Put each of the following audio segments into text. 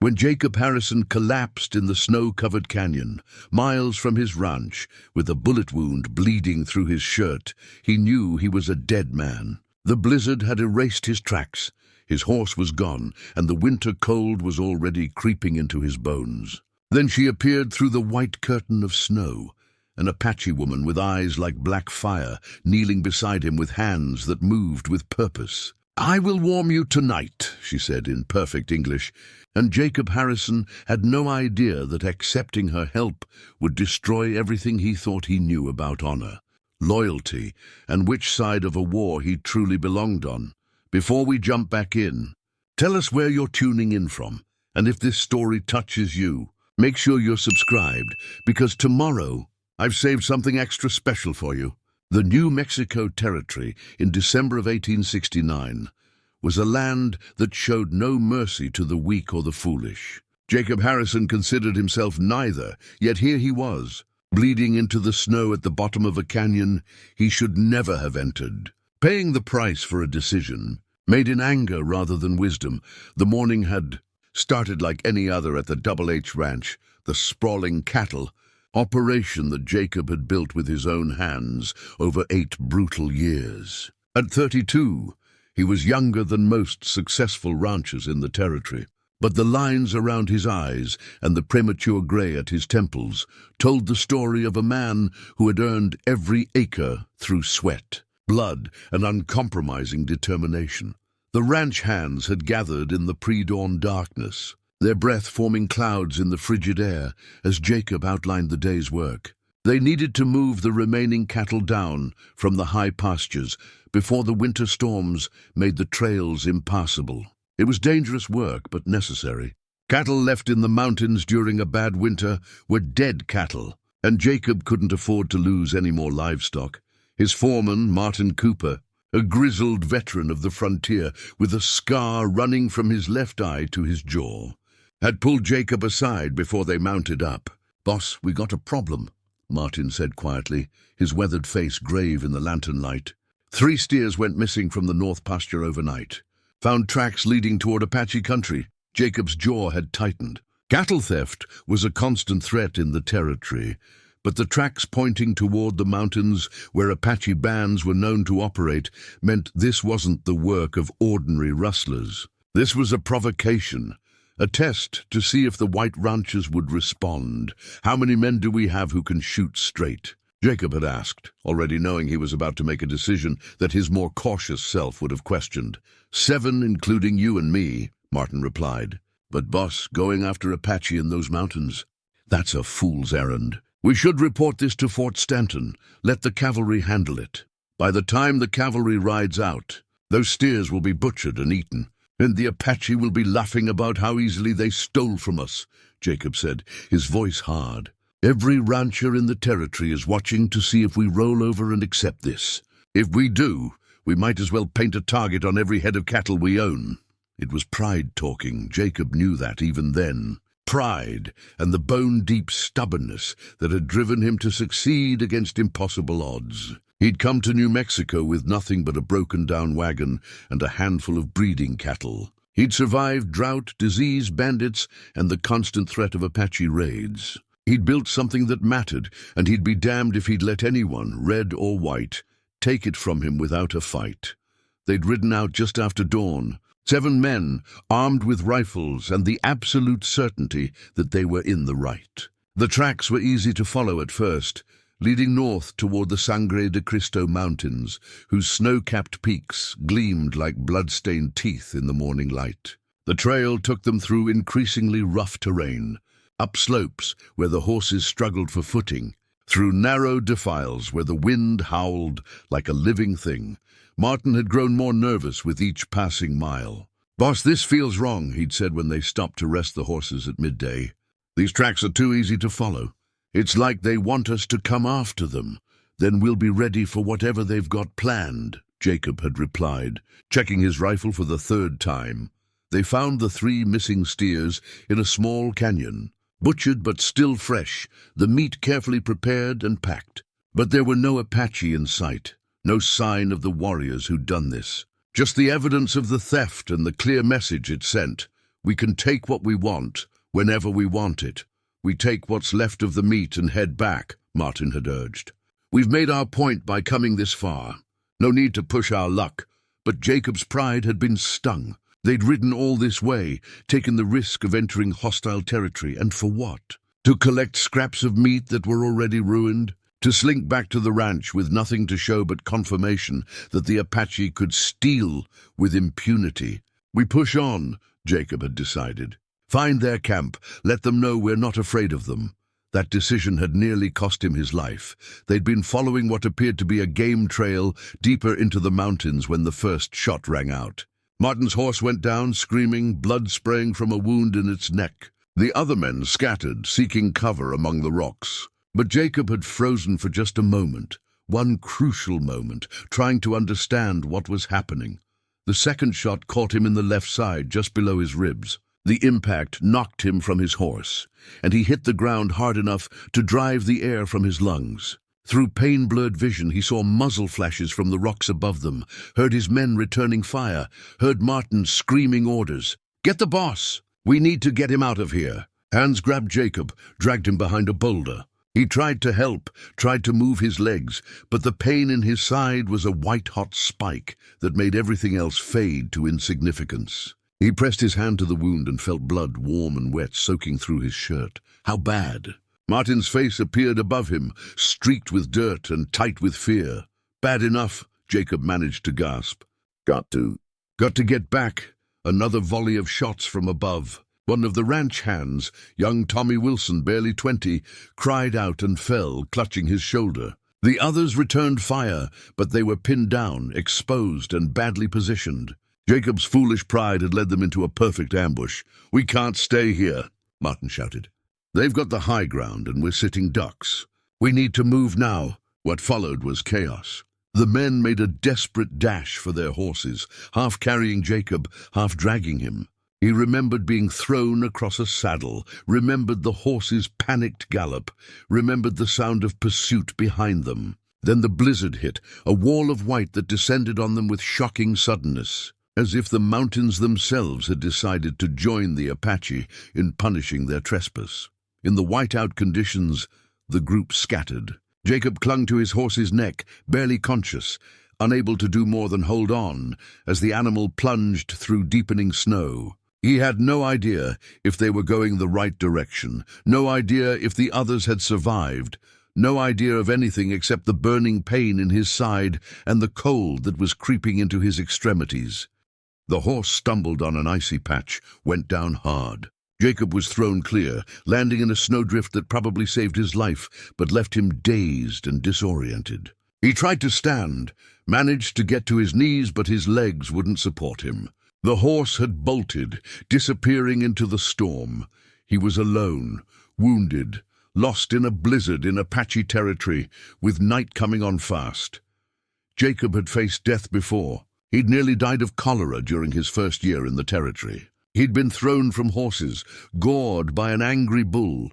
When Jacob Harrison collapsed in the snow-covered canyon, miles from his ranch, with a bullet wound bleeding through his shirt, he knew he was a dead man. The blizzard had erased his tracks. His horse was gone, and the winter cold was already creeping into his bones. Then she appeared through the white curtain of snow, an Apache woman with eyes like black fire, kneeling beside him with hands that moved with purpose. "I will warm you tonight," she said in perfect English, and Jacob Harrison had no idea that accepting her help would destroy everything he thought he knew about honor, loyalty, and which side of a war he truly belonged on. Before we jump back in, tell us where you're tuning in from, and if this story touches you, make sure you're subscribed, because tomorrow I've saved something extra special for you. The New Mexico Territory in December of 1869 was a land that showed no mercy to the weak or the foolish. Jacob Harrison considered himself neither, yet here he was, bleeding into the snow at the bottom of a canyon he should never have entered. Paying the price for a decision, made in anger rather than wisdom, the morning had started like any other at the Double H Ranch, the sprawling cattle operation that Jacob had built with his own hands over 8 brutal years. At 32, he was younger than most successful ranchers in the territory, but the lines around his eyes and the premature gray at his temples told the story of a man who had earned every acre through sweat, blood, and uncompromising determination. The ranch hands had gathered in the pre-dawn darkness, their breath forming clouds in the frigid air as Jacob outlined the day's work. They needed to move the remaining cattle down from the high pastures before the winter storms made the trails impassable. It was dangerous work, but necessary. Cattle left in the mountains during a bad winter were dead cattle, and Jacob couldn't afford to lose any more livestock. His foreman, Martin Cooper, a grizzled veteran of the frontier with a scar running from his left eye to his jaw, had pulled Jacob aside before they mounted up. "Boss, we got a problem," Martin said quietly, his weathered face grave in the lantern light. 3 steers went missing from the north pasture overnight. Found tracks leading toward Apache country. Jacob's jaw had tightened. Cattle theft was a constant threat in the territory, but the tracks pointing toward the mountains where Apache bands were known to operate meant this wasn't the work of ordinary rustlers. This was a provocation, a test to see if the white ranchers would respond. "How many men do we have who can shoot straight?" Jacob had asked, already knowing he was about to make a decision that his more cautious self would have questioned. 7, including you and me," Martin replied. "But boss, going after Apache in those mountains, that's a fool's errand. We should report this to Fort Stanton. Let the cavalry handle it. By the time the cavalry rides out, those steers will be butchered and eaten, and the Apache will be laughing about how easily they stole from us," Jacob said, his voice hard. "Every rancher in the territory is watching to see if we roll over and accept this. If we do, we might as well paint a target on every head of cattle we own." It was pride talking. Jacob knew that even then. Pride and the bone-deep stubbornness that had driven him to succeed against impossible odds. He'd come to New Mexico with nothing but a broken-down wagon and a handful of breeding cattle. He'd survived drought, disease, bandits, and the constant threat of Apache raids. He'd built something that mattered, and he'd be damned if he'd let anyone, red or white, take it from him without a fight. They'd ridden out just after dawn, 7 men, armed with rifles and the absolute certainty that they were in the right. The tracks were easy to follow at first, leading north toward the Sangre de Cristo Mountains, whose snow-capped peaks gleamed like blood-stained teeth in the morning light. The trail took them through increasingly rough terrain, up slopes where the horses struggled for footing, through narrow defiles where the wind howled like a living thing. Martin had grown more nervous with each passing mile. "Boss, this feels wrong," he'd said when they stopped to rest the horses at midday. "These tracks are too easy to follow. It's like they want us to come after them. Then we'll be ready for whatever they've got planned," Jacob had replied, checking his rifle for the 3rd time. They found the 3 missing steers in a small canyon, butchered but still fresh, the meat carefully prepared and packed. But there were no Apache in sight, no sign of the warriors who'd done this. Just the evidence of the theft and the clear message it sent. We can take what we want, whenever we want it. We take what's left of the meat and head back, Martin had urged. We've made our point by coming this far. No need to push our luck. But Jacob's pride had been stung. They'd ridden all this way, taken the risk of entering hostile territory, and for what? To collect scraps of meat that were already ruined? To slink back to the ranch with nothing to show but confirmation that the Apache could steal with impunity? We push on, Jacob had decided. Find their camp, let them know we're not afraid of them. That decision had nearly cost him his life. They'd been following what appeared to be a game trail deeper into the mountains when the first shot rang out. Martin's horse went down, screaming, blood spraying from a wound in its neck. The other men scattered, seeking cover among the rocks. But Jacob had frozen for just a moment, one crucial moment, trying to understand what was happening. The second shot caught him in the left side, just below his ribs. The impact knocked him from his horse, and he hit the ground hard enough to drive the air from his lungs. Through pain-blurred vision, he saw muzzle flashes from the rocks above them, heard his men returning fire, heard Martin screaming orders. "Get the boss! We need to get him out of here." Hans grabbed Jacob, dragged him behind a boulder. He tried to help, tried to move his legs, but the pain in his side was a white-hot spike that made everything else fade to insignificance. He pressed his hand to the wound and felt blood, warm and wet, soaking through his shirt. How bad? Martin's face appeared above him, streaked with dirt and tight with fear. Bad enough, Jacob managed to gasp. Got to get back. Another volley of shots from above. One of the ranch hands, young Tommy Wilson, barely 20, cried out and fell, clutching his shoulder. The others returned fire, but they were pinned down, exposed and badly positioned. Jacob's foolish pride had led them into a perfect ambush. "We can't stay here," Martin shouted. "They've got the high ground and we're sitting ducks. We need to move now." What followed was chaos. The men made a desperate dash for their horses, half carrying Jacob, half dragging him. He remembered being thrown across a saddle, remembered the horse's panicked gallop, remembered the sound of pursuit behind them. Then the blizzard hit, a wall of white that descended on them with shocking suddenness, as if the mountains themselves had decided to join the Apache in punishing their trespass. In the whiteout conditions, the group scattered. Jacob clung to his horse's neck, barely conscious, unable to do more than hold on, as the animal plunged through deepening snow. He had no idea if they were going the right direction, no idea if the others had survived, no idea of anything except the burning pain in his side and the cold that was creeping into his extremities. The horse stumbled on an icy patch, went down hard. Jacob was thrown clear, landing in a snowdrift that probably saved his life, but left him dazed and disoriented. He tried to stand, managed to get to his knees, but his legs wouldn't support him. The horse had bolted, disappearing into the storm. He was alone, wounded, lost in a blizzard in Apache territory, with night coming on fast. Jacob had faced death before. He'd nearly died of cholera during his first year in the territory. He'd been thrown from horses, gored by an angry bull,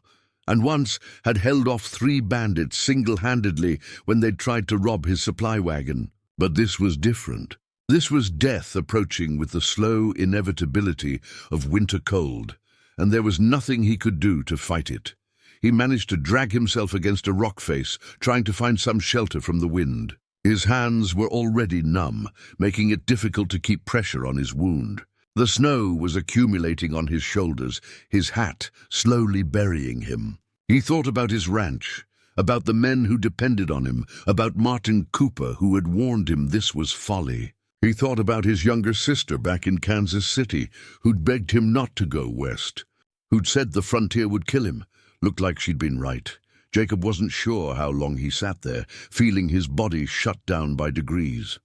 and once had held off 3 bandits single-handedly when they'd tried to rob his supply wagon. But this was different. This was death approaching with the slow inevitability of winter cold, and there was nothing he could do to fight it. He managed to drag himself against a rock face, trying to find some shelter from the wind. His hands were already numb, making it difficult to keep pressure on his wound. The snow was accumulating on his shoulders, his hat slowly burying him. He thought about his ranch, about the men who depended on him, about Martin Cooper, who had warned him this was folly. He thought about his younger sister back in Kansas City, who'd begged him not to go west, who'd said the frontier would kill him. Looked like she'd been right. Jacob wasn't sure how long he sat there, feeling his body shut down by degrees.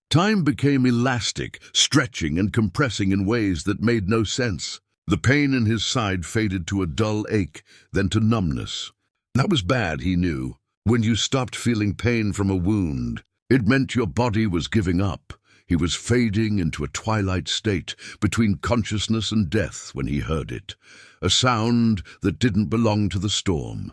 Time became elastic, stretching and compressing in ways that made no sense. The pain in his side faded to a dull ache, then to numbness. That was bad, he knew. When you stopped feeling pain from a wound, it meant your body was giving up. He was fading into a twilight state, between consciousness and death when he heard it. A sound that didn't belong to the storm.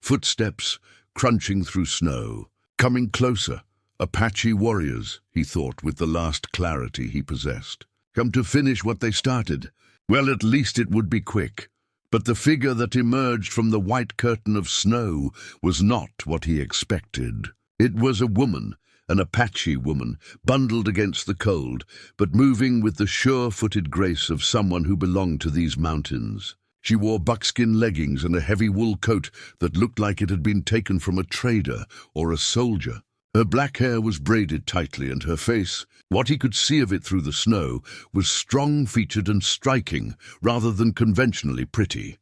Footsteps crunching through snow, coming closer. Apache warriors, he thought with the last clarity he possessed. Come to finish what they started. Well, at least it would be quick. But the figure that emerged from the white curtain of snow was not what he expected. It was a woman, an Apache woman, bundled against the cold, but moving with the sure-footed grace of someone who belonged to these mountains. She wore buckskin leggings and a heavy wool coat that looked like it had been taken from a trader or a soldier. Her black hair was braided tightly, and her face, what he could see of it through the snow, was strong-featured and striking, rather than conventionally pretty.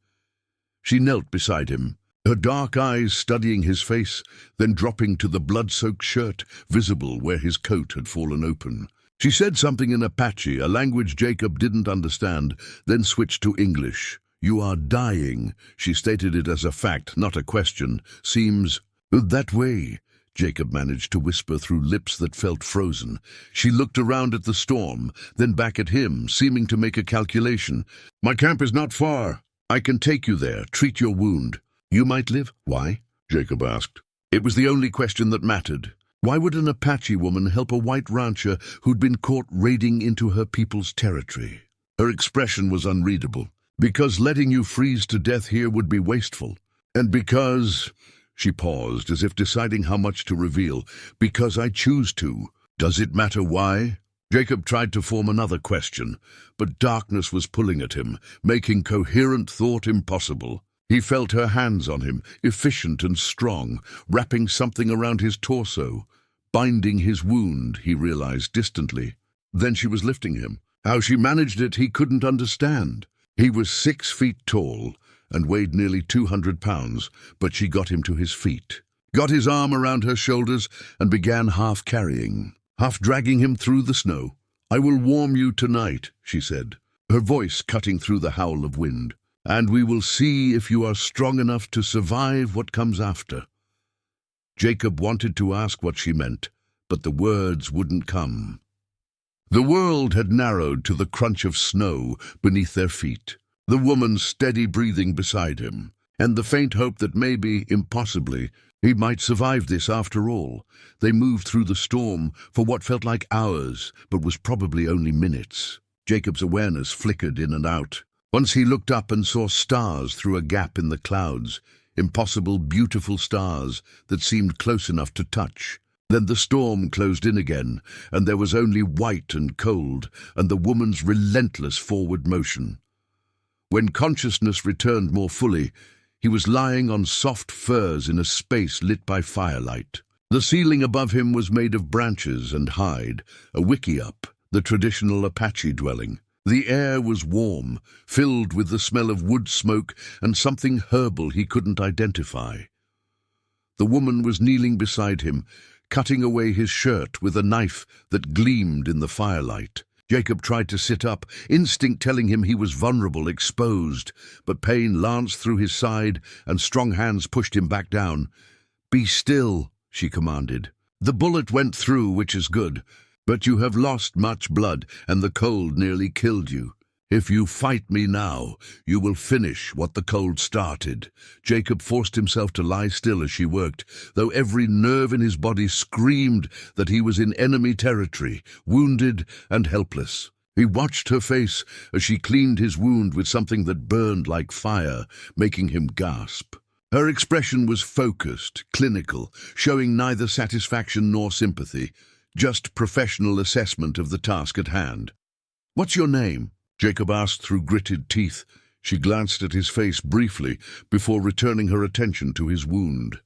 She knelt beside him, her dark eyes studying his face, then dropping to the blood-soaked shirt, visible where his coat had fallen open. She said something in Apache, a language Jacob didn't understand, then switched to English. "You are dying," she stated it as a fact, not a question. "Seems that way," Jacob managed to whisper through lips that felt frozen. She looked around at the storm, then back at him, seeming to make a calculation. "My camp is not far. I can take you there, treat your wound. You might live." "Why?" Jacob asked. It was the only question that mattered. Why would an Apache woman help a white rancher who'd been caught raiding into her people's territory? Her expression was unreadable. "Because letting you freeze to death here would be wasteful. And because—" She paused, as if deciding how much to reveal. "Because I choose to. Does it matter why?" Jacob tried to form another question, but darkness was pulling at him, making coherent thought impossible. He felt her hands on him, efficient and strong, wrapping something around his torso, binding his wound, he realized distantly. Then she was lifting him. How she managed it, he couldn't understand. He was 6 feet tall and weighed nearly 200 pounds, but she got him to his feet, got his arm around her shoulders, and began half-carrying, half-dragging him through the snow. "I will warm you tonight," she said, her voice cutting through the howl of wind. "And we will see if you are strong enough to survive what comes after." Jacob wanted to ask what she meant, but the words wouldn't come. The world had narrowed to the crunch of snow beneath their feet, the woman's steady breathing beside him, and the faint hope that maybe, impossibly, he might survive this after all. They moved through the storm for what felt like hours, but was probably only minutes. Jacob's awareness flickered in and out. Once he looked up and saw stars through a gap in the clouds, impossible, beautiful stars that seemed close enough to touch. Then the storm closed in again, and there was only white and cold, and the woman's relentless forward motion. When consciousness returned more fully, he was lying on soft furs in a space lit by firelight. The ceiling above him was made of branches and hide, a wickiup, the traditional Apache dwelling. The air was warm, filled with the smell of wood smoke and something herbal he couldn't identify. The woman was kneeling beside him, cutting away his shirt with a knife that gleamed in the firelight. Jacob tried to sit up, instinct telling him he was vulnerable, exposed, but pain lanced through his side and strong hands pushed him back down. "Be still," she commanded. "The bullet went through, which is good. But you have lost much blood, and the cold nearly killed you. If you fight me now, you will finish what the cold started." Jacob forced himself to lie still as she worked, though every nerve in his body screamed that he was in enemy territory, wounded and helpless. He watched her face as she cleaned his wound with something that burned like fire, making him gasp. Her expression was focused, clinical, showing neither satisfaction nor sympathy. Just professional assessment of the task at hand. "What's your name?" Jacob asked through gritted teeth. She glanced at his face briefly before returning her attention to his wound.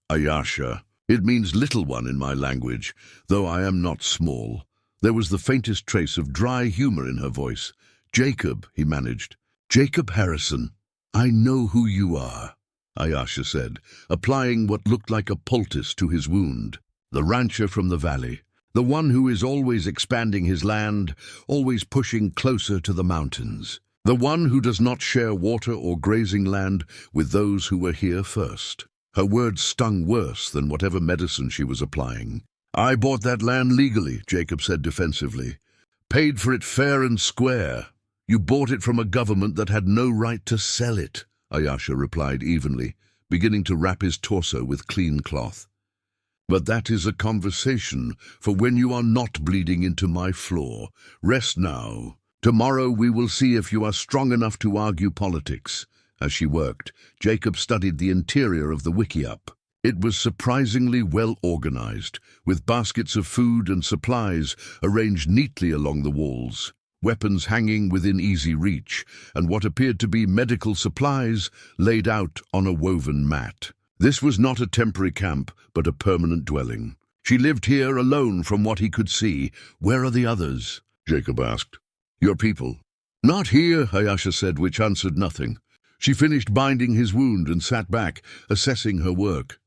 "Ayasha. It means little one in my language, though I am not small." There was the faintest trace of dry humor in her voice. "Jacob," he managed. "Jacob Harrison." "I know who you are," Ayasha said, applying what looked like a poultice to his wound. "The rancher from the valley, the one who is always expanding his land, always pushing closer to the mountains, the one who does not share water or grazing land with those who were here first." Her words stung worse than whatever medicine she was applying. "I bought that land legally," Jacob said defensively. "Paid for it fair and square." "You bought it from a government that had no right to sell it," Ayasha replied evenly, beginning to wrap his torso with clean cloth. "But that is a conversation for when you are not bleeding into my floor. Rest now. Tomorrow we will see if you are strong enough to argue politics." As she worked, Jacob studied the interior of the wickiup. It was surprisingly well organized, with baskets of food and supplies arranged neatly along the walls, weapons hanging within easy reach, and what appeared to be medical supplies laid out on a woven mat. This was not a temporary camp, but a permanent dwelling. She lived here alone from what he could see. "Where are the others?" Jacob asked. "Your people?" "Not here," Ayasha said, which answered nothing. She finished binding his wound and sat back, assessing her work.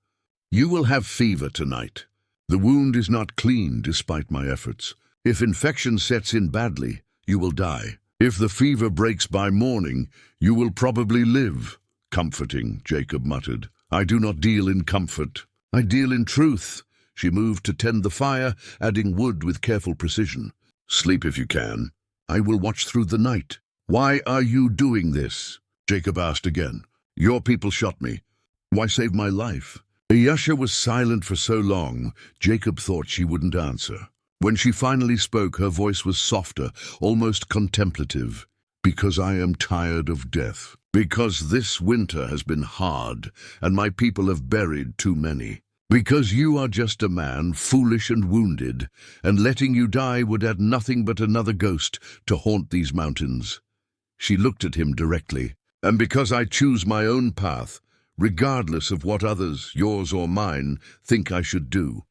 "You will have fever tonight. The wound is not clean despite my efforts. If infection sets in badly, you will die. If the fever breaks by morning, you will probably live." "Comforting," Jacob muttered. "I do not deal in comfort. I deal in truth." She moved to tend the fire, adding wood with careful precision. "Sleep if you can. I will watch through the night." "Why are you doing this?" Jacob asked again. "Your people shot me. Why save my life?" Ayasha was silent for so long, Jacob thought she wouldn't answer. When she finally spoke, her voice was softer, almost contemplative. "Because I am tired of death. Because this winter has been hard, and my people have buried too many. Because you are just a man, foolish and wounded, and letting you die would add nothing but another ghost to haunt these mountains." She looked at him directly. "And because I choose my own path, regardless of what others, yours or mine, think I should do."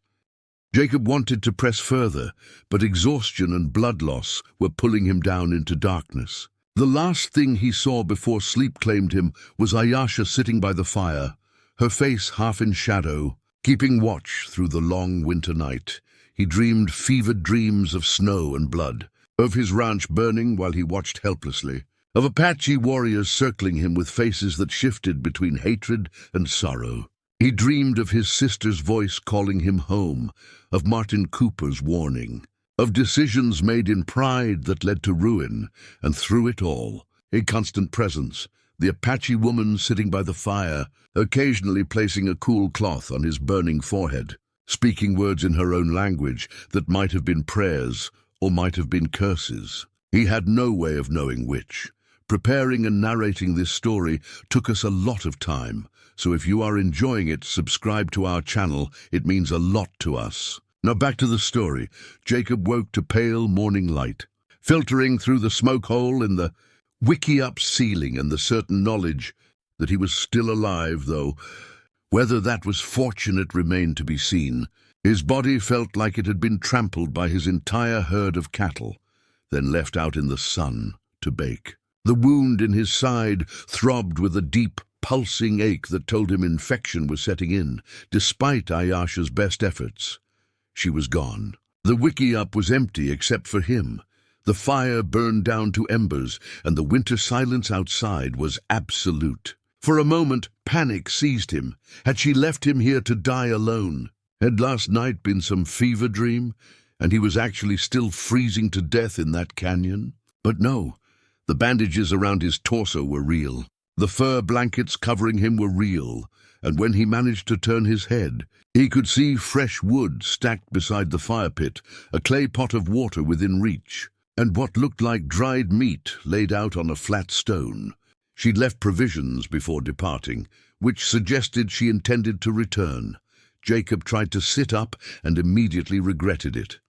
Jacob wanted to press further, but exhaustion and blood loss were pulling him down into darkness. The last thing he saw before sleep claimed him was Ayasha sitting by the fire, her face half in shadow, keeping watch through the long winter night. He dreamed fevered dreams of snow and blood, of his ranch burning while he watched helplessly, of Apache warriors circling him with faces that shifted between hatred and sorrow. He dreamed of his sister's voice calling him home, of Martin Cooper's warning, of decisions made in pride that led to ruin, and through it all, a constant presence, the Apache woman sitting by the fire, occasionally placing a cool cloth on his burning forehead, speaking words in her own language that might have been prayers or might have been curses. He had no way of knowing which. Preparing and narrating this story took us a lot of time, so if you are enjoying it, subscribe to our channel. It means a lot to us. Now back to the story. Jacob woke to pale morning light, filtering through the smoke hole in the wickiup ceiling, and the certain knowledge that he was still alive, though whether that was fortunate remained to be seen. His body felt like it had been trampled by his entire herd of cattle, then left out in the sun to bake. The wound in his side throbbed with a deep, pulsing ache that told him infection was setting in, despite Ayasha's best efforts. She was gone. The wickiup was empty except for him. The fire burned down to embers, and the winter silence outside was absolute. For a moment, panic seized him. Had she left him here to die alone? Had last night been some fever dream, and he was actually still freezing to death in that canyon? But no. The bandages around his torso were real. The fur blankets covering him were real, and when he managed to turn his head, he could see fresh wood stacked beside the fire pit, a clay pot of water within reach, and what looked like dried meat laid out on a flat stone. She'd left provisions before departing, which suggested she intended to return. Jacob tried to sit up and immediately regretted it.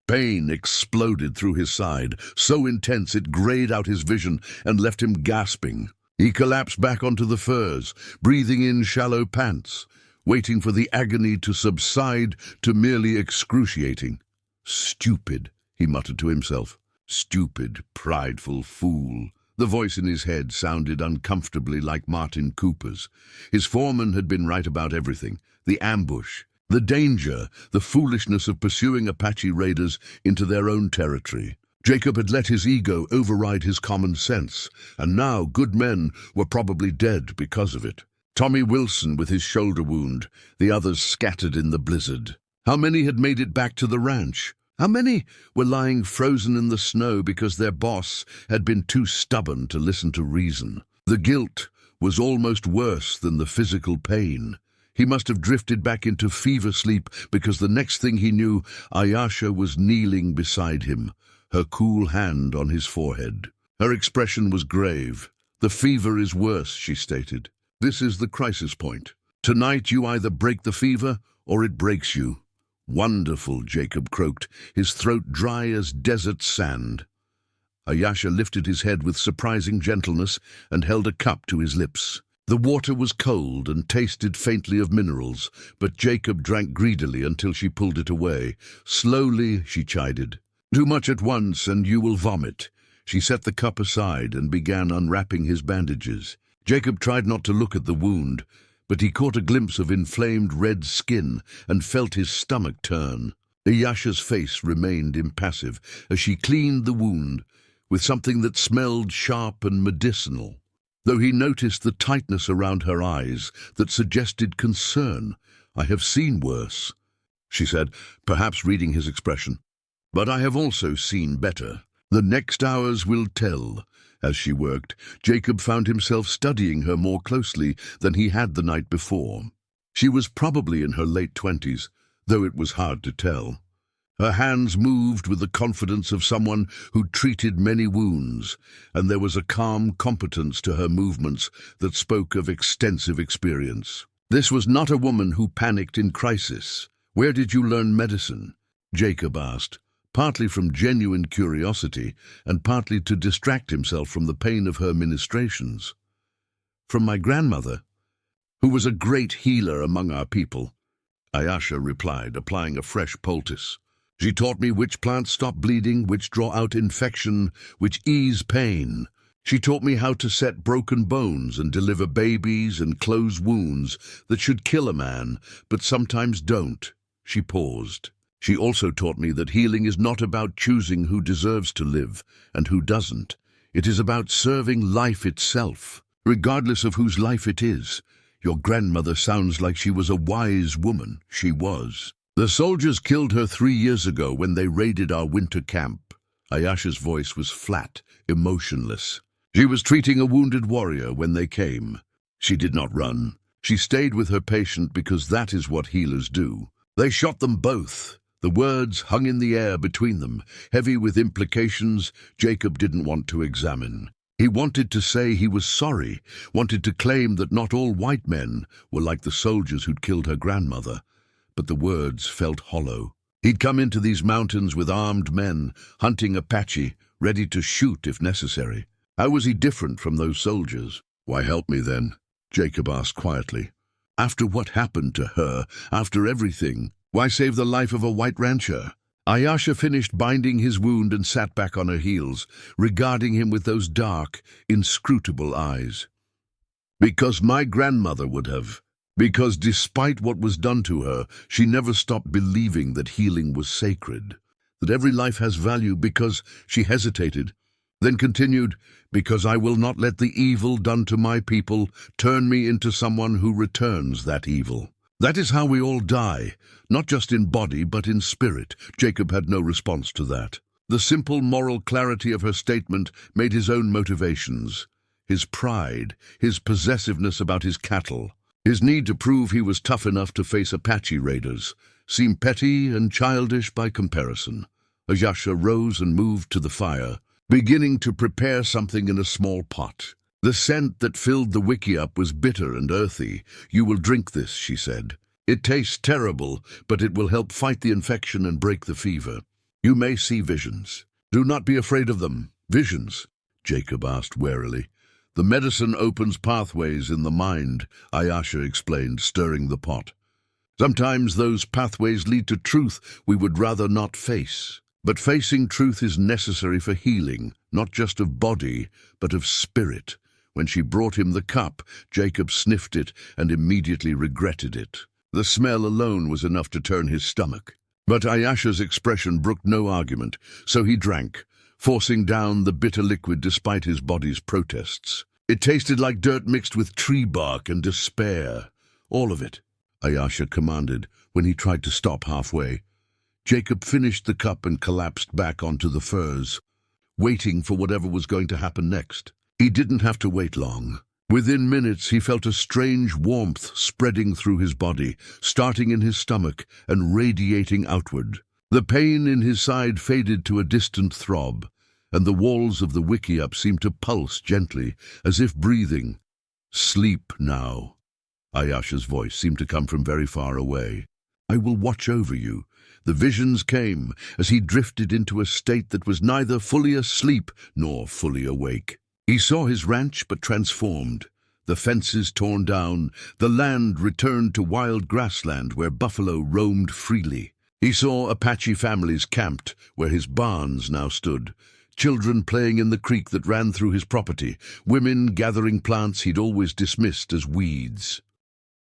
Pain exploded through his side, so intense it grayed out his vision and left him gasping. He collapsed back onto the furs, breathing in shallow pants, waiting for the agony to subside to merely excruciating. "Stupid," he muttered to himself. "Stupid, prideful fool." The voice in his head sounded uncomfortably like Martin Cooper's. His foreman had been right about everything. The ambush, the danger, the foolishness of pursuing Apache raiders into their own territory. Jacob had let his ego override his common sense, and now good men were probably dead because of it. Tommy Wilson with his shoulder wound, the others scattered in the blizzard. How many had made it back to the ranch? How many were lying frozen in the snow because their boss had been too stubborn to listen to reason? The guilt was almost worse than the physical pain. He must have drifted back into fever sleep because the next thing he knew, Ayasha was kneeling beside him, her cool hand on his forehead. Her expression was grave. "The fever is worse," she stated. "This is the crisis point. Tonight you either break the fever or it breaks you." "Wonderful," Jacob croaked, his throat dry as desert sand. Ayasha lifted his head with surprising gentleness and held a cup to his lips. The water was cold and tasted faintly of minerals, but Jacob drank greedily until she pulled it away. "Slowly," she chided. "Too much at once and you will vomit." She set the cup aside and began unwrapping his bandages. Jacob tried not to look at the wound, but he caught a glimpse of inflamed red skin and felt his stomach turn. Ayasha's face remained impassive as she cleaned the wound with something that smelled sharp and medicinal, though he noticed the tightness around her eyes that suggested concern. "I have seen worse," she said, perhaps reading his expression. "But I have also seen better. The next hours will tell." As she worked, Jacob found himself studying her more closely than he had the night before. She was probably in her late 20s, though it was hard to tell. Her hands moved with the confidence of someone who'd treated many wounds, and there was a calm competence to her movements that spoke of extensive experience. This was not a woman who panicked in crisis. "Where did you learn medicine?" Jacob asked, partly from genuine curiosity and partly to distract himself from the pain of her ministrations. "From my grandmother, who was a great healer among our people," Ayasha replied, applying a fresh poultice. "She taught me which plants stop bleeding, which draw out infection, which ease pain. She taught me how to set broken bones and deliver babies and close wounds that should kill a man, but sometimes don't." She paused. "She also taught me that healing is not about choosing who deserves to live and who doesn't. It is about serving life itself, regardless of whose life it is. Your grandmother sounds like she was a wise woman." She was. "The soldiers killed her 3 years ago when they raided our winter camp." Ayasha's voice was flat, emotionless. "She was treating a wounded warrior when they came. She did not run. She stayed with her patient because that is what healers do. They shot them both." The words hung in the air between them, heavy with implications Jacob didn't want to examine. He wanted to say he was sorry, wanted to claim that not all white men were like the soldiers who'd killed her grandmother, but the words felt hollow. He'd come into these mountains with armed men, hunting Apache, ready to shoot if necessary. How was he different from those soldiers? "Why help me then?" Jacob asked quietly. "After what happened to her, after everything, why save the life of a white rancher?" Ayasha finished binding his wound and sat back on her heels, regarding him with those dark, inscrutable eyes. "Because my grandmother would have. Because despite what was done to her, she never stopped believing that healing was sacred, that every life has value." Because she hesitated, then continued, "Because I will not let the evil done to my people turn me into someone who returns that evil. That is how we all die, not just in body but in spirit." Jacob had no response to that. The simple moral clarity of her statement made his own motivations, his pride, his possessiveness about his cattle, his need to prove he was tough enough to face Apache raiders, seem petty and childish by comparison. Ayasha rose and moved to the fire, beginning to prepare something in a small pot. The scent that filled the wickiup was bitter and earthy. "You will drink this," she said. "It tastes terrible, but it will help fight the infection and break the fever. You may see visions. Do not be afraid of them." "Visions?" Jacob asked warily. "The medicine opens pathways in the mind," Ayasha explained, stirring the pot. "Sometimes those pathways lead to truth we would rather not face. But facing truth is necessary for healing, not just of body, but of spirit." When she brought him the cup, Jacob sniffed it and immediately regretted it. The smell alone was enough to turn his stomach. But Ayasha's expression brooked no argument, so he drank, forcing down the bitter liquid despite his body's protests. It tasted like dirt mixed with tree bark and despair. "All of it," Ayasha commanded when he tried to stop halfway. Jacob finished the cup and collapsed back onto the furs, waiting for whatever was going to happen next. He didn't have to wait long. Within minutes he felt a strange warmth spreading through his body, starting in his stomach and radiating outward. The pain in his side faded to a distant throb, and the walls of the wickiup seemed to pulse gently, as if breathing. "Sleep now." Ayasha's voice seemed to come from very far away. "I will watch over you." The visions came as he drifted into a state that was neither fully asleep nor fully awake. He saw his ranch, but transformed. The fences torn down, the land returned to wild grassland where buffalo roamed freely. He saw Apache families camped where his barns now stood, children playing in the creek that ran through his property, women gathering plants he'd always dismissed as weeds.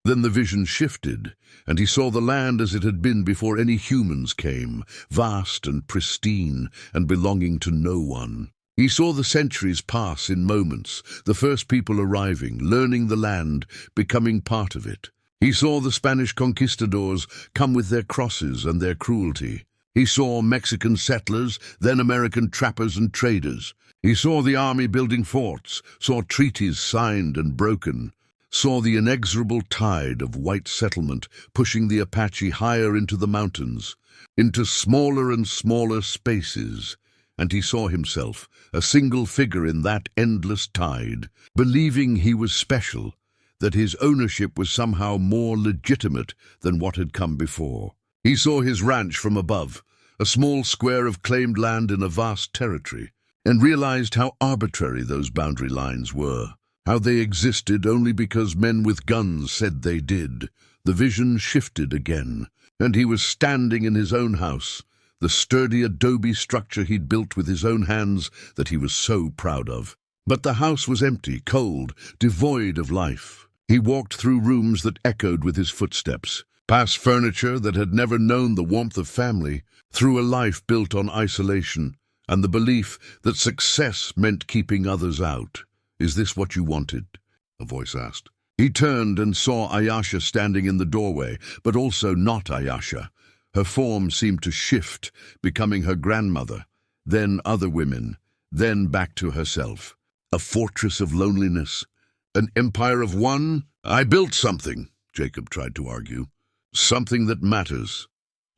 Then the vision shifted, and he saw the land as it had been before any humans came, vast and pristine and belonging to no one. He saw the centuries pass in moments, the first people arriving, learning the land, becoming part of it. He saw the Spanish conquistadors come with their crosses and their cruelty. He saw Mexican settlers, then American trappers and traders. He saw the army building forts, saw treaties signed and broken, saw the inexorable tide of white settlement pushing the Apache higher into the mountains, into smaller and smaller spaces, and he saw himself, a single figure in that endless tide, believing he was special, that his ownership was somehow more legitimate than what had come before. He saw his ranch from above, a small square of claimed land in a vast territory, and realized how arbitrary those boundary lines were, how they existed only because men with guns said they did. The vision shifted again, and he was standing in his own house, the sturdy adobe structure he'd built with his own hands that he was so proud of. But the house was empty, cold, devoid of life. He walked through rooms that echoed with his footsteps, past furniture that had never known the warmth of family, through a life built on isolation and the belief that success meant keeping others out. "Is this what you wanted?" a voice asked. He turned and saw Ayasha standing in the doorway, but also not Ayasha. Her form seemed to shift, becoming her grandmother, then other women, then back to herself. A fortress of loneliness. An empire of one? "I built something," Jacob tried to argue. "Something that matters."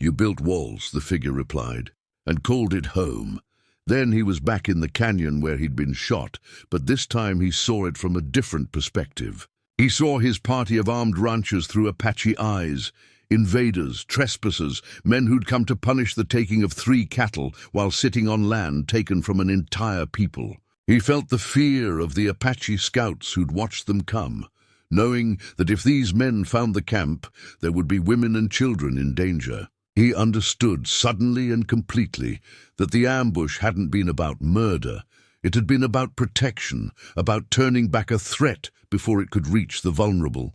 "You built walls," the figure replied, "and called it home." Then he was back in the canyon where he'd been shot, but this time he saw it from a different perspective. He saw his party of armed ranchers through Apache eyes, invaders, trespassers, men who'd come to punish the taking of 3 cattle while sitting on land taken from an entire people. He felt the fear of the Apache scouts who'd watched them come, knowing that if these men found the camp, there would be women and children in danger. He understood suddenly and completely that the ambush hadn't been about murder. It had been about protection, about turning back a threat before it could reach the vulnerable.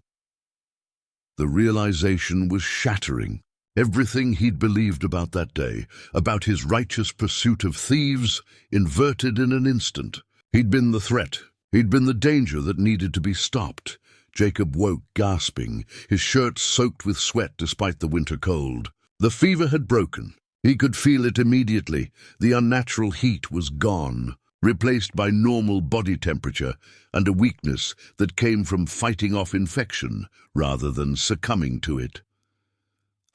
The realization was shattering. Everything he'd believed about that day, about his righteous pursuit of thieves, inverted in an instant. He'd been the threat. He'd been the danger that needed to be stopped. Jacob woke, gasping, his shirt soaked with sweat despite the winter cold. The fever had broken. He could feel it immediately. The unnatural heat was gone, replaced by normal body temperature and a weakness that came from fighting off infection rather than succumbing to it.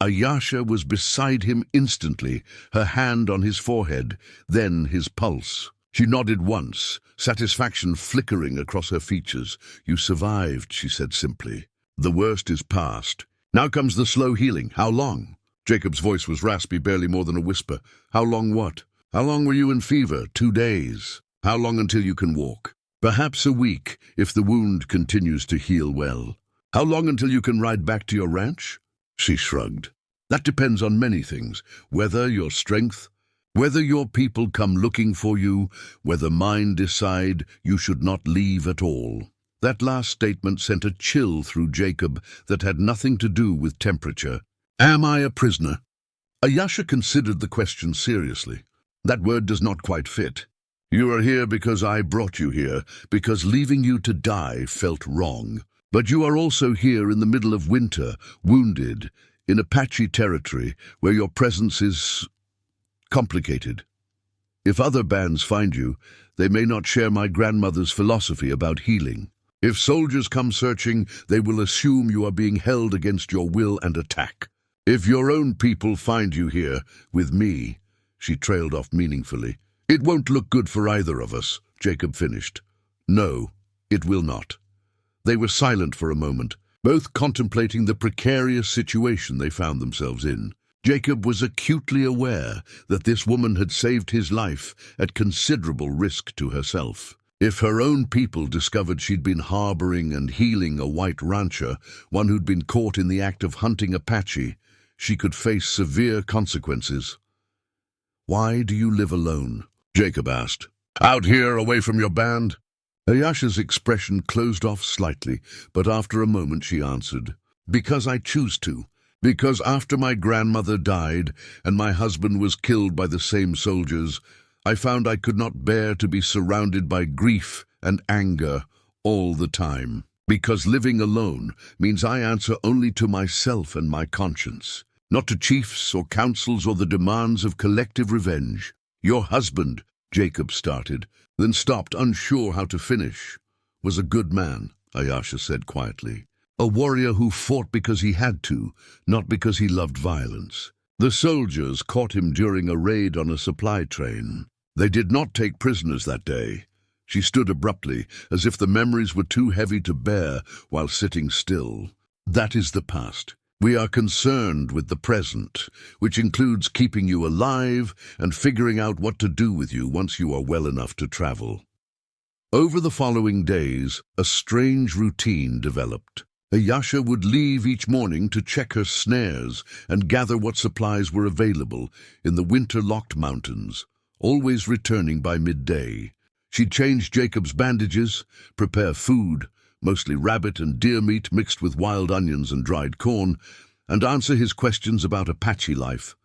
Ayasha was beside him instantly, her hand on his forehead, then his pulse. She nodded once, satisfaction flickering across her features. "You survived," she said simply. "The worst is past. Now comes the slow healing. How long?" Jacob's voice was raspy, barely more than a whisper. "How long what? How long were you in fever? 2 days. How long until you can walk?" "Perhaps a week, if the wound continues to heal well." "How long until you can ride back to your ranch?" She shrugged. "That depends on many things. Weather, your strength, whether your people come looking for you, whether mine decide you should not leave at all." That last statement sent a chill through Jacob that had nothing to do with temperature. "Am I a prisoner?" Ayasha considered the question seriously. "That word does not quite fit. You are here because I brought you here, because leaving you to die felt wrong. But you are also here in the middle of winter, wounded, in Apache territory, where your presence is complicated. If other bands find you, they may not share my grandmother's philosophy about healing. If soldiers come searching, they will assume you are being held against your will and attack. If your own people find you here, with me, she trailed off meaningfully. It won't look good for either of us, Jacob finished. No, it will not. They were silent for a moment, both contemplating the precarious situation they found themselves in. Jacob was acutely aware that this woman had saved his life at considerable risk to herself. If her own people discovered she'd been harboring and healing a white rancher, one who'd been caught in the act of hunting Apache, she could face severe consequences. "Why do you live alone?" Jacob asked. "Out here, away from your band?" Ayasha's expression closed off slightly, but after a moment she answered, "Because I choose to. Because after my grandmother died and my husband was killed by the same soldiers, I found I could not bear to be surrounded by grief and anger all the time. Because living alone means I answer only to myself and my conscience, not to chiefs or councils or the demands of collective revenge. Your husband," Jacob started, then stopped, unsure how to finish. "Was a good man," Ayasha said quietly. "A warrior who fought because he had to, not because he loved violence. The soldiers caught him during a raid on a supply train. They did not take prisoners that day." She stood abruptly, as if the memories were too heavy to bear while sitting still. "That is the past. We are concerned with the present, which includes keeping you alive and figuring out what to do with you once you are well enough to travel." Over the following days, a strange routine developed. Ayasha would leave each morning to check her snares and gather what supplies were available in the winter-locked mountains, always returning by midday. She'd change Jacob's bandages, prepare food, mostly rabbit and deer meat mixed with wild onions and dried corn, and answer his questions about Apache life.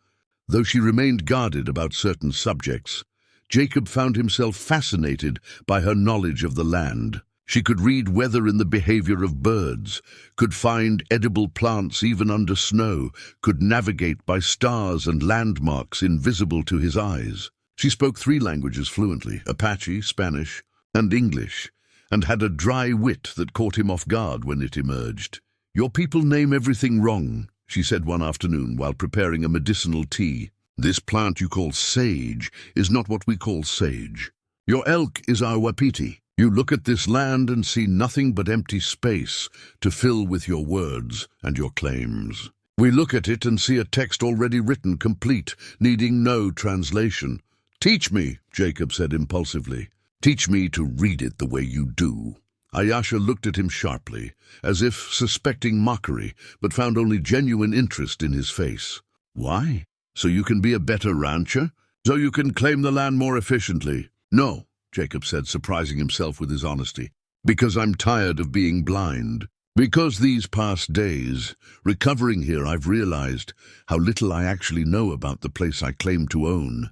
Though she remained guarded about certain subjects, Jacob found himself fascinated by her knowledge of the land. She could read weather in the behavior of birds, could find edible plants even under snow, could navigate by stars and landmarks invisible to his eyes. She spoke 3 languages fluently, Apache, Spanish, and English, and had a dry wit that caught him off guard when it emerged. "Your people name everything wrong," she said one afternoon while preparing a medicinal tea. "This plant you call sage is not what we call sage. Your elk is our wapiti. You look at this land and see nothing but empty space to fill with your words and your claims. We look at it and see a text already written, complete, needing no translation. Teach me," Jacob said impulsively. "Teach me to read it the way you do." Ayasha looked at him sharply, as if suspecting mockery, but found only genuine interest in his face. "Why? So you can be a better rancher? So you can claim the land more efficiently?" "No," Jacob said, surprising himself with his honesty. "Because I'm tired of being blind. Because these past days, recovering here, I've realized how little I actually know about the place I claim to own.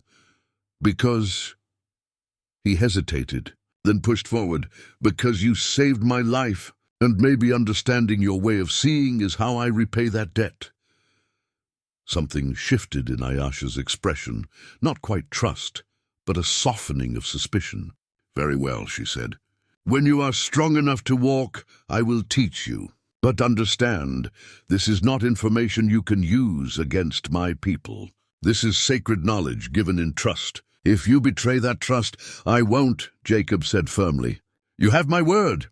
Because—" He hesitated, then pushed forward. "Because you saved my life, and maybe understanding your way of seeing is how I repay that debt." Something shifted in Ayasha's expression, not quite trust, but a softening of suspicion. "Very well," she said. "When you are strong enough to walk, I will teach you. But understand, this is not information you can use against my people. This is sacred knowledge given in trust. If you betray that trust, I won't," Jacob said firmly. "You have my word."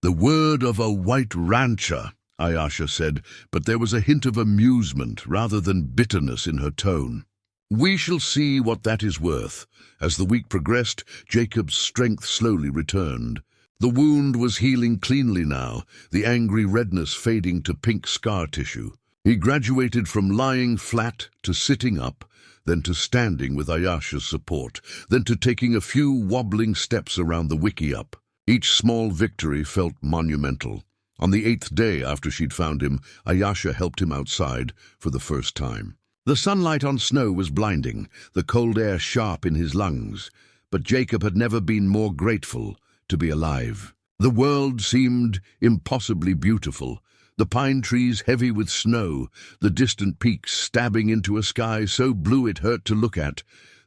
"The word of a white rancher," Ayasha said, but there was a hint of amusement rather than bitterness in her tone. "We shall see what that is worth." As the week progressed, Jacob's strength slowly returned. The wound was healing cleanly now, the angry redness fading to pink scar tissue. He graduated from lying flat to sitting up, then to standing with Ayasha's support, then to taking a few wobbling steps around the wiki-up. Each small victory felt monumental. On the 8th day after she'd found him, Ayasha helped him outside for the first time. The sunlight on snow was blinding, the cold air sharp in his lungs, but Jacob had never been more grateful to be alive. The world seemed impossibly beautiful, the pine trees heavy with snow, the distant peaks stabbing into a sky so blue it hurt to look at,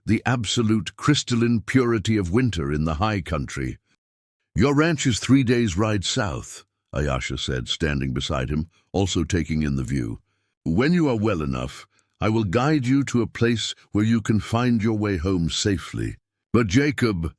the absolute crystalline purity of winter in the high country. "Your ranch is 3 days' ride south," Ayasha said, standing beside him, also taking in the view. When you are well enough, I will guide you to a place where you can find your way home safely. But Jacob,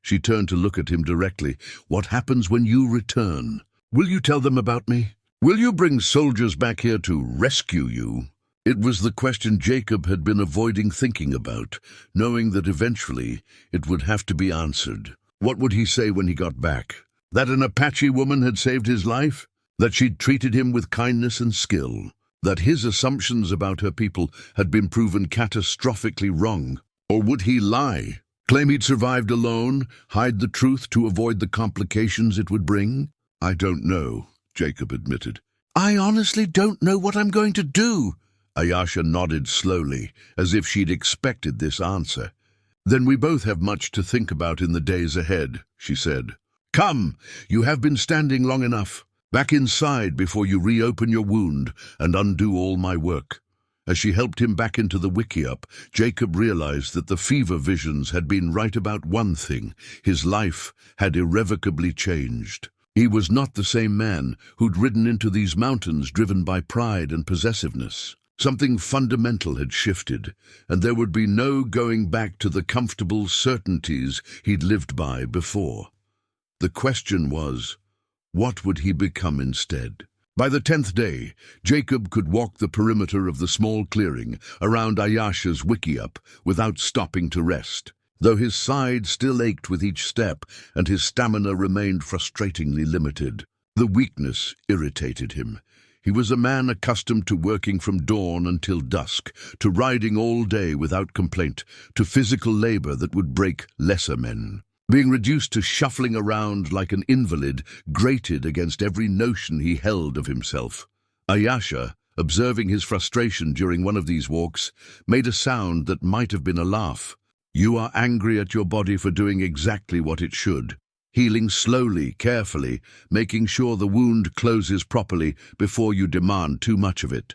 she turned to look at him directly, what happens when you return? Will you tell them about me? Will you bring soldiers back here to rescue you? It was the question Jacob had been avoiding thinking about, knowing that eventually it would have to be answered. What would he say when he got back? That an Apache woman had saved his life? That she'd treated him with kindness and skill? That his assumptions about her people had been proven catastrophically wrong? Or would he lie? Claim he'd survived alone, hide the truth to avoid the complications it would bring? I don't know, Jacob admitted. I honestly don't know what I'm going to do. Ayasha nodded slowly, as if she'd expected this answer. Then we both have much to think about in the days ahead, she said. Come, you have been standing long enough. Back inside before you reopen your wound and undo all my work. As she helped him back into the wickiup, Jacob realized that the fever visions had been right about one thing. His life had irrevocably changed. He was not the same man who'd ridden into these mountains driven by pride and possessiveness. Something fundamental had shifted, and there would be no going back to the comfortable certainties he'd lived by before. The question was, what would he become instead? By the 10th day, Jacob could walk the perimeter of the small clearing around Ayasha's wickiup without stopping to rest, though his side still ached with each step and his stamina remained frustratingly limited. The weakness irritated him. He was a man accustomed to working from dawn until dusk, to riding all day without complaint, to physical labor that would break lesser men. Being reduced to shuffling around like an invalid grated against every notion he held of himself. Ayasha, observing his frustration during one of these walks, made a sound that might have been a laugh. You are angry at your body for doing exactly what it should. Healing slowly, carefully, making sure the wound closes properly before you demand too much of it.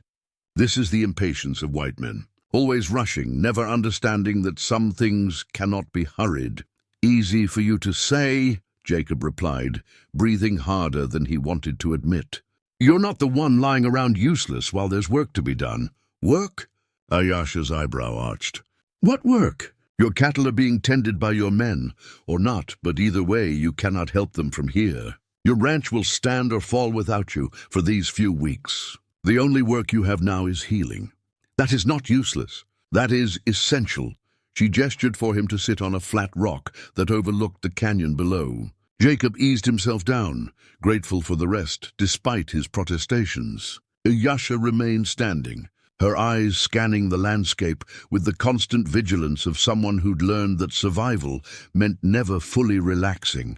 This is the impatience of white men. Always rushing, never understanding that some things cannot be hurried. Easy for you to say, Jacob replied, breathing harder than he wanted to admit. You're not the one lying around useless while there's work to be done. Work? Ayasha's eyebrow arched. What work? Your cattle are being tended by your men, or not, but either way you cannot help them from here. Your ranch will stand or fall without you for these few weeks. The only work you have now is healing. That is not useless. That is essential. She gestured for him to sit on a flat rock that overlooked the canyon below. Jacob eased himself down, grateful for the rest, despite his protestations. Ayasha remained standing, her eyes scanning the landscape with the constant vigilance of someone who'd learned that survival meant never fully relaxing.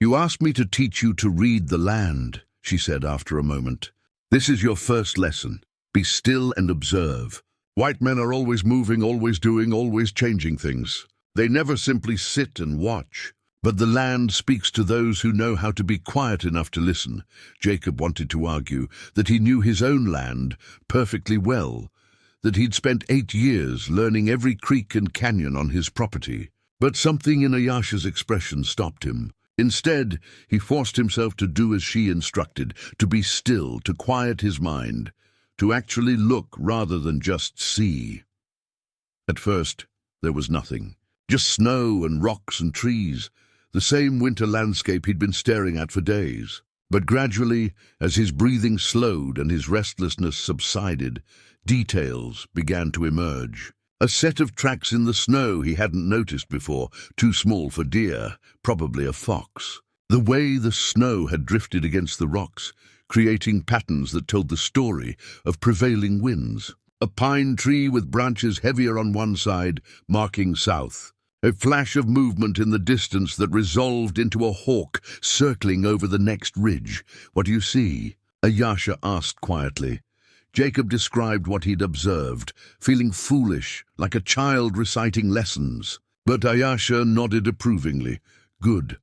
You asked me to teach you to read the land, she said after a moment. This is your first lesson. Be still and observe. White men are always moving, always doing, always changing things. They never simply sit and watch. But the land speaks to those who know how to be quiet enough to listen. Jacob wanted to argue that he knew his own land perfectly well, that he'd spent 8 years learning every creek and canyon on his property. But something in Ayasha's expression stopped him. Instead, he forced himself to do as she instructed, to be still, to quiet his mind, to actually look rather than just see. At first, there was nothing. Just snow and rocks and trees, the same winter landscape he'd been staring at for days. But gradually, as his breathing slowed and his restlessness subsided, details began to emerge. A set of tracks in the snow he hadn't noticed before, too small for deer, probably a fox. The way the snow had drifted against the rocks, creating patterns that told the story of prevailing winds. A pine tree with branches heavier on one side, marking south. A flash of movement in the distance that resolved into a hawk circling over the next ridge. What do you see? Ayasha asked quietly. Jacob described what he'd observed, feeling foolish, like a child reciting lessons. But Ayasha nodded approvingly. Good.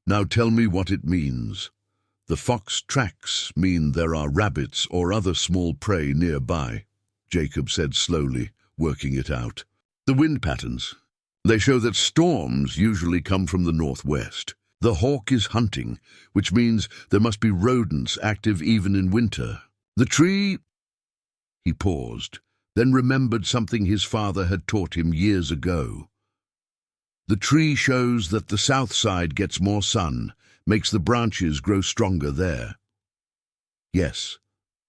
Now tell me what it means. The fox tracks mean there are rabbits or other small prey nearby, Jacob said slowly, working it out. The wind patterns. They show that storms usually come from the northwest. The hawk is hunting, which means there must be rodents active even in winter. The tree... He paused, then remembered something his father had taught him years ago. The tree shows that the south side gets more sun, makes the branches grow stronger there. Yes,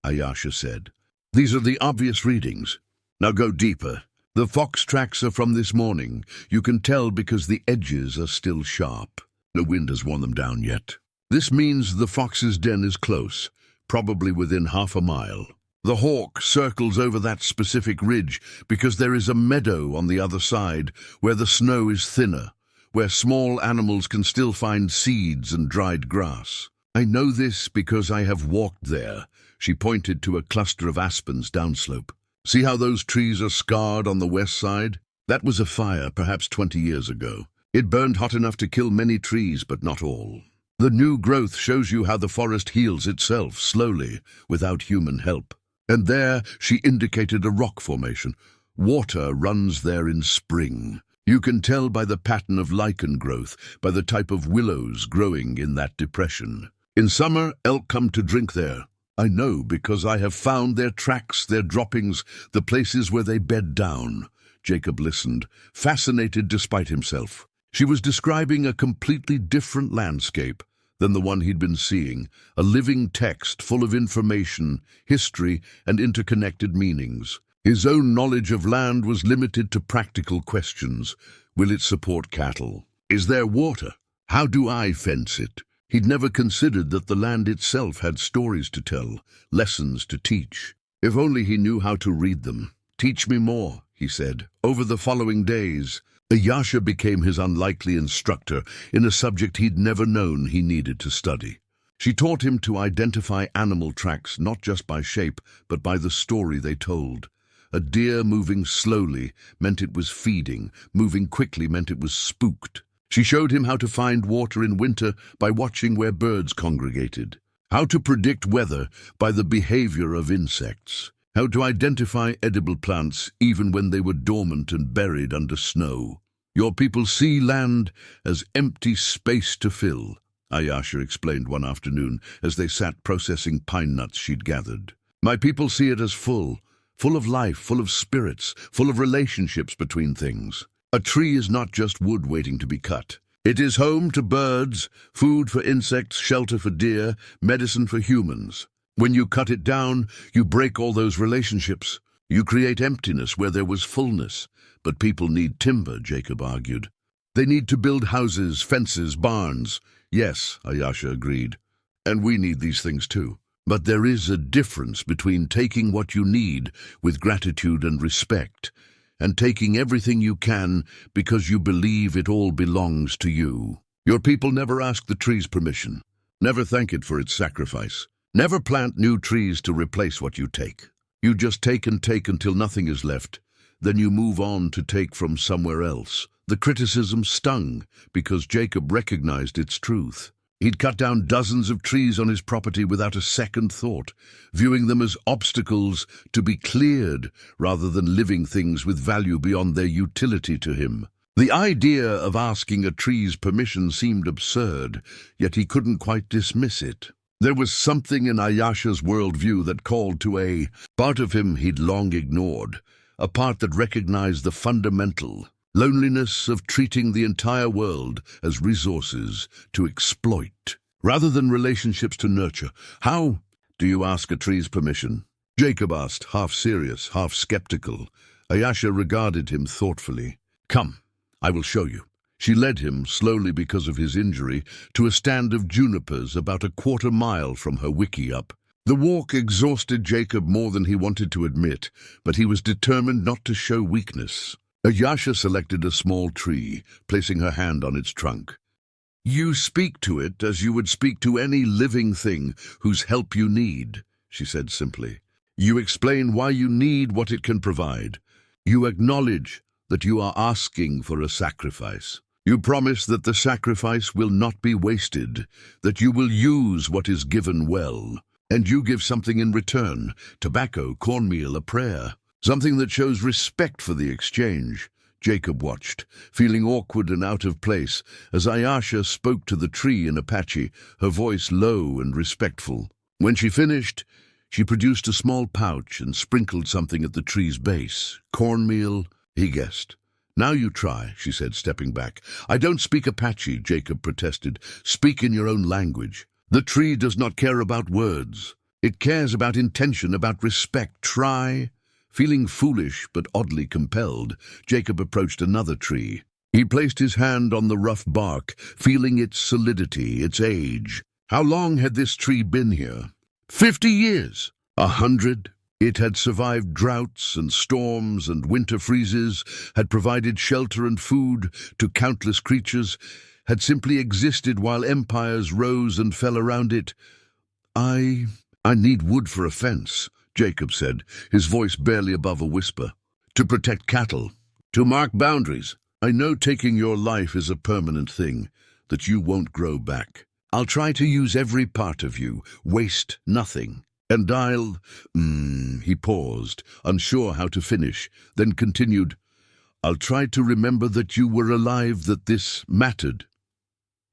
Ayasha said. These are the obvious readings. Now go deeper. The fox tracks are from this morning. You can tell because the edges are still sharp. No wind has worn them down yet. This means the fox's den is close, probably within half a mile. The hawk circles over that specific ridge because there is a meadow on the other side where the snow is thinner, where small animals can still find seeds and dried grass. I know this because I have walked there. She pointed to a cluster of aspens downslope. See how those trees are scarred on the west side? That was a fire perhaps 20 years ago. It burned hot enough to kill many trees, but not all. The new growth shows you how the forest heals itself, slowly, without human help. And there she indicated a rock formation. Water runs there in spring. You can tell by the pattern of lichen growth, by the type of willows growing in that depression. In summer, elk come to drink there. I know because I have found their tracks, their droppings, the places where they bed down. Jacob listened, fascinated despite himself. She was describing a completely different landscape than the one he'd been seeing, a living text full of information, history, and interconnected meanings. His own knowledge of land was limited to practical questions. Will it support cattle? Is there water? How do I fence it? He'd never considered that the land itself had stories to tell, lessons to teach. If only he knew how to read them. Teach me more, he said. Over the following days, Ayasha became his unlikely instructor in a subject he'd never known he needed to study. She taught him to identify animal tracks not just by shape, but by the story they told. A deer moving slowly meant it was feeding, moving quickly meant it was spooked. She showed him how to find water in winter by watching where birds congregated, how to predict weather by the behavior of insects, how to identify edible plants even when they were dormant and buried under snow. Your people see land as empty space to fill, Ayasha explained one afternoon as they sat processing pine nuts she'd gathered. My people see it as full of life, full of spirits, full of relationships between things. A tree is not just wood waiting to be cut. It is home to birds, food for insects, shelter for deer, medicine for humans. When you cut it down, you break all those relationships. You create emptiness where there was fullness. But people need timber, Jacob argued. They need to build houses, fences, barns. Yes, Ayasha agreed. And we need these things too. But there is a difference between taking what you need with gratitude and respect, and taking everything you can because you believe it all belongs to you. Your people never ask the tree's permission. Never thank it for its sacrifice. Never plant new trees to replace what you take. You just take and take until nothing is left. Then you move on to take from somewhere else. The criticism stung because Jacob recognized its truth. He'd cut down dozens of trees on his property without a second thought, viewing them as obstacles to be cleared rather than living things with value beyond their utility to him. The idea of asking a tree's permission seemed absurd, yet he couldn't quite dismiss it. There was something in Ayasha's worldview that called to a part of him he'd long ignored, a part that recognized the fundamental loneliness of treating the entire world as resources to exploit, rather than relationships to nurture. How do you ask a tree's permission? Jacob asked, half serious, half skeptical. Ayasha regarded him thoughtfully. Come, I will show you. She led him, slowly because of his injury, to a stand of junipers about a quarter-mile from her wickiup. The walk exhausted Jacob more than he wanted to admit, but he was determined not to show weakness. Ayasha selected a small tree, placing her hand on its trunk. You speak to it as you would speak to any living thing whose help you need, she said simply. You explain why you need what it can provide. You acknowledge that you are asking for a sacrifice. You promise that the sacrifice will not be wasted, that you will use what is given well. And you give something in return, tobacco, cornmeal, a prayer. Something that shows respect for the exchange. Jacob watched, feeling awkward and out of place, as Ayasha spoke to the tree in Apache, her voice low and respectful. When she finished, She produced a small pouch and sprinkled something at the tree's base. Cornmeal, he guessed. "Now you try," she said, stepping back. "I don't speak Apache," Jacob protested. "Speak in your own language. The tree does not care about words. It cares about intention, about respect. Try." Feeling foolish but oddly compelled, Jacob approached another tree. He placed his hand on the rough bark, feeling its solidity, its age. How long had this tree been here? 50 years? 100? It had survived droughts and storms and winter freezes, had provided shelter and food to countless creatures, had simply existed while empires rose and fell around it. I need wood for a fence," Jacob said, his voice barely above a whisper. "To protect cattle, to mark boundaries. I know taking your life is a permanent thing, that you won't grow back. I'll try to use every part of you, waste nothing. And He paused, unsure how to finish, then continued, "I'll try to remember that you were alive, that this mattered."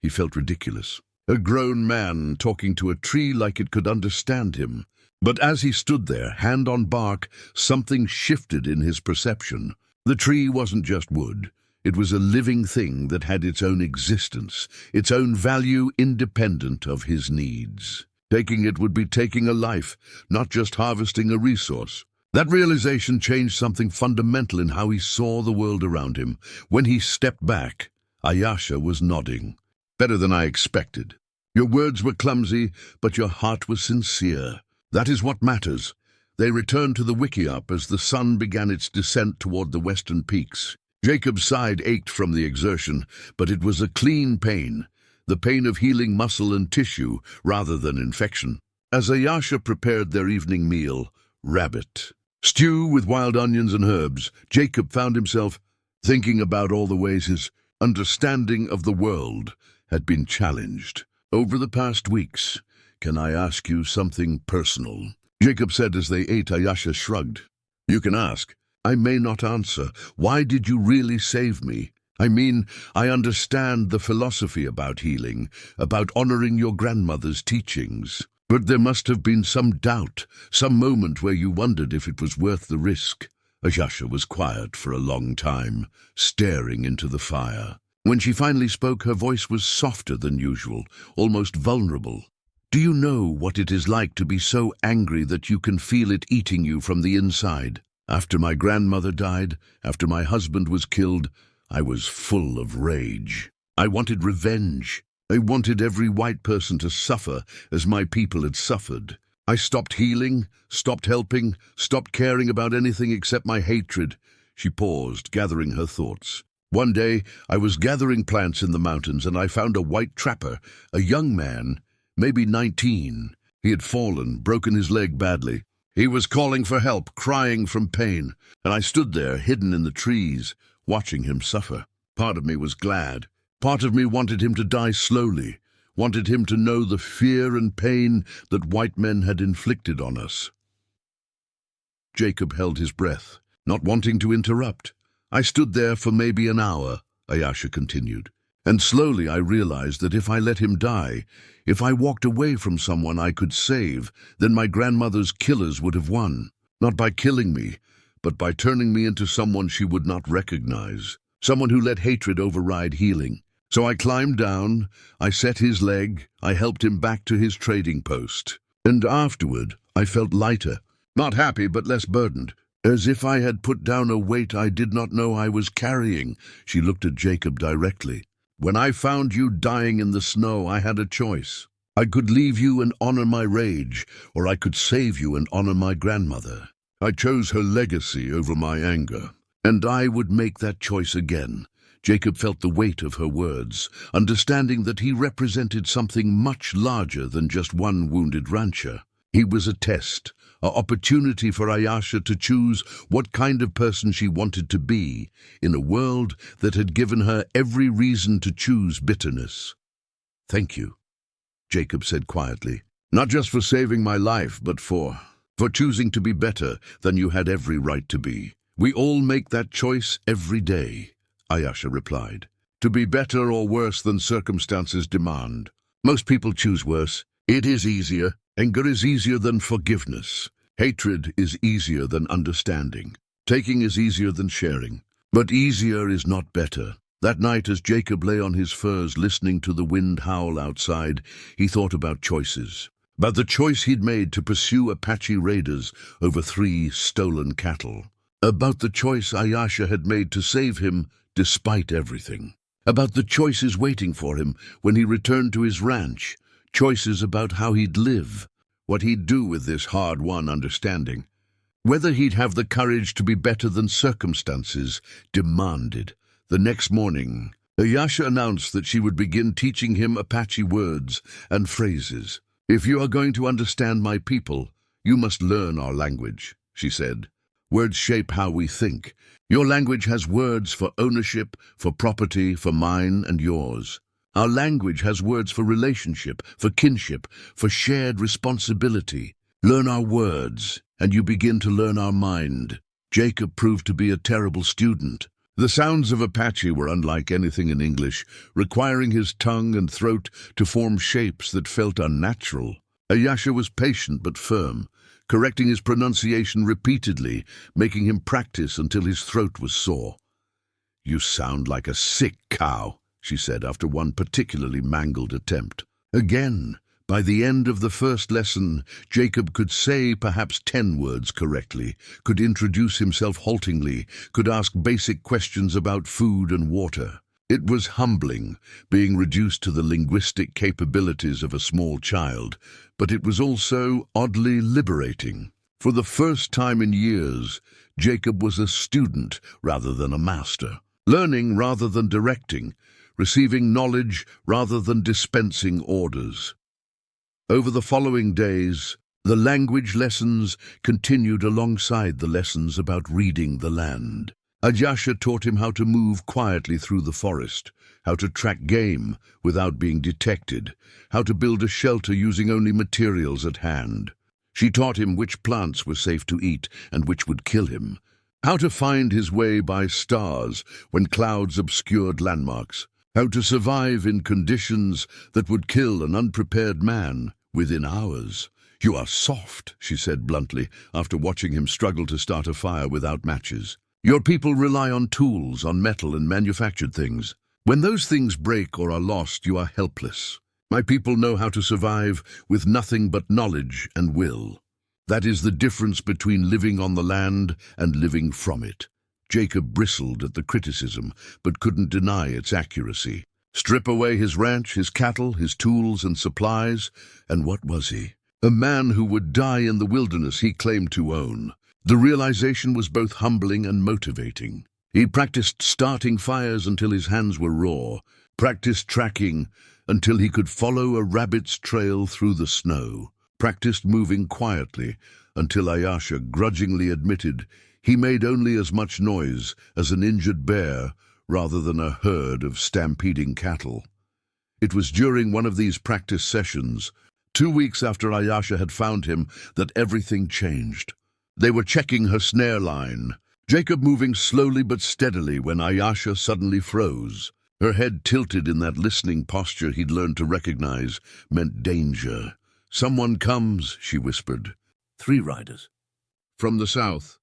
He felt ridiculous. A grown man talking to a tree like it could understand him. But as he stood there, hand on bark, something shifted in his perception. The tree wasn't just wood. It was a living thing that had its own existence, its own value independent of his needs. Taking it would be taking a life, not just harvesting a resource. That realization changed something fundamental in how he saw the world around him. When he stepped back, Ayasha was nodding. "Better than I expected. Your words were clumsy, but your heart was sincere. That is what matters." They returned to the wickiup as the sun began its descent toward the western peaks. Jacob's side ached from the exertion, but it was a clean pain, the pain of healing muscle and tissue rather than infection. As Ayasha prepared their evening meal, rabbit stew with wild onions and herbs, Jacob found himself thinking about all the ways his understanding of the world had been challenged. "Over the past weeks, can I ask you something personal?" Jacob said as they ate. Ayasha shrugged. "You can ask. I may not answer. Why did you really save me? I mean, I understand the philosophy about healing, about honoring your grandmother's teachings. But there must have been some doubt, some moment where you wondered if it was worth the risk." Ayasha was quiet for a long time, staring into the fire. When she finally spoke, her voice was softer than usual, almost vulnerable. "Do you know what it is like to be so angry that you can feel it eating you from the inside? After my grandmother died, after my husband was killed, I was full of rage. I wanted revenge. I wanted every white person to suffer as my people had suffered. I stopped healing, stopped helping, stopped caring about anything except my hatred." She paused, gathering her thoughts. "One day, I was gathering plants in the mountains and I found a white trapper, a young man, maybe 19. He had fallen, broken his leg badly. He was calling for help, crying from pain, and I stood there, hidden in the trees, watching him suffer. Part of me was glad. Part of me wanted him to die slowly, wanted him to know the fear and pain that white men had inflicted on us." Jacob held his breath, not wanting to interrupt. "I stood there for maybe an hour," Ayasha continued, "and slowly I realized that if I let him die, if I walked away from someone I could save, then my grandmother's killers would have won. Not by killing me, but by turning me into someone she would not recognize, someone who let hatred override healing. So I climbed down, I set his leg, I helped him back to his trading post. And afterward, I felt lighter, not happy but less burdened, as if I had put down a weight I did not know I was carrying." She looked at Jacob directly. "When I found you dying in the snow, I had a choice. I could leave you and honor my rage, or I could save you and honor my grandmother. I chose her legacy over my anger, and I would make that choice again." Jacob felt the weight of her words, understanding that he represented something much larger than just one wounded rancher. He was a test, an opportunity for Ayasha to choose what kind of person she wanted to be in a world that had given her every reason to choose bitterness. "Thank you," Jacob said quietly, "not just for saving my life, but for choosing to be better than you had every right to be. We all make that choice every day," Ayasha replied. "To be better or worse than circumstances demand. Most people choose worse. It is easier. Anger is easier than forgiveness. Hatred is easier than understanding. Taking is easier than sharing. But easier is not better. That night, as Jacob lay on his furs listening to the wind howl outside, he thought about choices. About the choice he'd made to pursue Apache raiders over 3 stolen cattle. About the choice Ayasha had made to save him despite everything. About the choices waiting for him when he returned to his ranch. Choices about how he'd live, what he'd do with this hard-won understanding. Whether he'd have the courage to be better than circumstances demanded. The next morning, Ayasha announced that she would begin teaching him Apache words and phrases. "If you are going to understand my people, you must learn our language," she said. "Words shape how we think. Your language has words for ownership, for property, for mine and yours. Our language has words for relationship, for kinship, for shared responsibility. Learn our words, and you begin to learn our mind." Jacob proved to be a terrible student. The sounds of Apache were unlike anything in English, requiring his tongue and throat to form shapes that felt unnatural. Ayasha was patient but firm, correcting his pronunciation repeatedly, making him practice until his throat was sore. "You sound like a sick cow," she said after one particularly mangled attempt. Again, by the end of the first lesson, Jacob could say perhaps 10 words correctly, could introduce himself haltingly, could ask basic questions about food and water. It was humbling, being reduced to the linguistic capabilities of a small child, but it was also oddly liberating. For the first time in years, Jacob was a student rather than a master, learning rather than directing, receiving knowledge rather than dispensing orders. Over the following days, the language lessons continued alongside the lessons about reading the land. Ayasha taught him how to move quietly through the forest, how to track game without being detected, how to build a shelter using only materials at hand. She taught him which plants were safe to eat and which would kill him, how to find his way by stars when clouds obscured landmarks, how to survive in conditions that would kill an unprepared man within hours. "You are soft," she said bluntly, after watching him struggle to start a fire without matches. "Your people rely on tools, on metal and manufactured things. When those things break or are lost, you are helpless. My people know how to survive with nothing but knowledge and will. That is the difference between living on the land and living from it." Jacob bristled at the criticism, but couldn't deny its accuracy. Strip away his ranch, his cattle, his tools and supplies, and what was he? A man who would die in the wilderness he claimed to own. The realization was both humbling and motivating. He practiced starting fires until his hands were raw, practiced tracking until he could follow a rabbit's trail through the snow, practiced moving quietly until Ayasha grudgingly admitted he made only as much noise as an injured bear rather than a herd of stampeding cattle. It was during one of these practice sessions, 2 weeks after Ayasha had found him, that everything changed. They were checking her snare line, Jacob moving slowly but steadily when Ayasha suddenly froze. Her head tilted in that listening posture he'd learned to recognize meant danger. "Someone comes," she whispered. "3 riders." "From the south."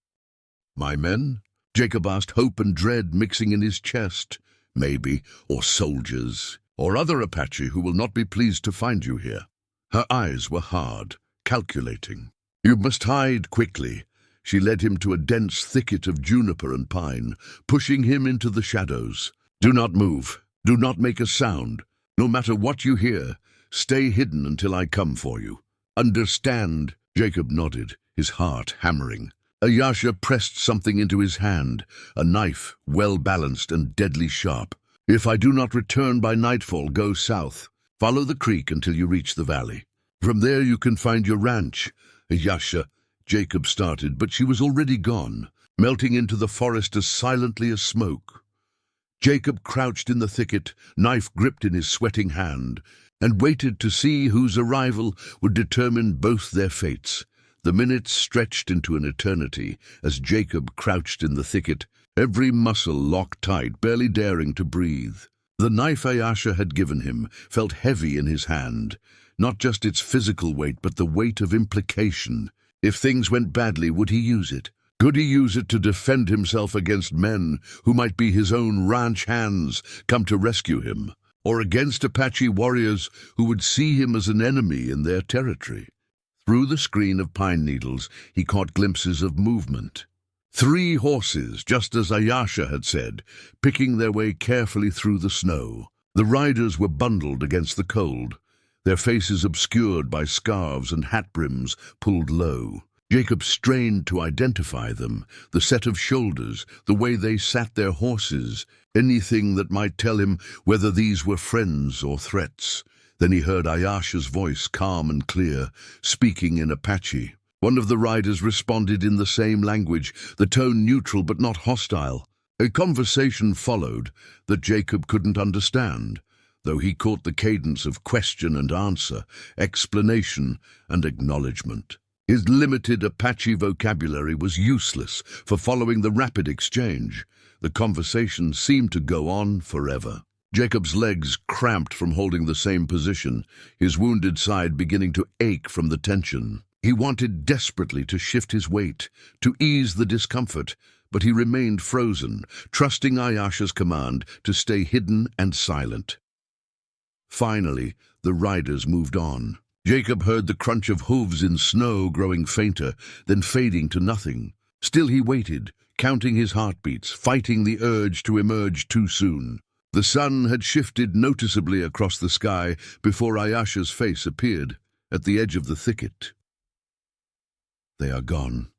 "My men?" Jacob asked, hope and dread mixing in his chest. "Maybe, or soldiers, or other Apache who will not be pleased to find you here." Her eyes were hard, calculating. "You must hide quickly." She led him to a dense thicket of juniper and pine, pushing him into the shadows. "Do not move. Do not make a sound. No matter what you hear, stay hidden until I come for you. Understand?" Jacob nodded, his heart hammering. Ayasha pressed something into his hand, a knife, well-balanced and deadly sharp. "If I do not return by nightfall, go south. Follow the creek until you reach the valley. From there you can find your ranch." "Ayasha," Jacob started, but she was already gone, melting into the forest as silently as smoke. Jacob crouched in the thicket, knife gripped in his sweating hand, and waited to see whose arrival would determine both their fates. The minutes stretched into an eternity as Jacob crouched in the thicket, every muscle locked tight, barely daring to breathe. The knife Ayasha had given him felt heavy in his hand, Not just its physical weight, but the weight of implication. If things went badly, would he use it? Could he use it to defend himself against men who might be his own ranch hands come to rescue him? Or against Apache warriors who would see him as an enemy in their territory? Through the screen of pine needles, he caught glimpses of movement. 3 horses, just as Ayasha had said, picking their way carefully through the snow. The riders were bundled against the cold, their faces obscured by scarves and hat brims pulled low. Jacob strained to identify them, the set of shoulders, the way they sat their horses, anything that might tell him whether these were friends or threats. Then he heard Ayasha's voice, calm and clear, speaking in Apache. One of the riders responded in the same language, the tone neutral but not hostile. A conversation followed that Jacob couldn't understand, though he caught the cadence of question and answer, explanation and acknowledgement. His limited Apache vocabulary was useless for following the rapid exchange. The conversation seemed to go on forever. Jacob's legs cramped from holding the same position, his wounded side beginning to ache from the tension. He wanted desperately to shift his weight, to ease the discomfort, but he remained frozen, trusting Ayasha's command to stay hidden and silent. Finally, the riders moved on. Jacob heard the crunch of hooves in snow growing fainter, then fading to nothing. Still he waited, counting his heartbeats, fighting the urge to emerge too soon. The sun had shifted noticeably across the sky before Ayasha's face appeared at the edge of the thicket. "They are gone,"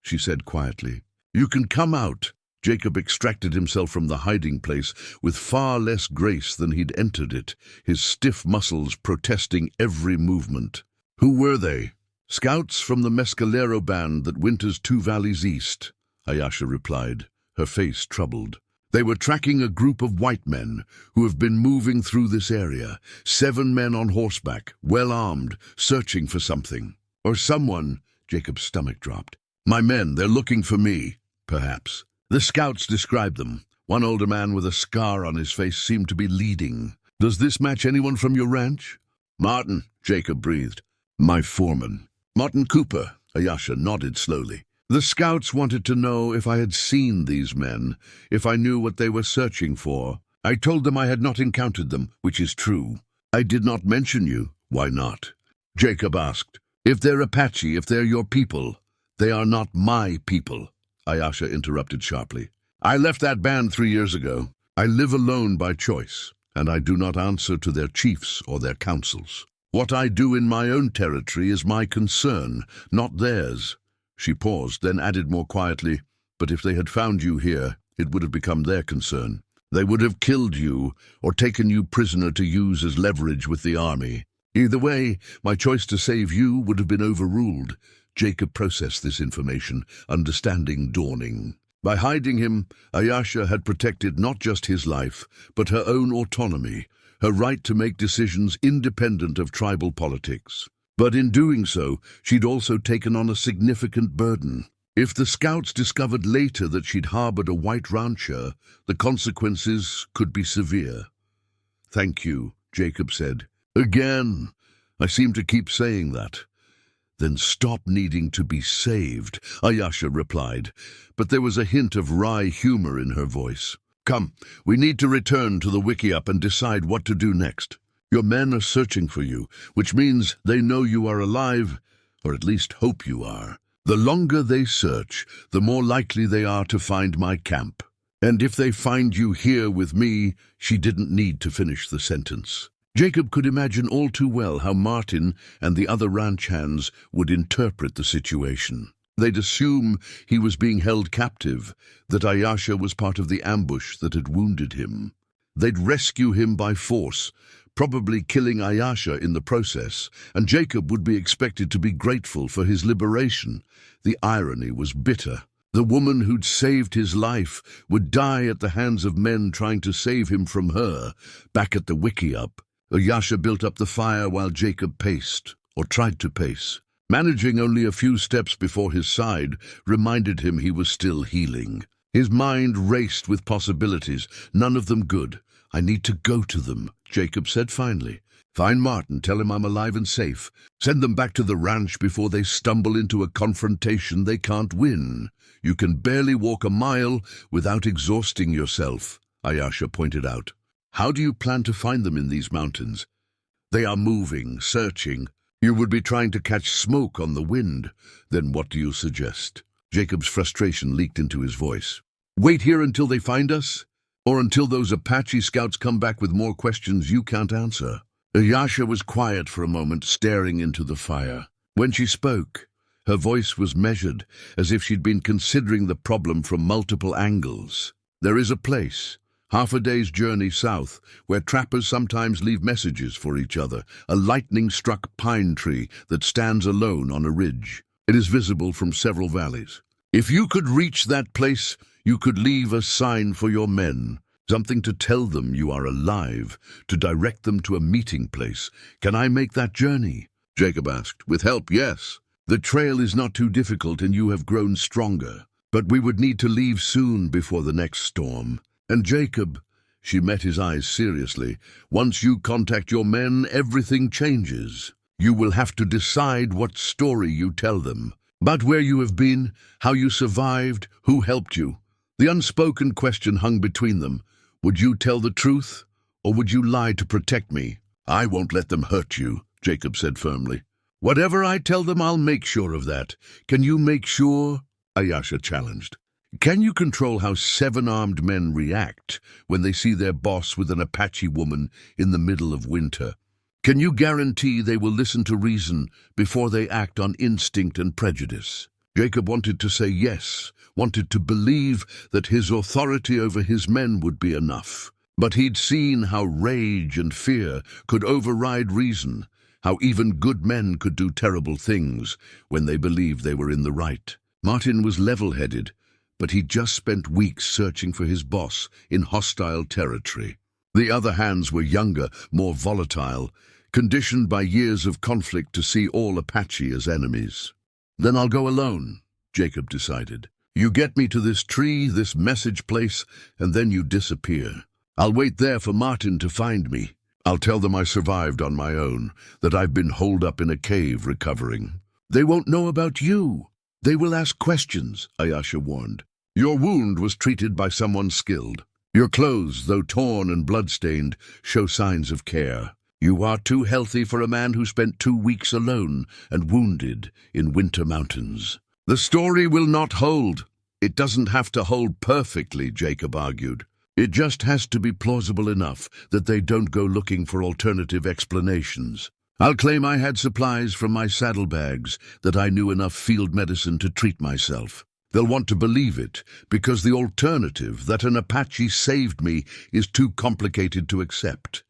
she said quietly. "You can come out." Jacob extracted himself from the hiding place with far less grace than he'd entered it, his stiff muscles protesting every movement. "Who were they?" "Scouts from the Mescalero band that winters 2 valleys east," Ayasha replied, her face troubled. "They were tracking a group of white men who have been moving through this area, 7 men on horseback, well armed, searching for something. Or someone." Jacob's stomach dropped. "My men, they're looking for me, perhaps." The scouts described them. One older man with a scar on his face seemed to be leading. "Does this match anyone from your ranch?" "Martin," Jacob breathed. "My foreman." "Martin Cooper," Ayasha nodded slowly. "The scouts wanted to know if I had seen these men, if I knew what they were searching for. I told them I had not encountered them, which is true." "I did not mention you." "Why not?" Jacob asked. "If they're Apache, if they're your people, they are not my people," Ayasha interrupted sharply. "I left that band 3 years ago. I live alone by choice, and I do not answer to their chiefs or their councils. What I do in my own territory is my concern, not theirs." She paused, then added more quietly, "But if they had found you here, it would have become their concern. They would have killed you or taken you prisoner to use as leverage with the army. Either way, my choice to save you would have been overruled." Jacob processed this information, understanding dawning. By hiding him, Ayasha had protected not just his life, but her own autonomy, her right to make decisions independent of tribal politics. But in doing so, she'd also taken on a significant burden. If the scouts discovered later that she'd harbored a white rancher, the consequences could be severe. "Thank you," Jacob said. "Again. I seem to keep saying that." "Then stop needing to be saved," Ayasha replied, but there was a hint of wry humor in her voice. "Come, we need to return to the wickiup and decide what to do next. Your men are searching for you, which means they know you are alive, or at least hope you are. The longer they search, the more likely they are to find my camp. And if they find you here with me," she didn't need to finish the sentence. Jacob could imagine all too well how Martin and the other ranch hands would interpret the situation. They'd assume he was being held captive, that Ayasha was part of the ambush that had wounded him. They'd rescue him by force, probably killing Ayasha in the process, and Jacob would be expected to be grateful for his liberation. The irony was bitter. The woman who'd saved his life would die at the hands of men trying to save him from her, back at the wickiup. Ayasha built up the fire while Jacob paced, or tried to pace. Managing only a few steps before his side reminded him he was still healing. His mind raced with possibilities, none of them good. "I need to go to them," Jacob said finally. Find Martin, tell him I'm alive and safe. Send them back to the ranch before they stumble into a confrontation they can't win. You can barely walk a mile without exhausting yourself, Ayasha pointed out. How do you plan to find them in these mountains? They are moving, searching. You would be trying to catch smoke on the wind. Then what do you suggest? Jacob's frustration leaked into his voice. Wait here until they find us? Or until those Apache scouts come back with more questions you can't answer? Ayasha was quiet for a moment, staring into the fire. When she spoke, her voice was measured, as if she'd been considering the problem from multiple angles. There is a place, half a day's journey south, where trappers sometimes leave messages for each other, a lightning-struck pine tree that stands alone on a ridge. It is visible from several valleys. If you could reach that place, you could leave a sign for your men, something to tell them you are alive, to direct them to a meeting place. Can I make that journey? Jacob asked. With help, yes. The trail is not too difficult and you have grown stronger. But we would need to leave soon before the next storm. And Jacob, she met his eyes seriously, once you contact your men, everything changes. You will have to decide what story you tell them. About where you have been, how you survived, who helped you. The unspoken question hung between them. Would you tell the truth, or would you lie to protect me? I won't let them hurt you, Jacob said firmly. Whatever I tell them, I'll make sure of that. Can you make sure? Ayasha challenged. Can you control how 7 armed men react when they see their boss with an Apache woman in the middle of winter? Can you guarantee they will listen to reason before they act on instinct and prejudice? Jacob wanted to say yes, wanted to believe that his authority over his men would be enough. But he'd seen how rage and fear could override reason, how even good men could do terrible things when they believed they were in the right. Martin was level-headed, but he'd just spent weeks searching for his boss in hostile territory. The other hands were younger, more volatile, conditioned by years of conflict to see all Apache as enemies. Then I'll go alone, Jacob decided. You get me to this tree, this message place, and then you disappear. I'll wait there for Martin to find me. I'll tell them I survived on my own, that I've been holed up in a cave recovering. They won't know about you. They will ask questions, Ayasha warned. Your wound was treated by someone skilled. Your clothes, though torn and blood-stained, show signs of care. You are too healthy for a man who spent 2 weeks alone and wounded in winter mountains. The story will not hold. It doesn't have to hold perfectly, Jacob argued. It just has to be plausible enough that they don't go looking for alternative explanations. I'll claim I had supplies from my saddlebags, that I knew enough field medicine to treat myself. They'll want to believe it, because the alternative, that an Apache saved me, is too complicated to accept.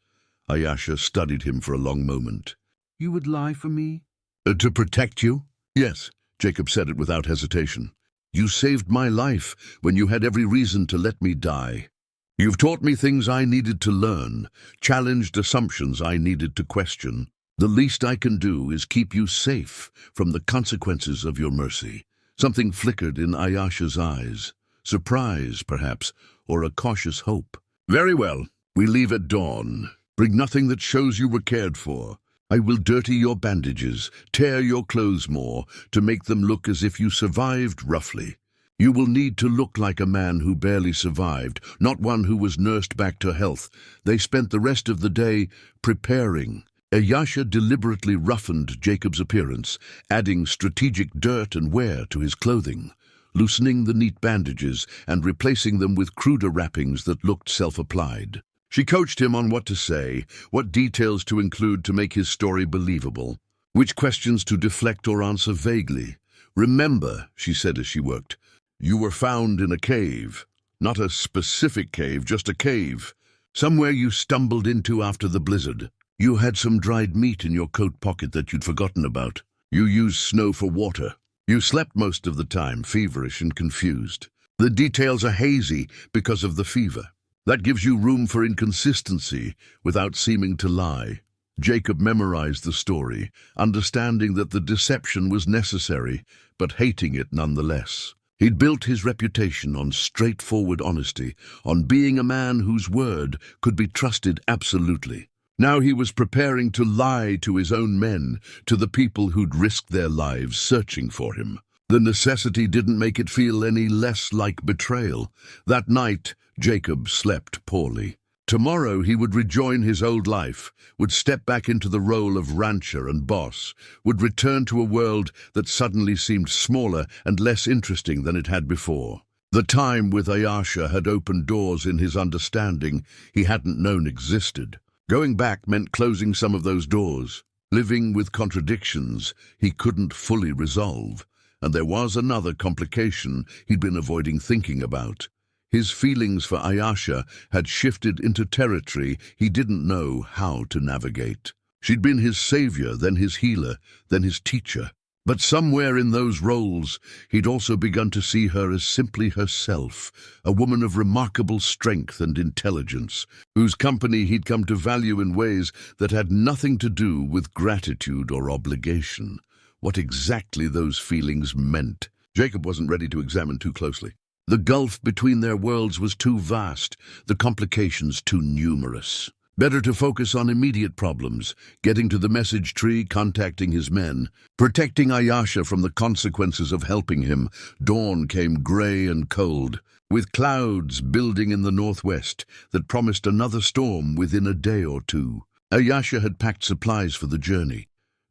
Ayasha studied him for a long moment. You would lie for me? To protect you? Yes, Jacob said it without hesitation. You saved my life when you had every reason to let me die. You've taught me things I needed to learn, challenged assumptions I needed to question. The least I can do is keep you safe from the consequences of your mercy. Something flickered in Ayasha's eyes. Surprise, perhaps, or a cautious hope. Very well, we leave at dawn. Bring nothing that shows you were cared for. I will dirty your bandages, tear your clothes more, to make them look as if you survived roughly. You will need to look like a man who barely survived, not one who was nursed back to health. They spent the rest of the day preparing. Ayasha deliberately roughened Jacob's appearance, adding strategic dirt and wear to his clothing, loosening the neat bandages and replacing them with cruder wrappings that looked self-applied. She coached him on what to say, what details to include to make his story believable, which questions to deflect or answer vaguely. Remember, she said as she worked, you were found in a cave. Not a specific cave, just a cave. Somewhere you stumbled into after the blizzard. You had some dried meat in your coat pocket that you'd forgotten about. You used snow for water. You slept most of the time, feverish and confused. The details are hazy because of the fever. That gives you room for inconsistency without seeming to lie. Jacob memorized the story, understanding that the deception was necessary, but hating it nonetheless. He'd built his reputation on straightforward honesty, on being a man whose word could be trusted absolutely. Now he was preparing to lie to his own men, to the people who'd risked their lives searching for him. The necessity didn't make it feel any less like betrayal. That night, Jacob slept poorly. Tomorrow he would rejoin his old life, would step back into the role of rancher and boss, would return to a world that suddenly seemed smaller and less interesting than it had before. The time with Ayasha had opened doors in his understanding he hadn't known existed. Going back meant closing some of those doors, living with contradictions he couldn't fully resolve. And there was another complication he'd been avoiding thinking about. His feelings for Ayasha had shifted into territory he didn't know how to navigate. She'd been his savior, then his healer, then his teacher. But somewhere in those roles, he'd also begun to see her as simply herself, a woman of remarkable strength and intelligence, whose company he'd come to value in ways that had nothing to do with gratitude or obligation. What exactly those feelings meant, Jacob wasn't ready to examine too closely. The gulf between their worlds was too vast, the complications too numerous. Better to focus on immediate problems, getting to the message tree, contacting his men, protecting Ayasha from the consequences of helping him. Dawn came grey and cold, with clouds building in the northwest that promised another storm within a day or two. Ayasha had packed supplies for the journey.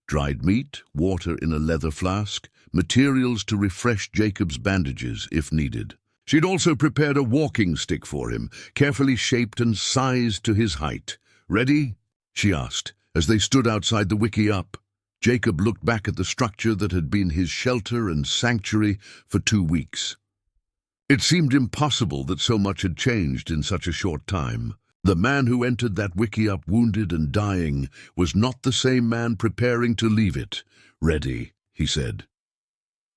Dried meat, water in a leather flask, materials to refresh Jacob's bandages if needed. She'd also prepared a walking stick for him, carefully shaped and sized to his height. "Ready?" she asked, as they stood outside the wickiup. Jacob looked back at the structure that had been his shelter and sanctuary for 2 weeks. It seemed impossible that so much had changed in such a short time. The man who entered that wickiup wounded and dying was not the same man preparing to leave it. "Ready," he said.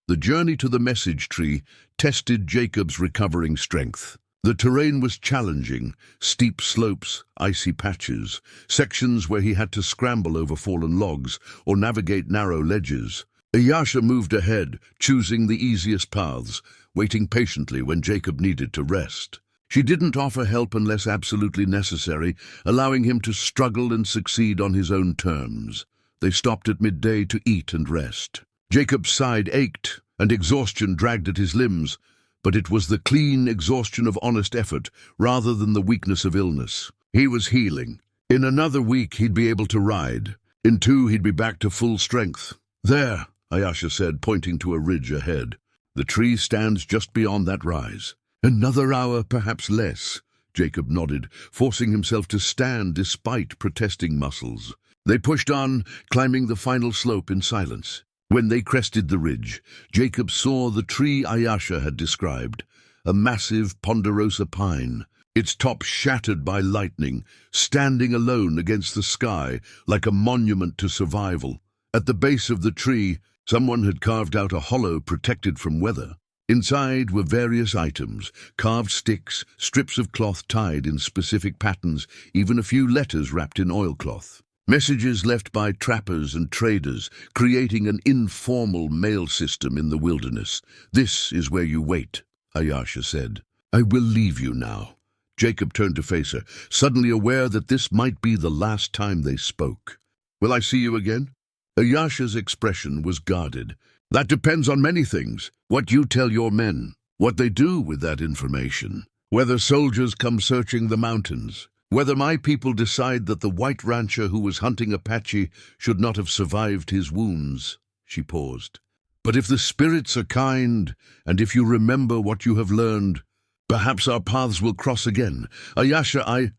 The journey to the message tree tested Jacob's recovering strength. The terrain was challenging, steep slopes, icy patches, sections where he had to scramble over fallen logs or navigate narrow ledges. Ayasha moved ahead, choosing the easiest paths, waiting patiently when Jacob needed to rest. She didn't offer help unless absolutely necessary, allowing him to struggle and succeed on his own terms. They stopped at midday to eat and rest. Jacob's side ached, and exhaustion dragged at his limbs, but it was the clean exhaustion of honest effort rather than the weakness of illness. He was healing. In another week he'd be able to ride. In 2 he'd be back to full strength. "There," Ayasha said, pointing to a ridge ahead. "The tree stands just beyond that rise." "Another hour, perhaps less," Jacob nodded, forcing himself to stand despite protesting muscles. They pushed on, climbing the final slope in silence. When they crested the ridge, Jacob saw the tree Ayasha had described, a massive ponderosa pine, its top shattered by lightning, standing alone against the sky like a monument to survival. At the base of the tree, someone had carved out a hollow protected from weather. Inside were various items, carved sticks, strips of cloth tied in specific patterns, even a few letters wrapped in oilcloth. Messages left by trappers and traders, creating an informal mail system in the wilderness. "This is where you wait," Ayasha said. "I will leave you now." Jacob turned to face her, suddenly aware that this might be the last time they spoke. "Will I see you again?" Ayasha's expression was guarded. "That depends on many things. What you tell your men, what they do with that information, whether soldiers come searching the mountains, whether my people decide that the white rancher who was hunting Apache should not have survived his wounds." She paused. "But if the spirits are kind, and if you remember what you have learned, perhaps our paths will cross again."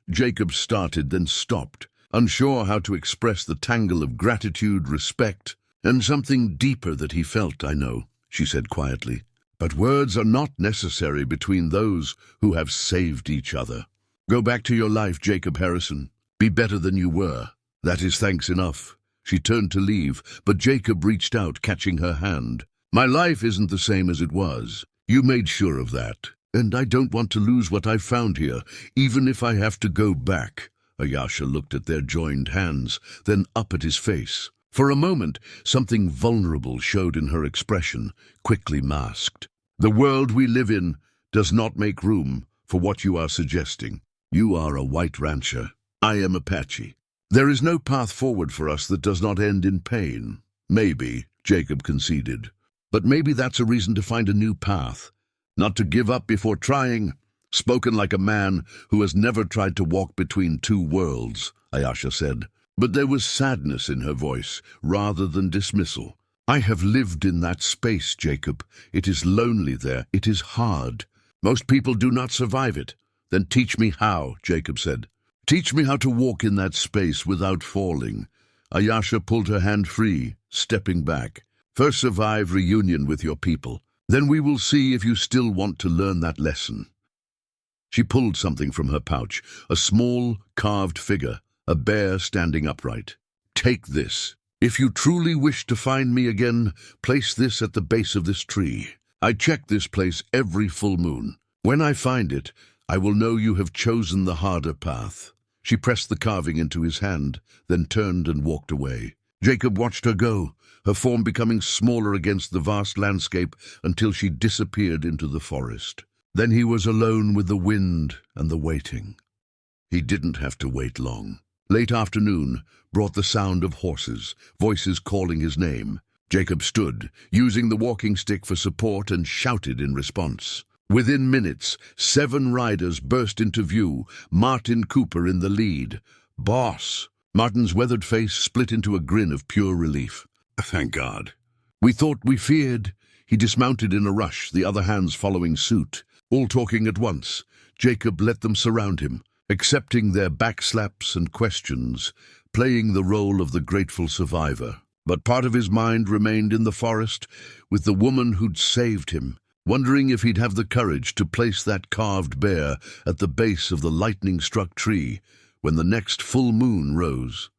Jacob started, then stopped, unsure how to express the tangle of gratitude, respect, and something deeper that he felt. "I know," she said quietly, "but words are not necessary between those who have saved each other. Go back to your life, Jacob Harrison. Be better than you were. That is thanks enough." She turned to leave, but Jacob reached out, catching her hand. "My life isn't the same as it was. You made sure of that. And I don't want to lose what I've found here, even if I have to go back." Ayasha looked at their joined hands, then up at his face. For a moment, something vulnerable showed in her expression, quickly masked. "The world we live in does not make room for what you are suggesting. You are a white rancher. I am Apache. There is no path forward for us that does not end in pain. Maybe, Jacob conceded. But maybe that's a reason to find a new path. Not to give up before trying. Spoken like a man who has never tried to walk between two worlds, Ayesha said. But there was sadness in her voice, rather than dismissal. I have lived in that space, Jacob. It is lonely there. It is hard. Most people do not survive it. Then teach me how, Jacob said. Teach me how to walk in that space without falling. Ayesha pulled her hand free, stepping back. First survive reunion with your people. Then we will see if you still want to learn that lesson. She pulled something from her pouch, a small, carved figure, a bear standing upright. Take this. If you truly wish to find me again, place this at the base of this tree. I check this place every full moon. When I find it, I will know you have chosen the harder path. She pressed the carving into his hand, then turned and walked away. Jacob watched her go, her form becoming smaller against the vast landscape until she disappeared into the forest. Then he was alone with the wind and the waiting. He didn't have to wait long. Late afternoon brought the sound of horses, voices calling his name. Jacob stood, using the walking stick for support, and shouted in response. Within minutes, 7 riders burst into view, Martin Cooper in the lead. "Boss!" Martin's weathered face split into a grin of pure relief. "Thank God." "We thought we feared." He dismounted in a rush, the other hands following suit. All talking at once, Jacob let them surround him, accepting their backslaps and questions, playing the role of the grateful survivor. But part of his mind remained in the forest with the woman who'd saved him, wondering if he'd have the courage to place that carved bear at the base of the lightning-struck tree when the next full moon rose.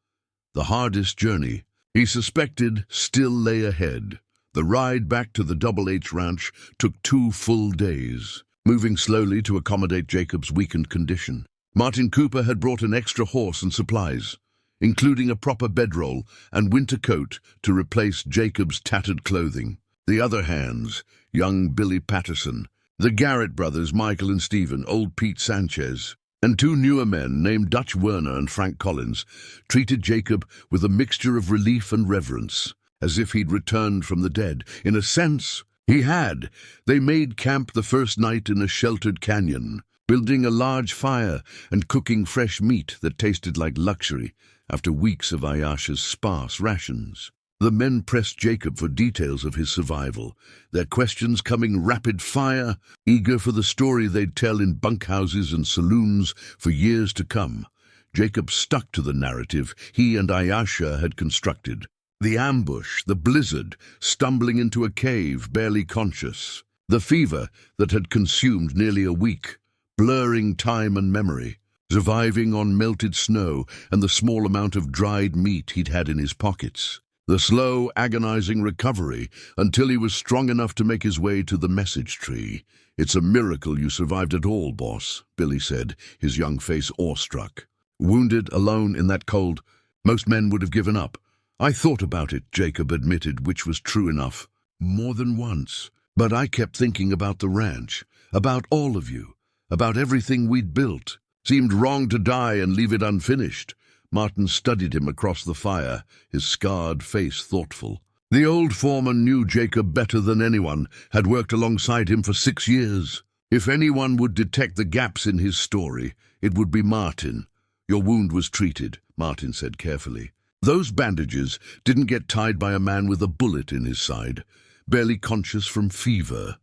The hardest journey, he suspected, still lay ahead. The ride back to the Double H Ranch took 2 full days, moving slowly to accommodate Jacob's weakened condition. Martin Cooper had brought an extra horse and supplies, including a proper bedroll and winter coat to replace Jacob's tattered clothing. The other hands, young Billy Patterson, the Garrett brothers Michael and Stephen, old Pete Sanchez, and 2 newer men named Dutch Werner and Frank Collins, treated Jacob with a mixture of relief and reverence, as if he'd returned from the dead. In a sense, he had. They made camp the first night in a sheltered canyon, building a large fire and cooking fresh meat that tasted like luxury after weeks of Ayesha's sparse rations. The men pressed Jacob for details of his survival, their questions coming rapid fire, eager for the story they'd tell in bunkhouses and saloons for years to come. Jacob stuck to the narrative he and Ayesha had constructed. The ambush, the blizzard, stumbling into a cave, barely conscious. The fever that had consumed nearly a week, blurring time and memory. Surviving on melted snow and the small amount of dried meat he'd had in his pockets. The slow, agonizing recovery until he was strong enough to make his way to the message tree. "It's a miracle you survived at all, boss," Billy said, his young face awestruck. "Wounded, alone in that cold, most men would have given up." "I thought about it," Jacob admitted, which was true enough. "More than once. But I kept thinking about the ranch, about all of you, about everything we'd built. Seemed wrong to die and leave it unfinished." Martin studied him across the fire, his scarred face thoughtful. The old foreman knew Jacob better than anyone, had worked alongside him for 6 years. If anyone would detect the gaps in his story, it would be Martin. "Your wound was treated," Martin said carefully. "Those bandages didn't get tied by a man with a bullet in his side, barely conscious from fever."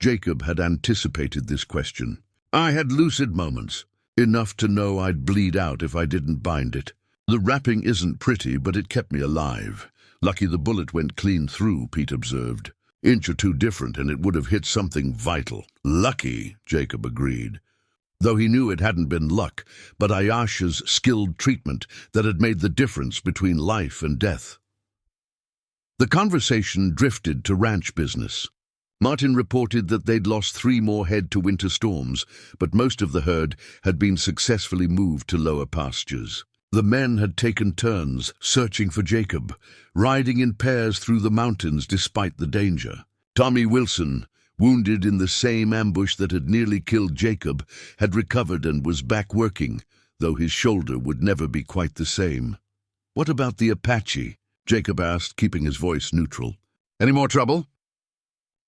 Jacob had anticipated this question. "I had lucid moments. Enough to know I'd bleed out if I didn't bind it. The wrapping isn't pretty, but it kept me alive. Lucky the bullet went clean through," Pete observed. "Inch or 2 different and it would have hit something vital." "Lucky," Jacob agreed, though he knew it hadn't been luck, but Ayesha's skilled treatment that had made the difference between life and death. The conversation drifted to ranch business. Martin reported that they'd lost 3 more head to winter storms, but most of the herd had been successfully moved to lower pastures. The men had taken turns searching for Jacob, riding in pairs through the mountains despite the danger. Tommy Wilson, wounded in the same ambush that had nearly killed Jacob, had recovered and was back working, though his shoulder would never be quite the same. "What about the Apache?" Jacob asked, keeping his voice neutral. "Any more trouble?"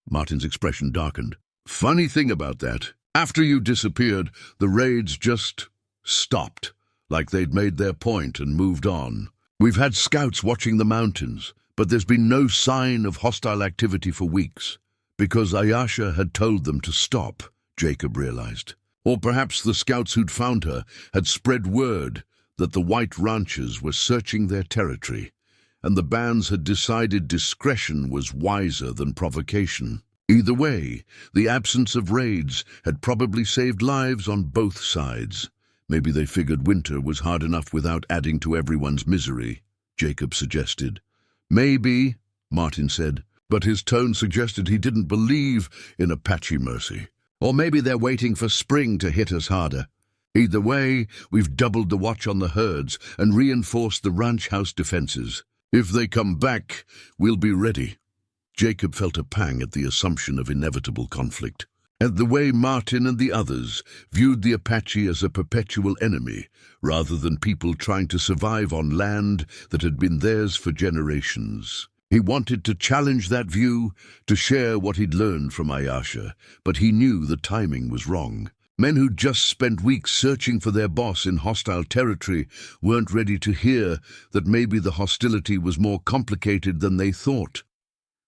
Martin's expression darkened. "Funny thing about that. After you disappeared, the raids just stopped, like they'd made their point and moved on. We've had scouts watching the mountains, but there's been no sign of hostile activity for weeks, because Ayasha had told them to stop," Jacob realized. Or perhaps the scouts who'd found her had spread word that the white ranchers were searching their territory, and the bands had decided discretion was wiser than provocation. Either way, the absence of raids had probably saved lives on both sides. Maybe they figured winter was hard enough without adding to everyone's misery, Jacob suggested. "Maybe," Martin said, but his tone suggested he didn't believe in Apache mercy. "Or maybe they're waiting for spring to hit us harder. Either way, we've doubled the watch on the herds and reinforced the ranch house defenses. If they come back, we'll be ready." Jacob felt a pang at the assumption of inevitable conflict, at the way Martin and the others viewed the Apache as a perpetual enemy, rather than people trying to survive on land that had been theirs for generations. He wanted to challenge that view, to share what he'd learned from Ayasha, but he knew the timing was wrong. Men who'd just spent weeks searching for their boss in hostile territory weren't ready to hear that maybe the hostility was more complicated than they thought.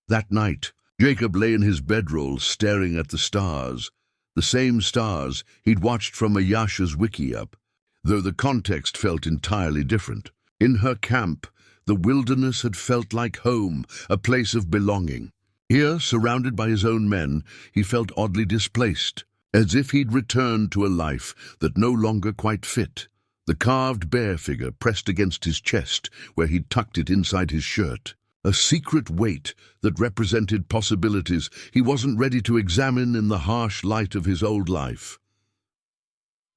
That night, Jacob lay in his bedroll staring at the stars, the same stars he'd watched from Ayasha's wiki-up, though the context felt entirely different. In her camp, the wilderness had felt like home, a place of belonging. Here, surrounded by his own men, he felt oddly displaced, as if he'd returned to a life that no longer quite fit. The carved bear figure pressed against his chest, where he'd tucked it inside his shirt. A secret weight that represented possibilities he wasn't ready to examine in the harsh light of his old life.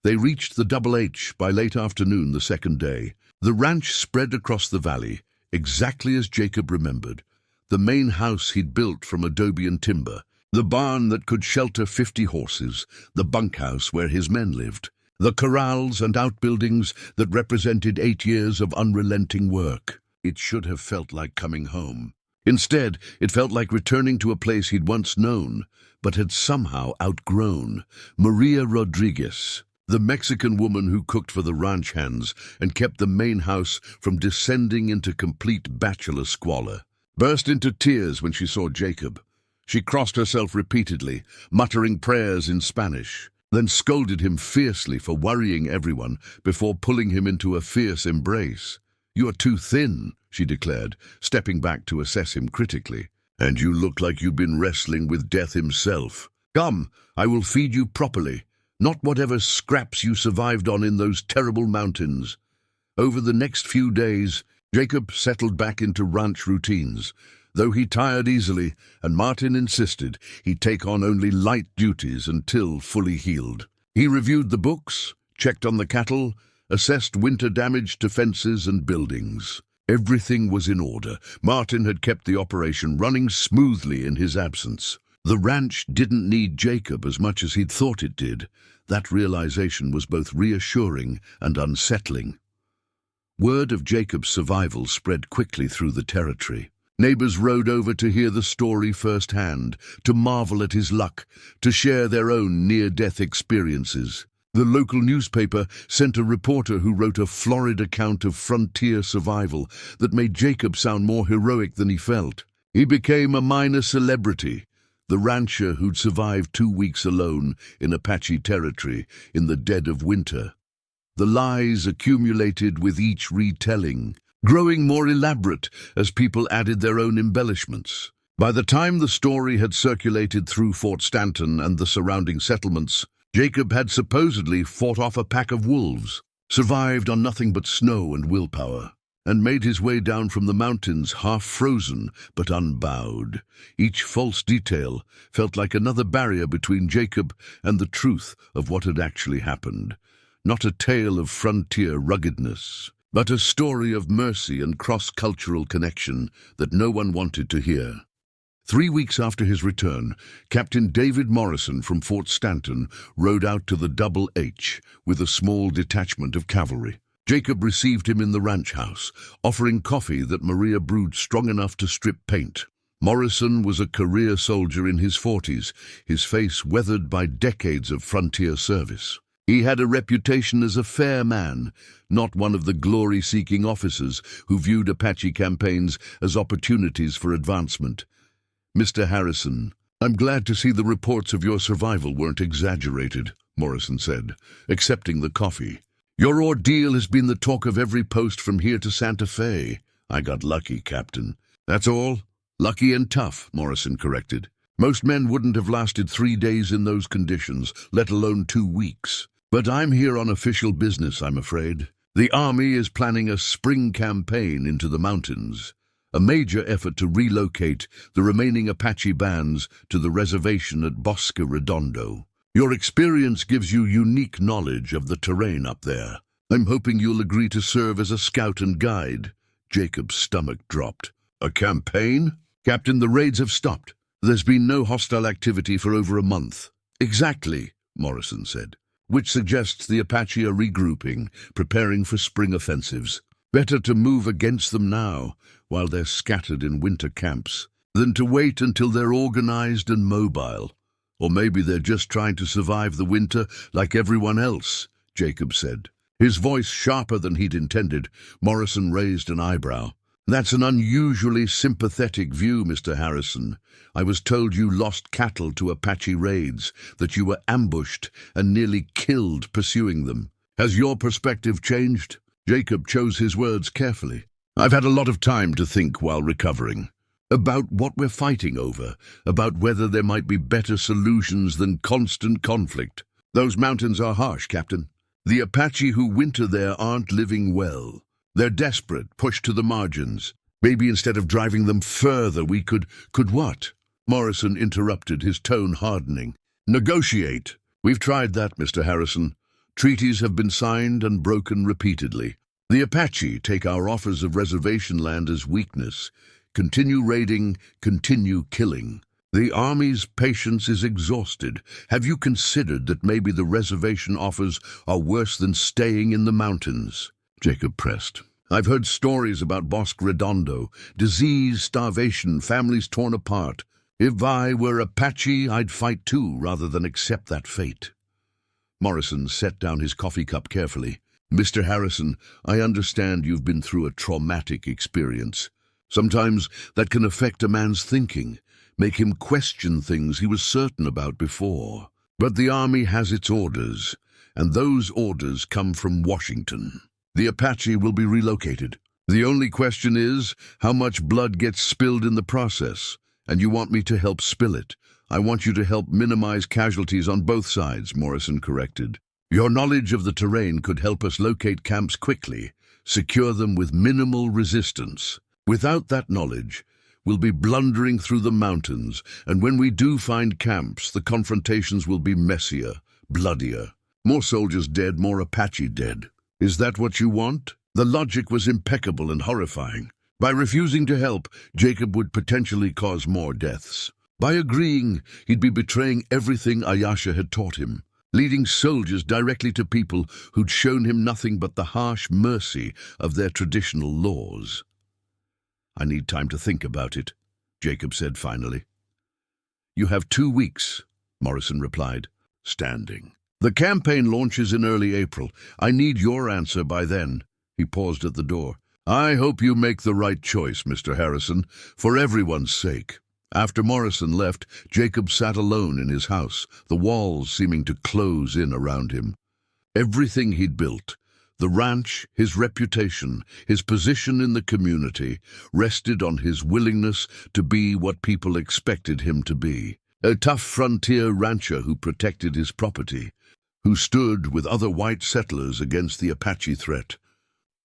They reached the Double H by late afternoon the second day. The ranch spread across the valley, exactly as Jacob remembered. The main house he'd built from adobe and timber, the barn that could shelter 50 horses, the bunkhouse where his men lived, the corrals and outbuildings that represented 8 years of unrelenting work. It should have felt like coming home. Instead, it felt like returning to a place he'd once known, but had somehow outgrown. Maria Rodriguez, the Mexican woman who cooked for the ranch hands and kept the main house from descending into complete bachelor squalor, burst into tears when she saw Jacob. She crossed herself repeatedly, muttering prayers in Spanish, then scolded him fiercely for worrying everyone before pulling him into a fierce embrace. "You're too thin," she declared, stepping back to assess him critically. "And you look like you've been wrestling with death himself. Come, I will feed you properly, not whatever scraps you survived on in those terrible mountains." Over the next few days, Jacob settled back into ranch routines, though he tired easily, and Martin insisted he take on only light duties until fully healed. He reviewed the books, checked on the cattle, assessed winter damage to fences and buildings. Everything was in order. Martin had kept the operation running smoothly in his absence. The ranch didn't need Jacob as much as he'd thought it did. That realization was both reassuring and unsettling. Word of Jacob's survival spread quickly through the territory. Neighbors rode over to hear the story firsthand, to marvel at his luck, to share their own near-death experiences. The local newspaper sent a reporter who wrote a florid account of frontier survival that made Jacob sound more heroic than he felt. He became a minor celebrity, the rancher who'd survived 2 weeks alone in Apache territory in the dead of winter. The lies accumulated with each retelling, growing more elaborate as people added their own embellishments. By the time the story had circulated through Fort Stanton and the surrounding settlements, Jacob had supposedly fought off a pack of wolves, survived on nothing but snow and willpower, and made his way down from the mountains half-frozen but unbowed. Each false detail felt like another barrier between Jacob and the truth of what had actually happened. Not a tale of frontier ruggedness, but a story of mercy and cross-cultural connection that no one wanted to hear. 3 weeks after his return, Captain David Morrison from Fort Stanton rode out to the Double H with a small detachment of cavalry. Jacob received him in the ranch house, offering coffee that Maria brewed strong enough to strip paint. Morrison was a career soldier in his 40s, his face weathered by decades of frontier service. He had a reputation as a fair man, not one of the glory-seeking officers who viewed Apache campaigns as opportunities for advancement. "Mr. Harrison, I'm glad to see the reports of your survival weren't exaggerated," Morrison said, accepting the coffee. "Your ordeal has been the talk of every post from here to Santa Fe." "I got lucky, Captain." "That's all?" "Lucky and tough," Morrison corrected. "Most men wouldn't have lasted 3 days in those conditions, let alone 2 weeks. But I'm here on official business, I'm afraid. The Army is planning a spring campaign into the mountains, a major effort to relocate the remaining Apache bands to the reservation at Bosque Redondo. Your experience gives you unique knowledge of the terrain up there. I'm hoping you'll agree to serve as a scout and guide." Jacob's stomach dropped. "A campaign?" "Captain, the raids have stopped. There's been no hostile activity for over a month." "Exactly," Morrison said, "which suggests the Apache are regrouping, preparing for spring offensives. Better to move against them now, while they're scattered in winter camps, than to wait until they're organized and mobile. Or maybe they're just trying to survive the winter like everyone else," Jacob said. His voice sharper than he'd intended. Morrison raised an eyebrow. "That's an unusually sympathetic view, Mr. Harrison. I was told you lost cattle to Apache raids, that you were ambushed and nearly killed pursuing them. Has your perspective changed?" Jacob chose his words carefully. "I've had a lot of time to think while recovering. About what we're fighting over, about whether there might be better solutions than constant conflict. Those mountains are harsh, Captain. The Apache who winter there aren't living well. They're desperate, pushed to the margins. Maybe instead of driving them further, we could what?" Morrison interrupted, his tone hardening. "Negotiate. We've tried that, Mr. Harrison. Treaties have been signed and broken repeatedly. The Apache take our offers of reservation land as weakness. Continue raiding, continue killing. The Army's patience is exhausted. Have you considered that maybe the reservation offers are worse than staying in the mountains?" Jacob pressed. "I've heard stories about Bosque Redondo, disease, starvation, families torn apart. If I were Apache, I'd fight too, rather than accept that fate." Morrison set down his coffee cup carefully. "Mr. Harrison, I understand you've been through a traumatic experience. Sometimes that can affect a man's thinking, make him question things he was certain about before. But the Army has its orders, and those orders come from Washington. The Apache will be relocated. The only question is how much blood gets spilled in the process, and you want me to help spill it. I want you to help minimize casualties on both sides," Morrison corrected. "Your knowledge of the terrain could help us locate camps quickly, secure them with minimal resistance. Without that knowledge, we'll be blundering through the mountains, and when we do find camps, the confrontations will be messier, bloodier. More soldiers dead, more Apache dead. Is that what you want?" The logic was impeccable and horrifying. By refusing to help, Jacob would potentially cause more deaths. By agreeing, he'd be betraying everything Ayasha had taught him, leading soldiers directly to people who'd shown him nothing but the harsh mercy of their traditional laws. "I need time to think about it," Jacob said finally. "You have 2 weeks," Morrison replied, standing. "The campaign launches in early April. I need your answer by then." He paused at the door. "I hope you make the right choice, Mr. Harrison, for everyone's sake." After Morrison left, Jacob sat alone in his house, the walls seeming to close in around him. Everything he'd built, the ranch, his reputation, his position in the community, rested on his willingness to be what people expected him to be. A tough frontier rancher who protected his property, who stood with other white settlers against the Apache threat,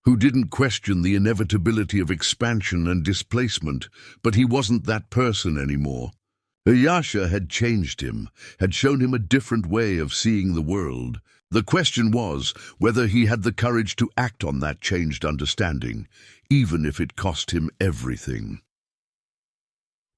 who didn't question the inevitability of expansion and displacement, but he wasn't that person anymore. Ayasha had changed him, had shown him a different way of seeing the world. The question was whether he had the courage to act on that changed understanding, even if it cost him everything.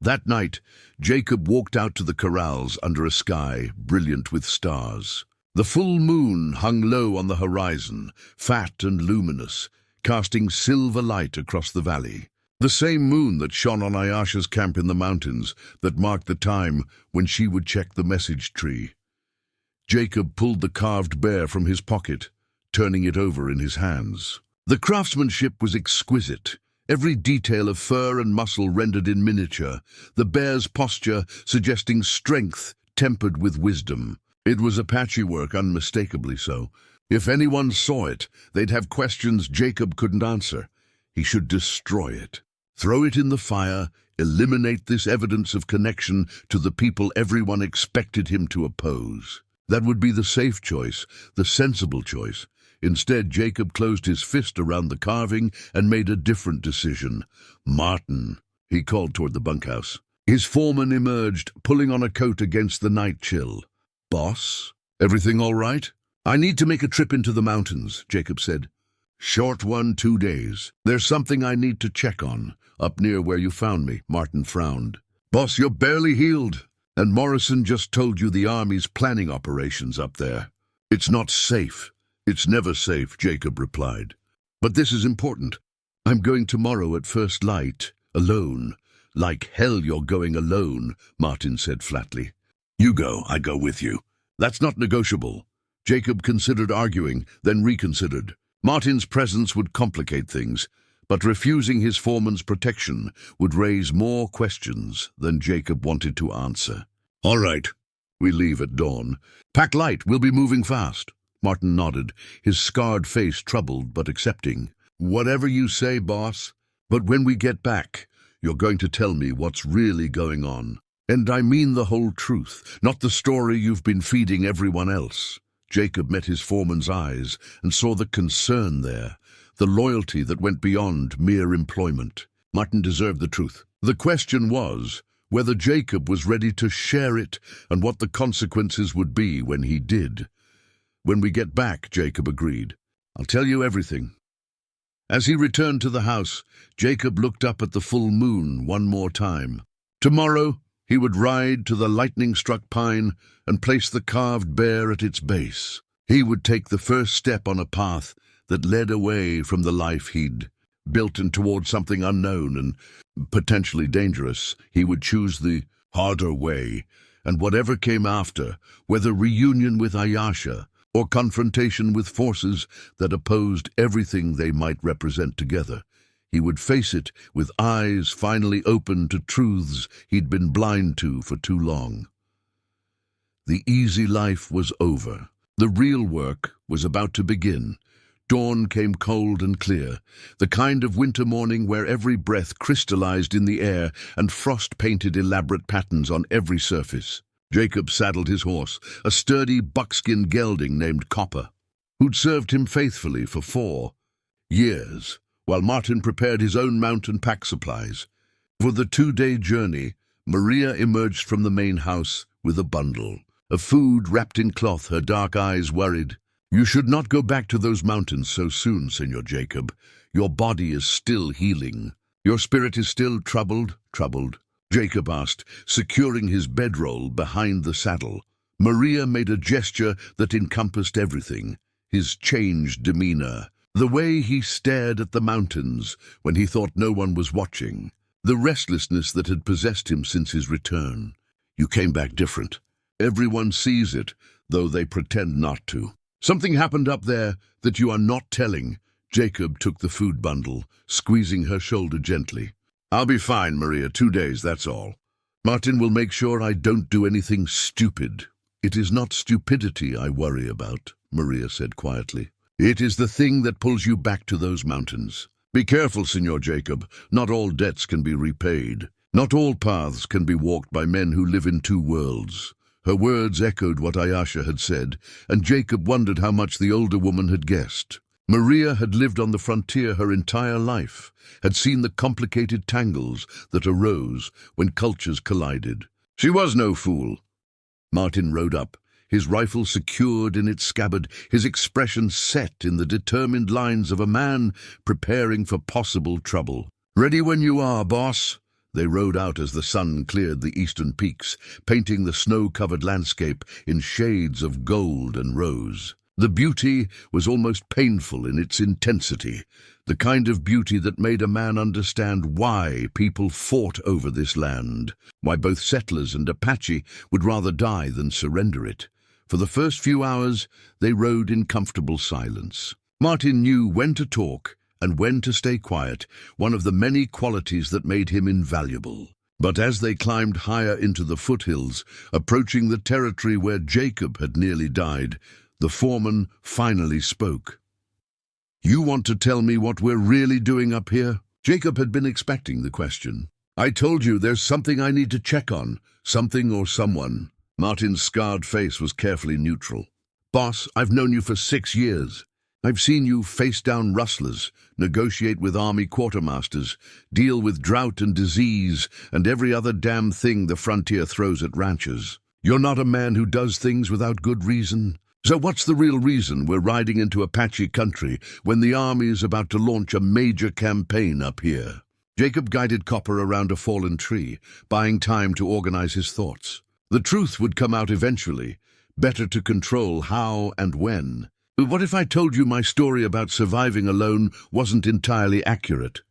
That night, Jacob walked out to the corrals under a sky brilliant with stars. The full moon hung low on the horizon, fat and luminous, casting silver light across the valley. The same moon that shone on Ayasha's camp in the mountains, that marked the time when she would check the message tree. Jacob pulled the carved bear from his pocket, turning it over in his hands. The craftsmanship was exquisite, every detail of fur and muscle rendered in miniature, the bear's posture suggesting strength tempered with wisdom. It was Apache work, unmistakably so. If anyone saw it, they'd have questions Jacob couldn't answer. He should destroy it. Throw it in the fire, eliminate this evidence of connection to the people everyone expected him to oppose. That would be the safe choice, the sensible choice. Instead, Jacob closed his fist around the carving and made a different decision. "Martin," he called toward the bunkhouse. His foreman emerged, pulling on a coat against the night chill. "Boss, everything all right?" "I need to make a trip into the mountains," Jacob said. "Short one, 2 days. There's something I need to check on, up near where you found me," Martin frowned. "Boss, you're barely healed, and Morrison just told you the Army's planning operations up there." "It's not safe." "It's never safe," Jacob replied. "But this is important. I'm going tomorrow at first light, alone." "Like hell you're going alone," Martin said flatly. "You go, I go with you." "That's not negotiable." Jacob considered arguing, then reconsidered. Martin's presence would complicate things, but refusing his foreman's protection would raise more questions than Jacob wanted to answer. "All right, we leave at dawn. Pack light, we'll be moving fast." Martin nodded, his scarred face troubled but accepting. "Whatever you say, boss. But when we get back, you're going to tell me what's really going on. And I mean the whole truth, not the story you've been feeding everyone else." Jacob met his foreman's eyes and saw the concern there, the loyalty that went beyond mere employment. Martin deserved the truth. The question was whether Jacob was ready to share it and what the consequences would be when he did. "When we get back," Jacob agreed. "I'll tell you everything." As he returned to the house, Jacob looked up at the full moon one more time. Tomorrow, he would ride to the lightning-struck pine and place the carved bear at its base. He would take the first step on a path that led away from the life he'd built and toward something unknown and potentially dangerous. He would choose the harder way, and whatever came after, whether reunion with Ayasha or confrontation with forces that opposed everything they might represent together, he would face it with eyes finally open to truths he'd been blind to for too long. The easy life was over. The real work was about to begin. Dawn came cold and clear, the kind of winter morning where every breath crystallized in the air and frost painted elaborate patterns on every surface. Jacob saddled his horse, a sturdy buckskin gelding named Copper, who'd served him faithfully for 4 years, while Martin prepared his own mount and pack supplies. For the 2-day journey, Maria emerged from the main house with a bundle of food wrapped in cloth, her dark eyes worried. "You should not go back to those mountains so soon, Senor Jacob. Your body is still healing. Your spirit is still troubled?" Jacob asked, securing his bedroll behind the saddle. Maria made a gesture that encompassed everything: his changed demeanor, the way he stared at the mountains when he thought no one was watching, the restlessness that had possessed him since his return. "You came back different. Everyone sees it, though they pretend not to. Something happened up there that you are not telling." Jacob took the food bundle, squeezing her shoulder gently. "I'll be fine, Maria. 2 days, that's all. Martin will make sure I don't do anything stupid." "It is not stupidity I worry about," Maria said quietly. "It is the thing that pulls you back to those mountains. Be careful, Senor Jacob. Not all debts can be repaid. Not all paths can be walked by men who live in 2 worlds. Her words echoed what Ayasha had said, and Jacob wondered how much the older woman had guessed. Maria had lived on the frontier her entire life, had seen the complicated tangles that arose when cultures collided. She was no fool. Martin rode up, his rifle secured in its scabbard, his expression set in the determined lines of a man preparing for possible trouble. "Ready when you are, boss." They rode out as the sun cleared the eastern peaks, painting the snow-covered landscape in shades of gold and rose. The beauty was almost painful in its intensity, the kind of beauty that made a man understand why people fought over this land, why both settlers and Apache would rather die than surrender it. For the first few hours, they rode in comfortable silence. Martin knew when to talk and when to stay quiet, one of the many qualities that made him invaluable. But as they climbed higher into the foothills, approaching the territory where Jacob had nearly died, the foreman finally spoke. "You want to tell me what we're really doing up here?" Jacob had been expecting the question. "I told you there's something I need to check on, something or someone." Martin's scarred face was carefully neutral. "Boss, I've known you for 6 years. I've seen you face down rustlers, negotiate with army quartermasters, deal with drought and disease and every other damn thing the frontier throws at ranchers. You're not a man who does things without good reason. So what's the real reason we're riding into Apache country when the army is about to launch a major campaign up here?" Jacob guided Copper around a fallen tree, buying time to organize his thoughts. The truth would come out eventually. Better to control how and when. "What if I told you my story about surviving alone wasn't entirely accurate?"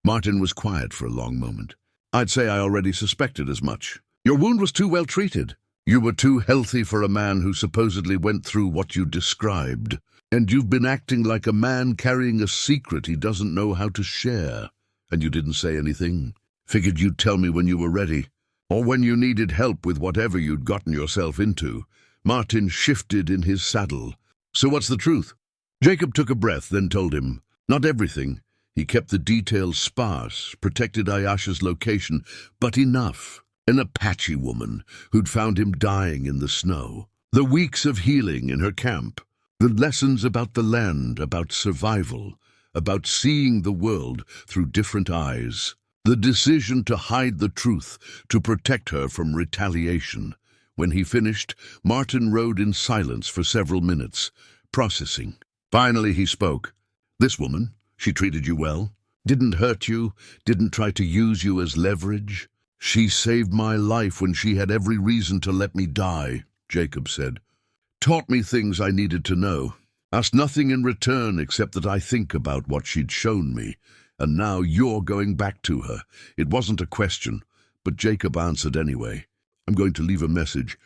Martin was quiet for a long moment. "I'd say I already suspected as much. Your wound was too well treated. You were too healthy for a man who supposedly went through what you described. And you've been acting like a man carrying a secret he doesn't know how to share. And you didn't say anything. Figured you'd tell me when you were ready. Or when you needed help with whatever you'd gotten yourself into." Martin shifted in his saddle. "So what's the truth?" Jacob took a breath, then told him. Not everything. He kept the details sparse, protected Ayesha's location, but enough. An Apache woman who'd found him dying in the snow. The weeks of healing in her camp. The lessons about the land, about survival, about seeing the world through different eyes. The decision to hide the truth, to protect her from retaliation. When he finished, Martin rode in silence for several minutes, processing. Finally he spoke. "This woman, she treated you well? Didn't hurt you? Didn't try to use you as leverage?" "She saved my life when she had every reason to let me die," Jacob said. "Taught me things I needed to know. Asked nothing in return except that I think about what she'd shown me. And now you're going back to her." It wasn't a question, but Jacob answered anyway. "I'm going to leave a message.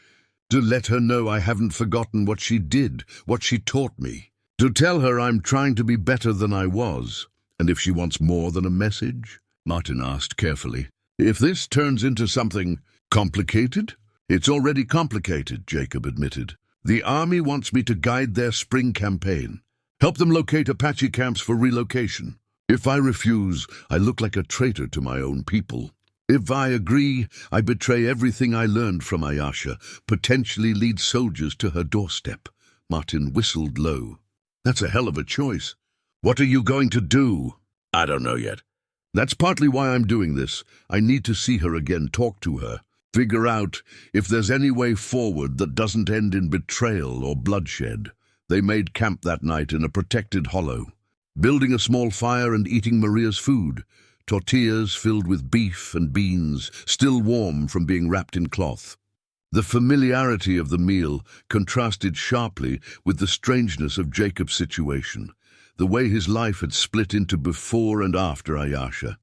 To let her know I haven't forgotten what she did, what she taught me. To tell her I'm trying to be better than I was. And if she wants more than a message?" Martin asked carefully. "If this turns into something complicated?" "It's already complicated," Jacob admitted. "The army wants me to guide their spring campaign. Help them locate Apache camps for relocation. If I refuse, I look like a traitor to my own people. If I agree, I betray everything I learned from Ayesha, potentially lead soldiers to her doorstep." Martin whistled low. "That's a hell of a choice. What are you going to do?" "I don't know yet. That's partly why I'm doing this. I need to see her again, talk to her, figure out if there's any way forward that doesn't end in betrayal or bloodshed." They made camp that night in a protected hollow, building a small fire and eating Maria's food, tortillas filled with beef and beans, still warm from being wrapped in cloth. The familiarity of the meal contrasted sharply with the strangeness of Jacob's situation, the way his life had split into before and after Ayesha.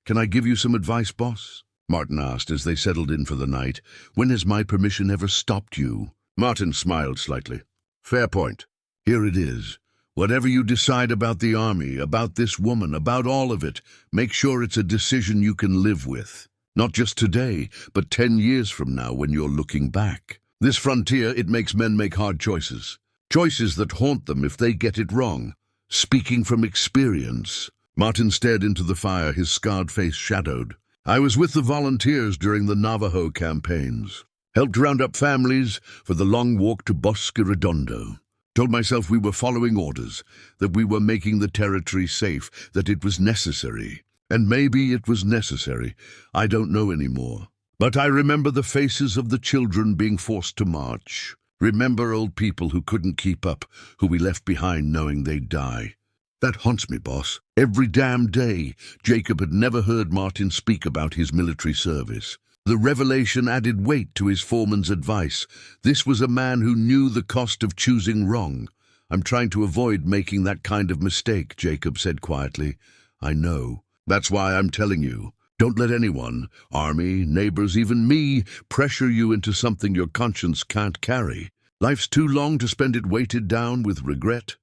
"Can I give you some advice, boss?" Martin asked as they settled in for the night. "When has my permission ever stopped you?" Martin smiled slightly. "Fair point. Here it is. Whatever you decide about the army, about this woman, about all of it, make sure it's a decision you can live with. Not just today, but 10 years from now when you're looking back. This frontier, it makes men make hard choices. Choices that haunt them if they get it wrong. Speaking from experience." Martin stared into the fire, his scarred face shadowed. "I was with the volunteers during the Navajo campaigns. Helped round up families for the long walk to Bosque Redondo. Told myself we were following orders, that we were making the territory safe, that it was necessary. And maybe it was necessary. I don't know anymore. But I remember the faces of the children being forced to march. Remember old people who couldn't keep up, who we left behind knowing they'd die. That haunts me, boss. Every damn day. Jacob had never heard Martin speak about his military service. The revelation added weight to his foreman's advice. This was a man who knew the cost of choosing wrong. I'm trying to avoid making that kind of mistake, Jacob said quietly. I know. That's why I'm telling you. Don't let anyone, army, neighbors, even me, pressure you into something your conscience can't carry. Life's too long to spend it weighted down with regret.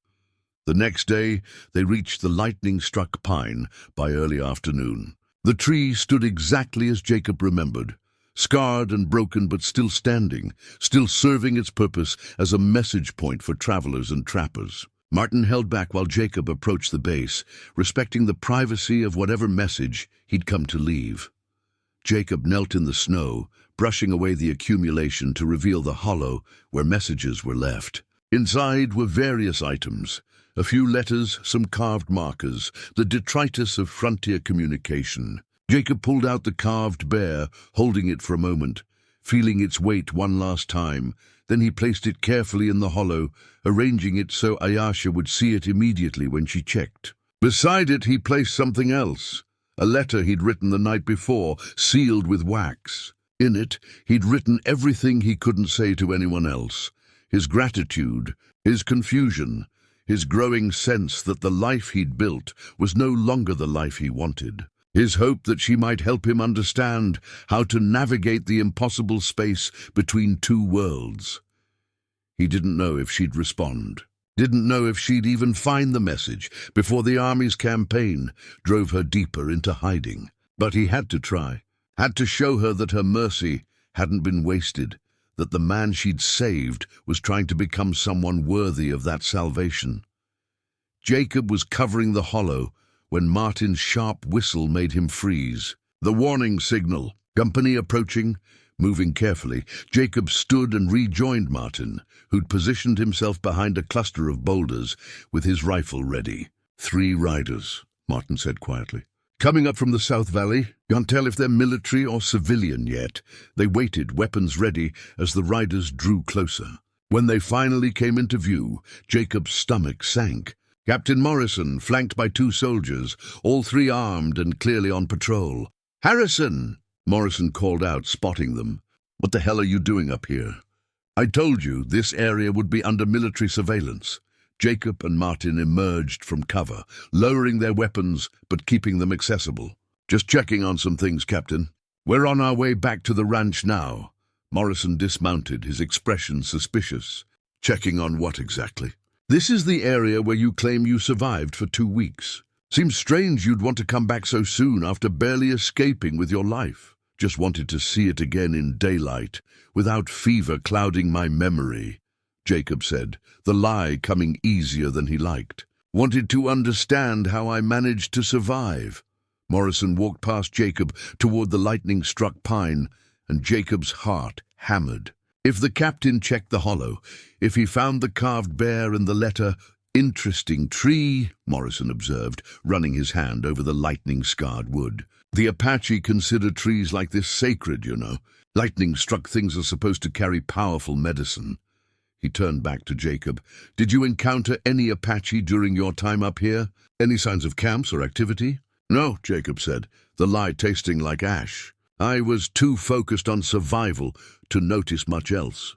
The next day, they reached the lightning-struck pine by early afternoon. The tree stood exactly as Jacob remembered, scarred and broken but still standing, still serving its purpose as a message point for travelers and trappers. Martin held back while Jacob approached the base, respecting the privacy of whatever message he'd come to leave. Jacob knelt in the snow, brushing away the accumulation to reveal the hollow where messages were left. Inside were various items. A few letters, some carved markers, the detritus of frontier communication. Jacob pulled out the carved bear, holding it for a moment, feeling its weight one last time. Then he placed it carefully in the hollow, arranging it so Ayasha would see it immediately when she checked. Beside it he placed something else, a letter he'd written the night before, sealed with wax. In it, he'd written everything he couldn't say to anyone else. His gratitude, his confusion, his growing sense that the life he'd built was no longer the life he wanted. His hope that she might help him understand how to navigate the impossible space between two worlds. He didn't know if she'd respond. Didn't know if she'd even find the message before the army's campaign drove her deeper into hiding. But he had to try. Had to show her that her mercy hadn't been wasted, that the man she'd saved was trying to become someone worthy of that salvation. Jacob was covering the hollow when Martin's sharp whistle made him freeze. The warning signal. Company approaching. Moving carefully, Jacob stood and rejoined Martin, who'd positioned himself behind a cluster of boulders with his rifle ready. 3 riders, Martin said quietly. Coming up from the South Valley. Can't tell if they're military or civilian yet. They waited, weapons ready, as the riders drew closer. When they finally came into view, Jacob's stomach sank. Captain Morrison, flanked by 2 soldiers, all 3 armed and clearly on patrol. "Harrison!" Morrison called out, spotting them. "What the hell are you doing up here?" "I told you this area would be under military surveillance." Jacob and Martin emerged from cover, lowering their weapons but keeping them accessible. "Just checking on some things, Captain. We're on our way back to the ranch now." Morrison dismounted, his expression suspicious. "Checking on what exactly?" "This is the area where you claim you survived for 2 weeks. Seems strange you'd want to come back so soon after barely escaping with your life." "Just wanted to see it again in daylight, without fever clouding my memory," Jacob said, the lie coming easier than he liked. "Wanted to understand how I managed to survive." Morrison walked past Jacob toward the lightning-struck pine, and Jacob's heart hammered. If the captain checked the hollow, if he found the carved bear and the letter, "Interesting tree," Morrison observed, running his hand over the lightning-scarred wood. "The Apache consider trees like this sacred, you know. Lightning-struck things are supposed to carry powerful medicine." He turned back to Jacob. "Did you encounter any Apache during your time up here? Any signs of camps or activity?" "No," Jacob said, the lie tasting like ash. "I was too focused on survival to notice much else."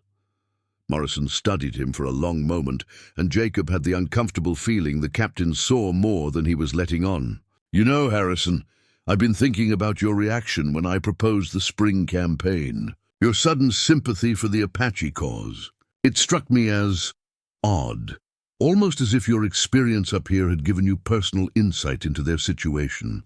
Morrison studied him for a long moment, and Jacob had the uncomfortable feeling the captain saw more than he was letting on. "You know, Harrison, I've been thinking about your reaction when I proposed the spring campaign. Your sudden sympathy for the Apache cause. It struck me as odd, almost as if your experience up here had given you personal insight into their situation."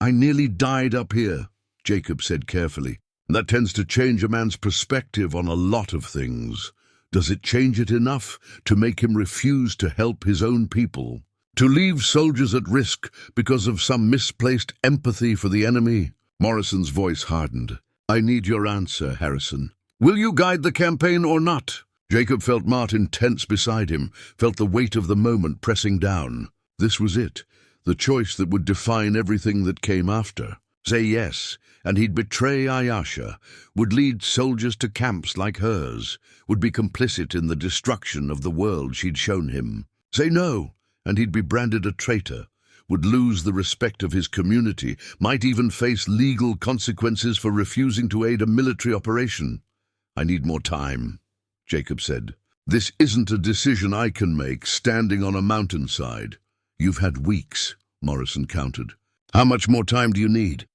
"I nearly died up here," Jacob said carefully. "That tends to change a man's perspective on a lot of things. Does it change it enough to make him refuse to help his own people? To leave soldiers at risk because of some misplaced empathy for the enemy?" Morrison's voice hardened. "I need your answer, Harrison. Will you guide the campaign or not?" Jacob felt Martin tense beside him, felt the weight of the moment pressing down. This was it, the choice that would define everything that came after. Say yes, and he'd betray Ayasha, would lead soldiers to camps like hers, would be complicit in the destruction of the world she'd shown him. Say no, and he'd be branded a traitor, would lose the respect of his community, might even face legal consequences for refusing to aid a military operation. "I need more time," Jacob said. "This isn't a decision I can make standing on a mountainside." "You've had weeks," Morrison countered. "How much more time do you need?"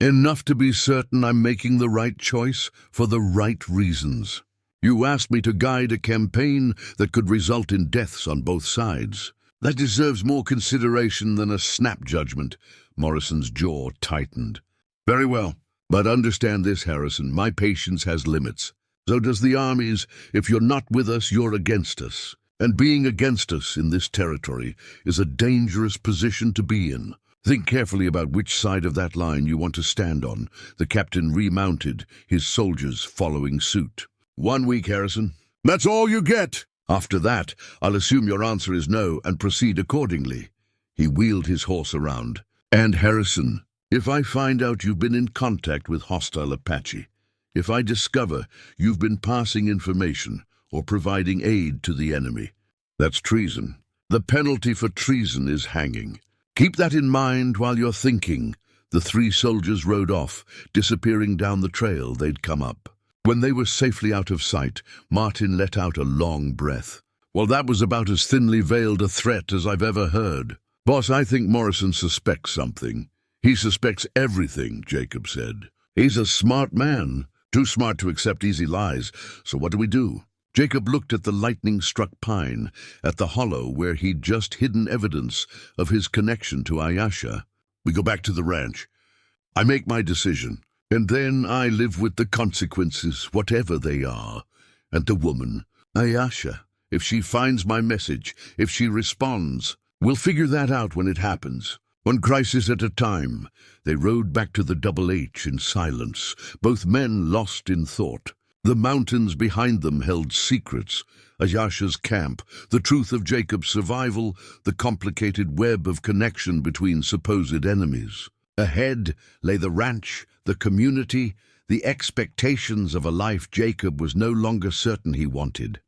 "Enough to be certain I'm making the right choice for the right reasons. You asked me to guide a campaign that could result in deaths on both sides. That deserves more consideration than a snap judgment." Morrison's jaw tightened. "Very well, but understand this, Harrison. My patience has limits. So does the Army's. If you're not with us, you're against us. And being against us in this territory is a dangerous position to be in. Think carefully about which side of that line you want to stand on." The captain remounted, his soldiers following suit. "1 week, Harrison. That's all you get. After that, I'll assume your answer is no and proceed accordingly." He wheeled his horse around. "And Harrison, if I find out you've been in contact with hostile Apache, if I discover you've been passing information or providing aid to the enemy, that's treason. The penalty for treason is hanging. Keep that in mind while you're thinking." The 3 soldiers rode off, disappearing down the trail they'd come up. When they were safely out of sight, Martin let out a long breath. "Well, that was about as thinly veiled a threat as I've ever heard." "Boss, I think Morrison suspects something." "He suspects everything," Jacob said. "He's a smart man, too smart to accept easy lies. So what do we do?" Jacob looked at the lightning-struck pine, at the hollow where he'd just hidden evidence of his connection to Ayasha. "We go back to the ranch. I make my decision. And then I live with the consequences, whatever they are. And the woman, Ayasha, if she finds my message, if she responds, we'll figure that out when it happens. One crisis at a time." They rode back to the Double H in silence, both men lost in thought. The mountains behind them held secrets: Ayasha's camp, the truth of Jacob's survival, the complicated web of connection between supposed enemies. Ahead lay the ranch, the community, the expectations of a life Jacob was no longer certain he wanted.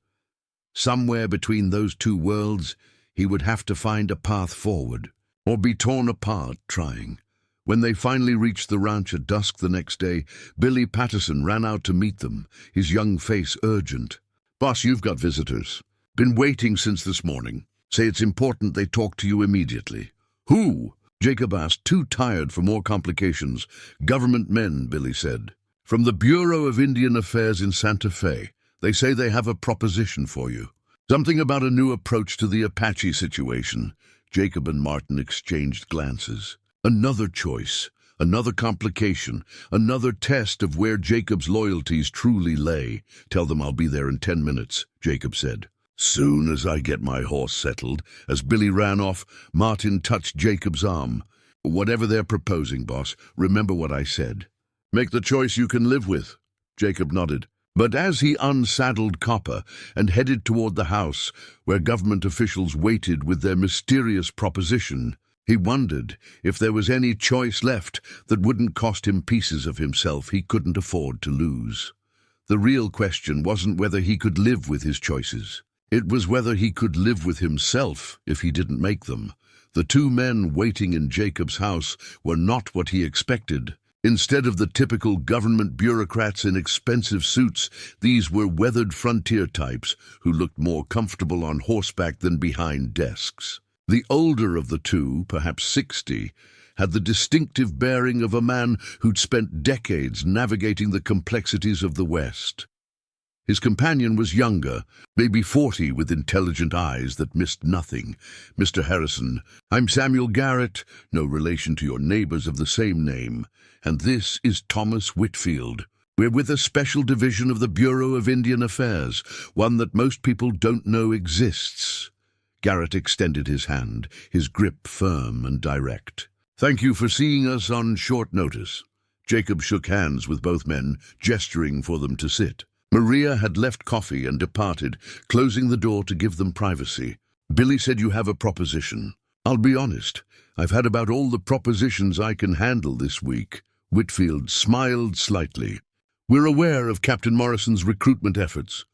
Somewhere between those two worlds, he would have to find a path forward, or be torn apart trying. When they finally reached the ranch at dusk the next day, Billy Patterson ran out to meet them, his young face urgent. "Boss, you've got visitors. Been waiting since this morning. Say it's important they talk to you immediately." "Who?" Jacob asked, too tired for more complications. "Government men," Billy said. "From the Bureau of Indian Affairs in Santa Fe. They say they have a proposition for you. Something about a new approach to the Apache situation." Jacob and Martin exchanged glances. Another choice, another complication, another test of where Jacob's loyalties truly lay. "Tell them I'll be there in 10 minutes, Jacob said. "Soon as I get my horse settled." As Billy ran off, Martin touched Jacob's arm. "Whatever they're proposing, boss, remember what I said. Make the choice you can live with." Jacob nodded. But as he unsaddled Copper and headed toward the house, where government officials waited with their mysterious proposition, he wondered if there was any choice left that wouldn't cost him pieces of himself he couldn't afford to lose. The real question wasn't whether he could live with his choices. It was whether he could live with himself if he didn't make them. The 2 men waiting in Jacob's house were not what he expected. Instead of the typical government bureaucrats in expensive suits, these were weathered frontier types who looked more comfortable on horseback than behind desks. The older of the 2, perhaps 60, had the distinctive bearing of a man who'd spent decades navigating the complexities of the West. His companion was younger, maybe 40, with intelligent eyes that missed nothing. "Mr. Harrison, I'm Samuel Garrett, no relation to your neighbors of the same name, and this is Thomas Whitfield. We're with a special division of the Bureau of Indian Affairs, one that most people don't know exists." Garrett extended his hand, his grip firm and direct. "Thank you for seeing us on short notice." Jacob shook hands with both men, gesturing for them to sit. Maria had left coffee and departed, closing the door to give them privacy. "Billy said you have a proposition." "I'll be honest, I've had about all the propositions I can handle this week." Whitfield smiled slightly. "We're aware of Captain Morrison's recruitment efforts.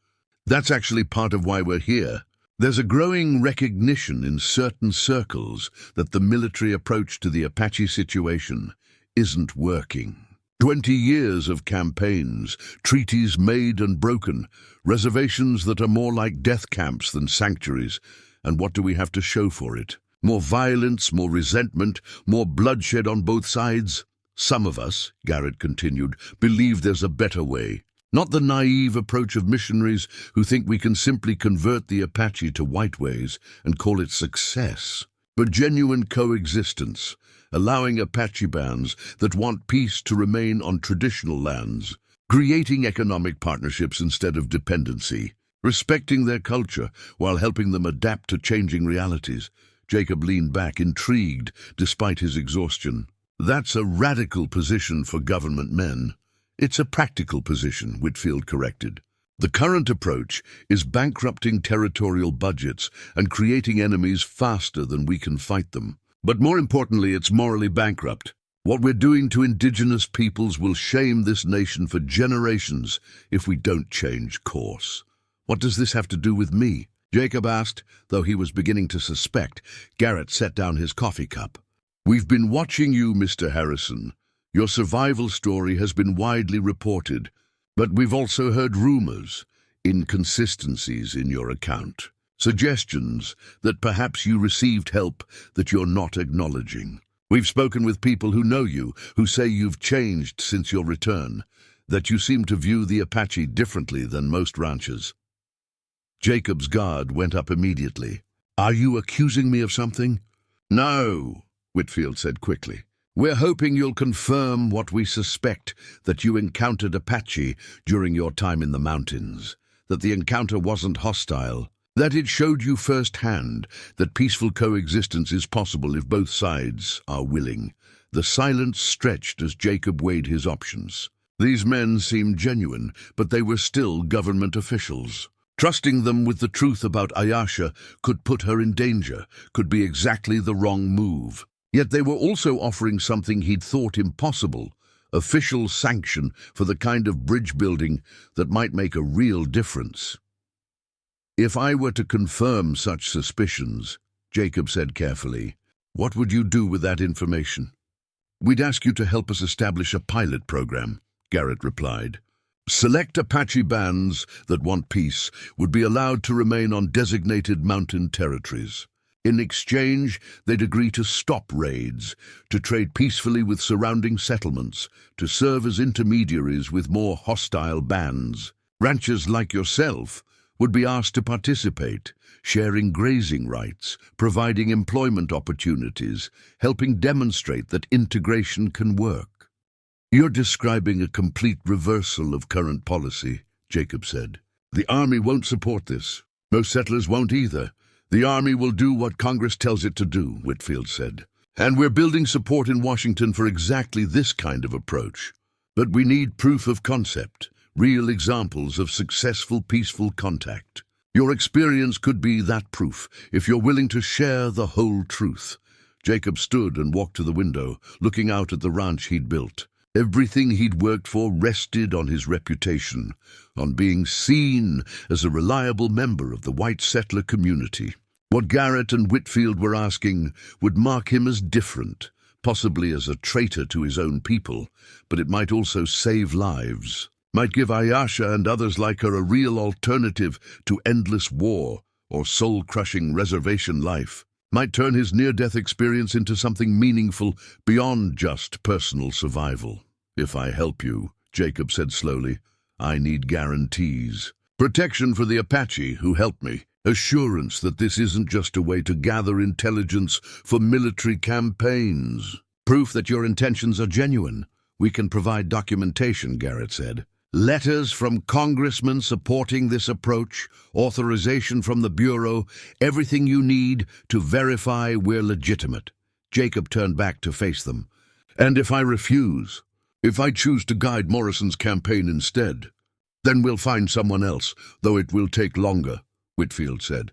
That's actually part of why we're here. There's a growing recognition in certain circles that the military approach to the Apache situation isn't working. 20 years of campaigns, treaties made and broken, reservations that are more like death camps than sanctuaries. And what do we have to show for it? More violence, more resentment, more bloodshed on both sides? Some of us, Garrett continued, believe there's a better way. Not the naive approach of missionaries who think we can simply convert the Apache to white ways and call it success, but genuine coexistence, allowing Apache bands that want peace to remain on traditional lands, creating economic partnerships instead of dependency, respecting their culture while helping them adapt to changing realities. Jacob leaned back, intrigued despite his exhaustion. That's a radical position for government men. It's a practical position, Whitfield corrected. The current approach is bankrupting territorial budgets and creating enemies faster than we can fight them. But more importantly, it's morally bankrupt. What we're doing to indigenous peoples will shame this nation for generations if we don't change course. What does this have to do with me? Jacob asked, though he was beginning to suspect. Garrett set down his coffee cup. We've been watching you, Mr. Harrison. Your survival story has been widely reported, but we've also heard rumors, inconsistencies in your account, suggestions that perhaps you received help that you're not acknowledging. We've spoken with people who know you, who say you've changed since your return, that you seem to view the Apache differently than most ranchers. Jacob's guard went up immediately. Are you accusing me of something? No, Whitfield said quickly. We're hoping you'll confirm what we suspect, that you encountered Apache during your time in the mountains, that the encounter wasn't hostile, that it showed you firsthand that peaceful coexistence is possible if both sides are willing. The silence stretched as Jacob weighed his options. These men seemed genuine, but they were still government officials. Trusting them with the truth about Ayasha could put her in danger, could be exactly the wrong move. Yet they were also offering something he'd thought impossible, official sanction for the kind of bridge building that might make a real difference. If I were to confirm such suspicions, Jacob said carefully, what would you do with that information? We'd ask you to help us establish a pilot program, Garrett replied. Select Apache bands that want peace would be allowed to remain on designated mountain territories. In exchange, they'd agree to stop raids, to trade peacefully with surrounding settlements, to serve as intermediaries with more hostile bands. Ranchers like yourself would be asked to participate, sharing grazing rights, providing employment opportunities, helping demonstrate that integration can work. You're describing a complete reversal of current policy, Jacob said. The Army won't support this. Most settlers won't either. The Army will do what Congress tells it to do, Whitfield said. And we're building support in Washington for exactly this kind of approach. But we need proof of concept, real examples of successful peaceful contact. Your experience could be that proof, if you're willing to share the whole truth. Jacob stood and walked to the window, looking out at the ranch he'd built. Everything he'd worked for rested on his reputation, on being seen as a reliable member of the white settler community. What Garrett and Whitfield were asking would mark him as different, possibly as a traitor to his own people, but it might also save lives, might give Ayasha and others like her a real alternative to endless war or soul-crushing reservation life, might turn his near-death experience into something meaningful beyond just personal survival. If I help you, Jacob said slowly, I need guarantees. Protection for the Apache who helped me. Assurance that this isn't just a way to gather intelligence for military campaigns. Proof that your intentions are genuine. We can provide documentation, Garrett said. Letters from congressmen supporting this approach, authorization from the Bureau, everything you need to verify we're legitimate. Jacob turned back to face them. And if I refuse? If I choose to guide Morrison's campaign instead? Then we'll find someone else, though it will take longer, Whitfield said.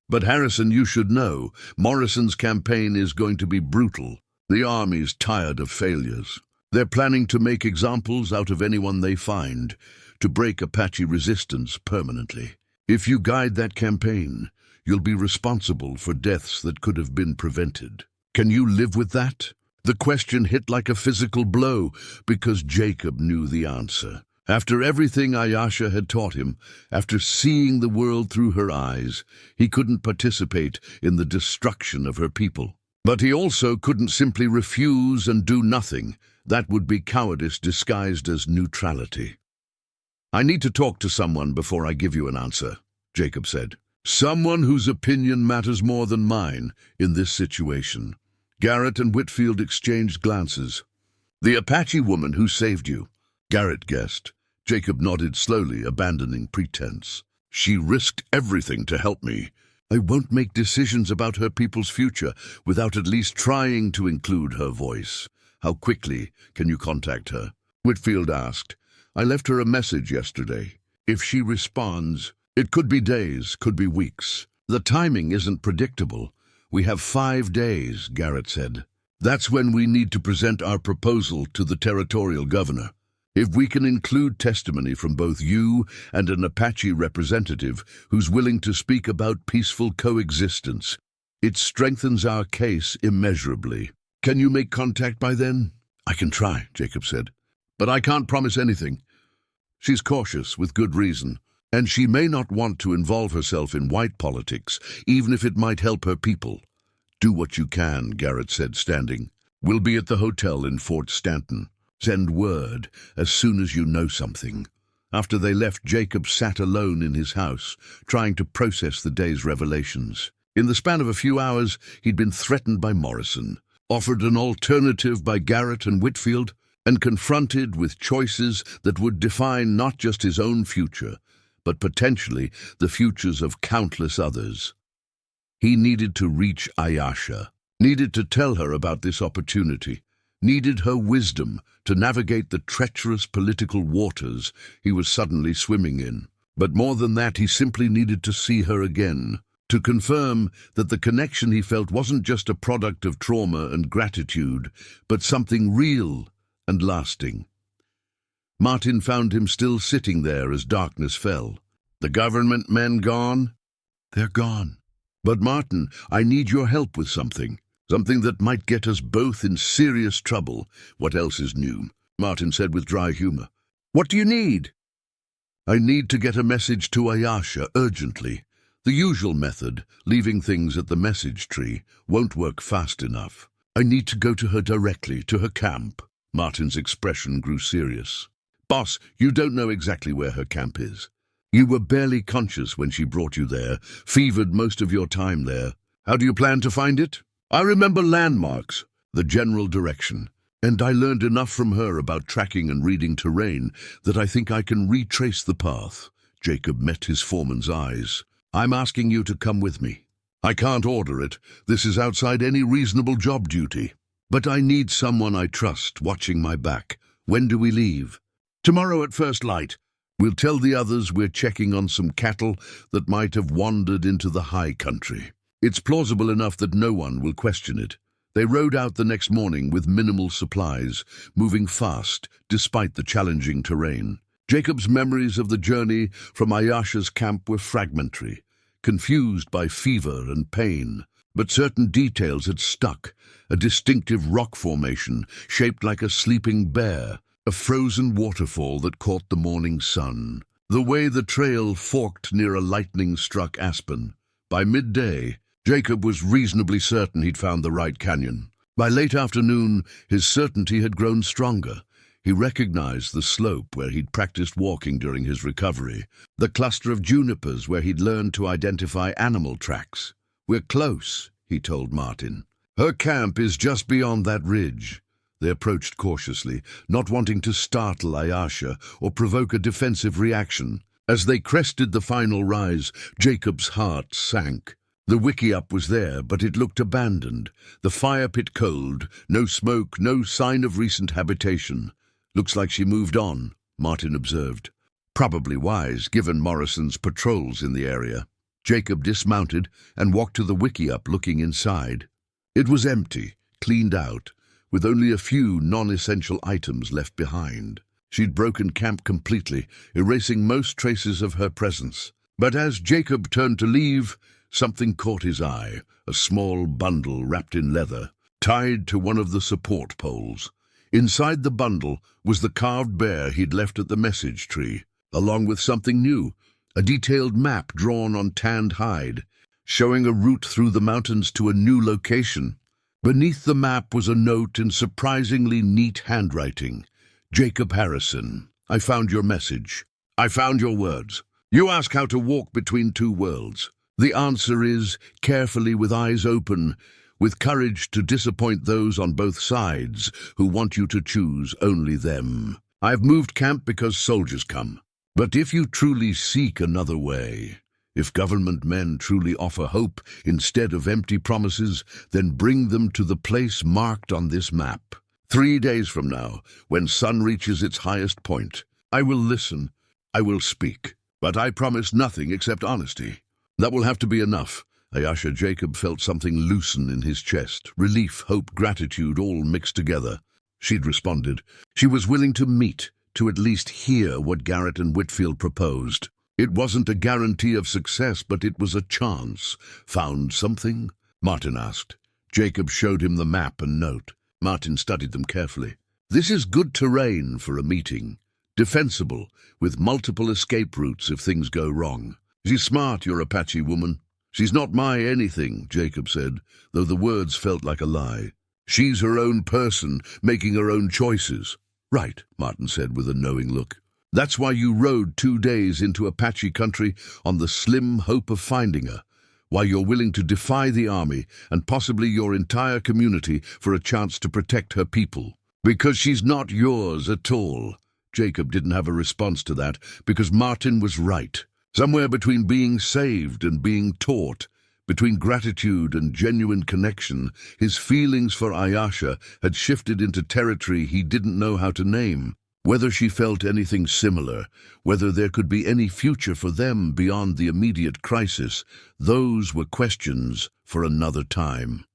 But Harrison, you should know, Morrison's campaign is going to be brutal. The Army's tired of failures. They're planning to make examples out of anyone they find, to break Apache resistance permanently. If you guide that campaign, You'll be responsible for deaths that could have been prevented. Can you live with that? The question hit like a physical blow because Jacob knew the answer. After everything Ayesha had taught him, after seeing the world through her eyes, he couldn't participate in the destruction of her people. But he also couldn't simply refuse and do nothing. That would be cowardice disguised as neutrality. "I need to talk to someone before I give you an answer," Jacob said. "Someone whose opinion matters more than mine in this situation." Garrett and Whitfield exchanged glances. "The Apache woman who saved you," Garrett guessed. Jacob nodded slowly, abandoning pretense. "She risked everything to help me. I won't make decisions about her people's future without at least trying to include her voice." "How quickly can you contact her?" Whitfield asked. "I left her a message yesterday. If she responds, it could be days, could be weeks. The timing isn't predictable. We have 5 days," Garrett said. "That's when we need to present our proposal to the territorial governor. If we can include testimony from both you and an Apache representative who's willing to speak about peaceful coexistence, it strengthens our case immeasurably. Can you make contact by then?" "I can try," Jacob said, "but I can't promise anything." She's cautious, with good reason, and she may not want to involve herself in white politics, even if it might help her people. "Do what you can," Garrett said, standing. "We'll be at the hotel in Fort Stanton. Send word as soon as you know something." After they left, Jacob sat alone in his house, trying to process the day's revelations. In the span of a few hours, he'd been threatened by Morrison, offered an alternative by Garrett and Whitfield, and confronted with choices that would define not just his own future, but potentially the futures of countless others. He needed to reach Ayesha, needed to tell her about this opportunity, needed her wisdom to navigate the treacherous political waters he was suddenly swimming in. But more than that, he simply needed to see her again, to confirm that the connection he felt wasn't just a product of trauma and gratitude, but something real and lasting. Martin found him still sitting there as darkness fell. "The government men gone?" "They're gone." "But Martin, I need your help with something. Something that might get us both in serious trouble." "What else is new?" Martin said with dry humor. "What do you need?" "I need to get a message to Ayesha urgently. The usual method, leaving things at the message tree, won't work fast enough. I need to go to her directly, to her camp." Martin's expression grew serious. "Boss, you don't know exactly where her camp is. You were barely conscious when she brought you there, fevered most of your time there. How do you plan to find it?" "I remember landmarks, the general direction, and I learned enough from her about tracking and reading terrain that I think I can retrace the path." Jacob met his foreman's eyes. "I'm asking you to come with me. I can't order it. This is outside any reasonable job duty. But I need someone I trust watching my back. When do we leave?" "Tomorrow at first light. We'll tell the others we're checking on some cattle that might have wandered into the high country. It's plausible enough that no one will question it." They rode out the next morning with minimal supplies, moving fast despite the challenging terrain. Jacob's memories of the journey from Ayesha's camp were fragmentary, confused by fever and pain. But certain details had stuck: a distinctive rock formation shaped like a sleeping bear, a frozen waterfall that caught the morning sun, the way the trail forked near a lightning-struck aspen. By midday, Jacob was reasonably certain he'd found the right canyon. By late afternoon, his certainty had grown stronger. He recognized the slope where he'd practiced walking during his recovery, the cluster of junipers where he'd learned to identify animal tracks. "We're close," he told Martin. "Her camp is just beyond that ridge." They approached cautiously, not wanting to startle Ayesha or provoke a defensive reaction. As they crested the final rise, Jacob's heart sank. The wickiup was there, but it looked abandoned. The fire pit cold, no smoke, no sign of recent habitation. "Looks like she moved on," Martin observed. Probably wise, given Morrison's patrols in the area. Jacob dismounted and walked to the wickiup, looking inside. It was empty, cleaned out, with only a few non-essential items left behind. She'd broken camp completely, erasing most traces of her presence. But as Jacob turned to leave, something caught his eye, a small bundle wrapped in leather, tied to one of the support poles. Inside the bundle was the carved bear he'd left at the message tree, along with something new, a detailed map drawn on tanned hide, showing a route through the mountains to a new location. Beneath the map was a note in surprisingly neat handwriting. Jacob Harrison, I found your message. I found your words. You ask how to walk between two worlds. The answer is, carefully with eyes open, with courage to disappoint those on both sides who want you to choose only them. I've moved camp because soldiers come. But if you truly seek another way, if government men truly offer hope instead of empty promises, then bring them to the place marked on this map. 3 days from now, when sun reaches its highest point, I will listen, I will speak, but I promise nothing except honesty. That will have to be enough. Ayasha Jacob felt something loosen in his chest, relief, hope, gratitude, all mixed together. She'd responded. She was willing to meet, to at least hear what Garrett and Whitfield proposed. It wasn't a guarantee of success, but it was a chance. Found something? Martin asked. Jacob showed him the map and note. Martin studied them carefully. This is good terrain for a meeting. Defensible, with multiple escape routes if things go wrong. She's smart, your Apache woman. She's not my anything, Jacob said, though the words felt like a lie. She's her own person, making her own choices. Right, Martin said with a knowing look. That's why you rode 2 days into Apache country on the slim hope of finding her. Why you're willing to defy the army and possibly your entire community for a chance to protect her people. Because she's not yours at all. Jacob didn't have a response to that because Martin was right. Somewhere between being saved and being taught, between gratitude and genuine connection, his feelings for Ayasha had shifted into territory he didn't know how to name. Whether she felt anything similar, whether there could be any future for them beyond the immediate crisis, those were questions for another time.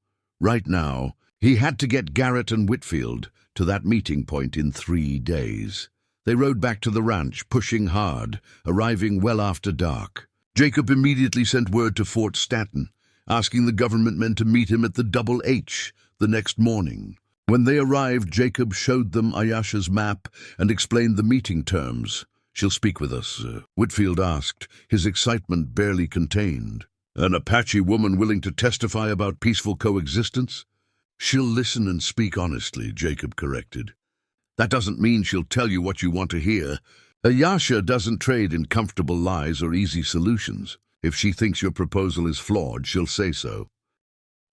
Right now, he had to get Garrett and Whitfield to that meeting point in 3 days. They rode back to the ranch, pushing hard, arriving well after dark. Jacob immediately sent word to Fort Stanton, asking the government men to meet him at the Double H the next morning. When they arrived, Jacob showed them Ayasha's map and explained the meeting terms. She'll speak with us, Whitfield asked, his excitement barely contained. An Apache woman willing to testify about peaceful coexistence? She'll listen and speak honestly, Jacob corrected. That doesn't mean she'll tell you what you want to hear. Ayasha doesn't trade in comfortable lies or easy solutions. If she thinks your proposal is flawed, she'll say so.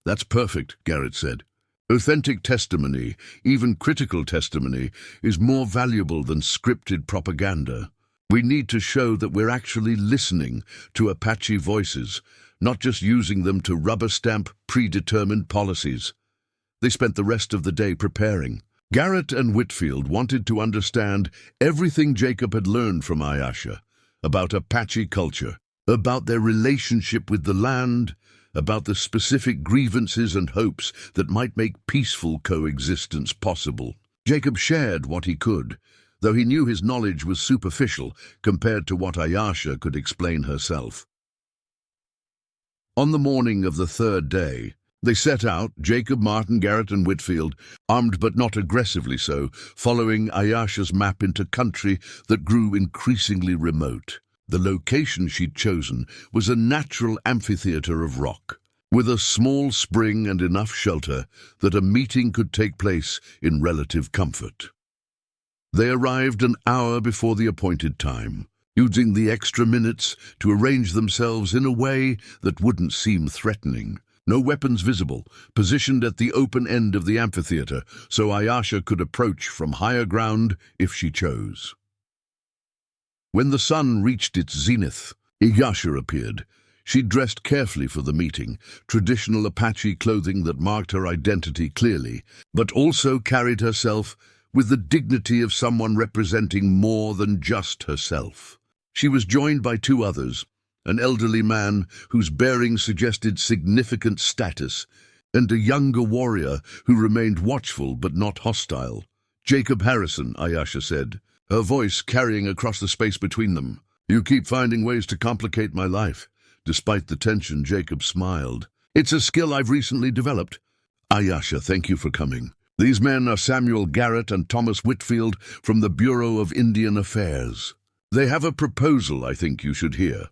That's perfect, Garrett said. Authentic testimony, even critical testimony, is more valuable than scripted propaganda. We need to show that we're actually listening to Apache voices, not just using them to rubber stamp predetermined policies. They spent the rest of the day preparing. Garrett and Whitfield wanted to understand everything Jacob had learned from Ayasha, about Apache culture, about their relationship with the land, about the specific grievances and hopes that might make peaceful coexistence possible. Jacob shared what he could, though he knew his knowledge was superficial compared to what Ayasha could explain herself. On the morning of the 3rd day, they set out, Jacob, Martin, Garrett and Whitfield, armed but not aggressively so, following Ayasha's map into country that grew increasingly remote. The location she'd chosen was a natural amphitheater of rock, with a small spring and enough shelter that a meeting could take place in relative comfort. They arrived an hour before the appointed time, using the extra minutes to arrange themselves in a way that wouldn't seem threatening. No weapons visible, positioned at the open end of the amphitheater, so Ayasha could approach from higher ground if she chose. When the sun reached its zenith, Ayasha appeared. She dressed carefully for the meeting, traditional Apache clothing that marked her identity clearly, but also carried herself with the dignity of someone representing more than just herself. She was joined by 2 others, an elderly man whose bearing suggested significant status, and a younger warrior who remained watchful but not hostile. Jacob Harrison, Ayasha said, her voice carrying across the space between them. You keep finding ways to complicate my life. Despite the tension, Jacob smiled. "It's a skill I've recently developed." "Ayasha, thank you for coming. These men are Samuel Garrett and Thomas Whitfield from the Bureau of Indian Affairs. They have a proposal I think you should hear."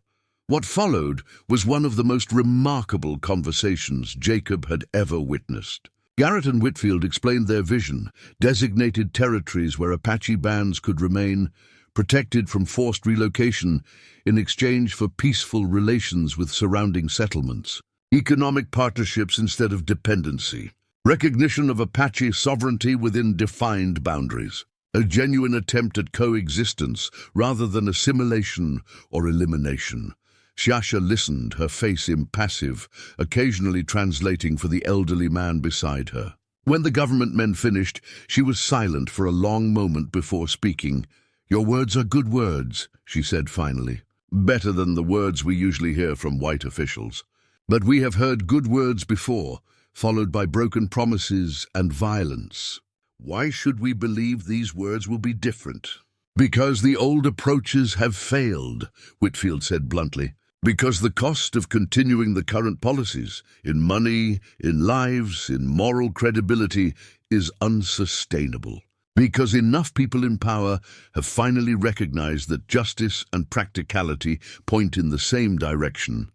What followed was one of the most remarkable conversations Jacob had ever witnessed. Garrett and Whitfield explained their vision, designated territories where Apache bands could remain, protected from forced relocation in exchange for peaceful relations with surrounding settlements, economic partnerships instead of dependency, recognition of Apache sovereignty within defined boundaries, a genuine attempt at coexistence rather than assimilation or elimination. Ayasha listened, her face impassive, occasionally translating for the elderly man beside her. When the government men finished, she was silent for a long moment before speaking. "Your words are good words," she said finally. "Better than the words we usually hear from white officials. But we have heard good words before, followed by broken promises and violence. Why should we believe these words will be different?" "Because the old approaches have failed," Whitfield said bluntly. "Because the cost of continuing the current policies, in money, in lives, in moral credibility, is unsustainable. Because enough people in power have finally recognized that justice and practicality point in the same direction.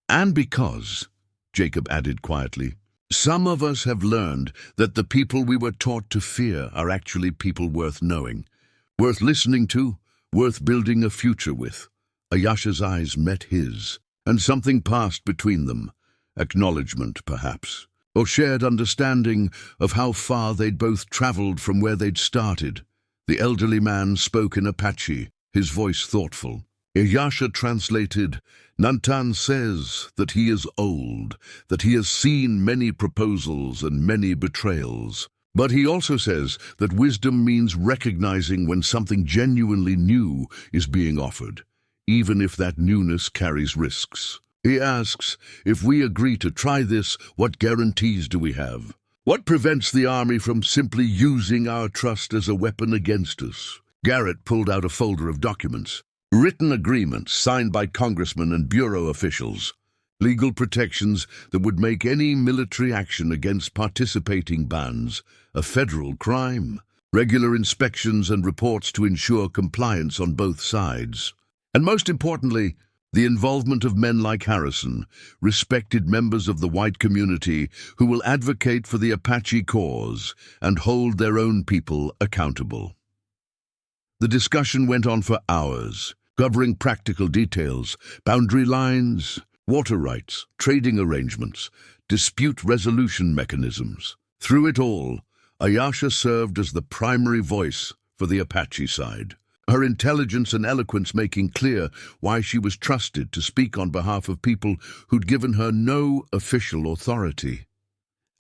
And because," Jacob added quietly, "some of us have learned that the people we were taught to fear are actually people worth knowing, worth listening to, worth building a future with." Ayasha's eyes met his, and something passed between them. Acknowledgement, perhaps, or shared understanding of how far they'd both traveled from where they'd started. The elderly man spoke in Apache, his voice thoughtful. Ayasha translated, "Nantan says that he is old, that he has seen many proposals and many betrayals. But he also says that wisdom means recognizing when something genuinely new is being offered, even if that newness carries risks. He asks, if we agree to try this, what guarantees do we have? What prevents the army from simply using our trust as a weapon against us?" Garrett pulled out a folder of documents. Written agreements signed by congressmen and bureau officials. Legal protections that would make any military action against participating bands a federal crime. Regular inspections and reports to ensure compliance on both sides. And most importantly, the involvement of men like Harrison, respected members of the white community who will advocate for the Apache cause and hold their own people accountable. The discussion went on for hours, covering practical details, boundary lines, water rights, trading arrangements, dispute resolution mechanisms. Through it all, Ayasha served as the primary voice for the Apache side. Her intelligence and eloquence making clear why she was trusted to speak on behalf of people who'd given her no official authority.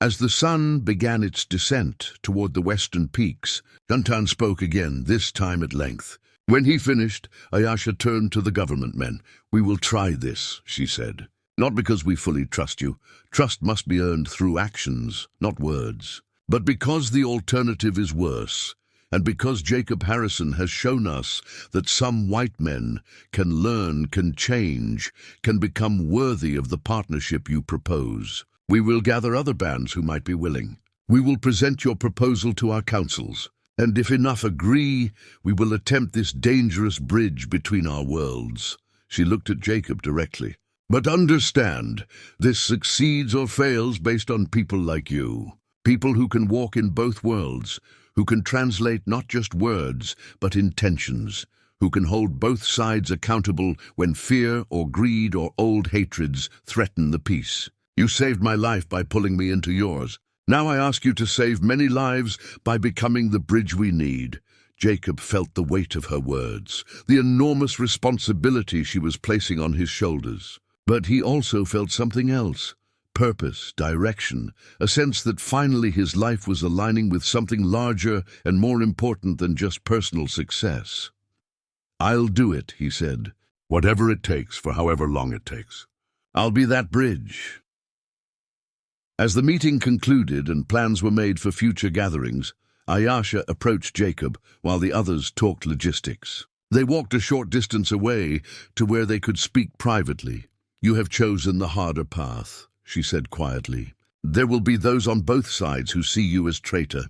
As the sun began its descent toward the western peaks, Nantan spoke again, this time at length. When he finished, Ayasha turned to the government men. "We will try this," she said. "Not because we fully trust you. Trust must be earned through actions, not words. But because the alternative is worse. And because Jacob Harrison has shown us that some white men can learn, can change, can become worthy of the partnership you propose. We will gather other bands who might be willing. We will present your proposal to our councils, and if enough agree, we will attempt this dangerous bridge between our worlds." She looked at Jacob directly. "But understand, this succeeds or fails based on people like you. People who can walk in both worlds, who can translate not just words, but intentions, who can hold both sides accountable when fear or greed or old hatreds threaten the peace. You saved my life by pulling me into yours. Now I ask you to save many lives by becoming the bridge we need." Jacob felt the weight of her words, the enormous responsibility she was placing on his shoulders. But he also felt something else. Purpose, direction, a sense that finally his life was aligning with something larger and more important than just personal success. "I'll do it," he said, "whatever it takes for however long it takes. I'll be that bridge." As the meeting concluded and plans were made for future gatherings, Ayasha approached Jacob while the others talked logistics. They walked a short distance away to where they could speak privately. You have chosen the harder path, she said quietly. There will be those on both sides who see you as traitor.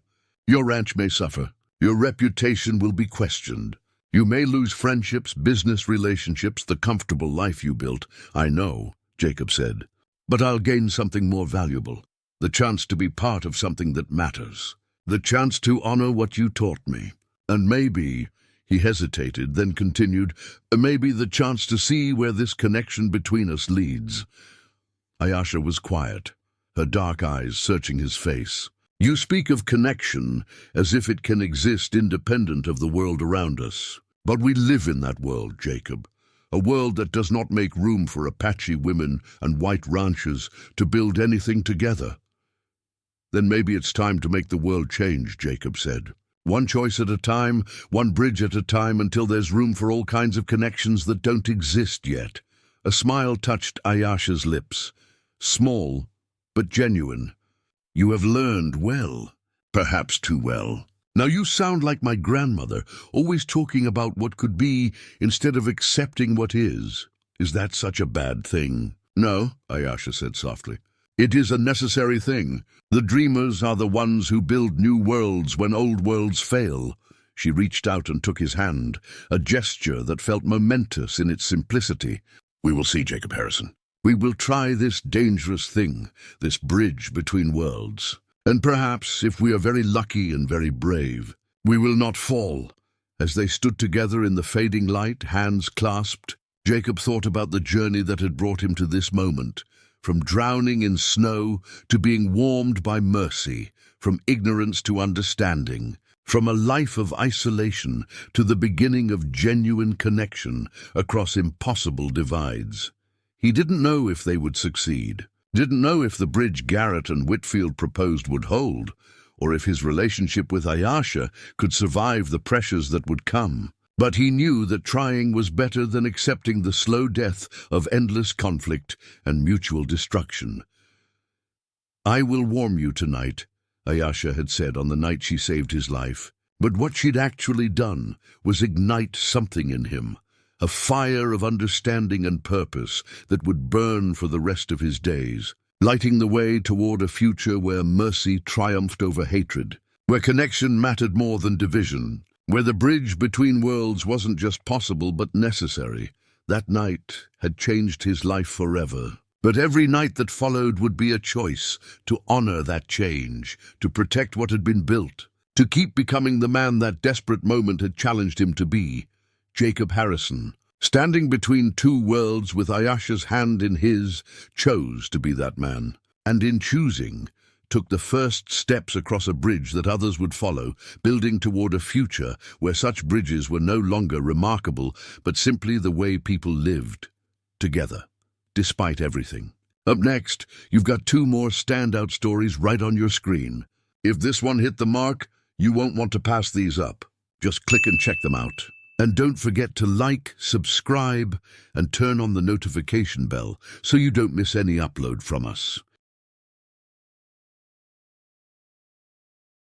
Your ranch may suffer. Your reputation will be questioned. You may lose friendships, business relationships, the comfortable life you built. I know, Jacob said. But I'll gain something more valuable. The chance to be part of something that matters. The chance to honor what you taught me. And maybe, he hesitated, then continued, maybe the chance to see where this connection between us leads. Ayasha was quiet, her dark eyes searching his face. You speak of connection as if it can exist independent of the world around us. But we live in that world, Jacob. A world that does not make room for Apache women and white ranchers to build anything together. Then maybe it's time to make the world change, Jacob said. One choice at a time, one bridge at a time, until there's room for all kinds of connections that don't exist yet. A smile touched Ayasha's lips. Small, but genuine. You have learned well, perhaps too well. Now you sound like my grandmother, always talking about what could be instead of accepting what is. Is that such a bad thing? No, Ayasha said softly. It is a necessary thing. The dreamers are the ones who build new worlds when old worlds fail. She reached out and took his hand, a gesture that felt momentous in its simplicity. We will see, Jacob Harrison. We will try this dangerous thing, this bridge between worlds. And perhaps, if we are very lucky and very brave, we will not fall. As they stood together in the fading light, hands clasped, Jacob thought about the journey that had brought him to this moment. From drowning in snow to being warmed by mercy, from ignorance to understanding, from a life of isolation to the beginning of genuine connection across impossible divides. He didn't know if they would succeed, didn't know if the bridge Garrett and Whitfield proposed would hold, or if his relationship with Ayasha could survive the pressures that would come. But he knew that trying was better than accepting the slow death of endless conflict and mutual destruction. I will warm you tonight, Ayasha had said on the night she saved his life. But what she'd actually done was ignite something in him, a fire of understanding and purpose that would burn for the rest of his days, lighting the way toward a future where mercy triumphed over hatred, where connection mattered more than division, where the bridge between worlds wasn't just possible but necessary. That night had changed his life forever. But every night that followed would be a choice to honor that change, to protect what had been built, to keep becoming the man that desperate moment had challenged him to be. Jacob Harrison, standing between two worlds with Ayasha's hand in his, chose to be that man. And in choosing, took the first steps across a bridge that others would follow, building toward a future where such bridges were no longer remarkable, but simply the way people lived, together, despite everything. Up next, you've got two more standout stories right on your screen. If this one hit the mark, you won't want to pass these up. Just click and check them out. And don't forget to like, subscribe, and turn on the notification bell so you don't miss any upload from us.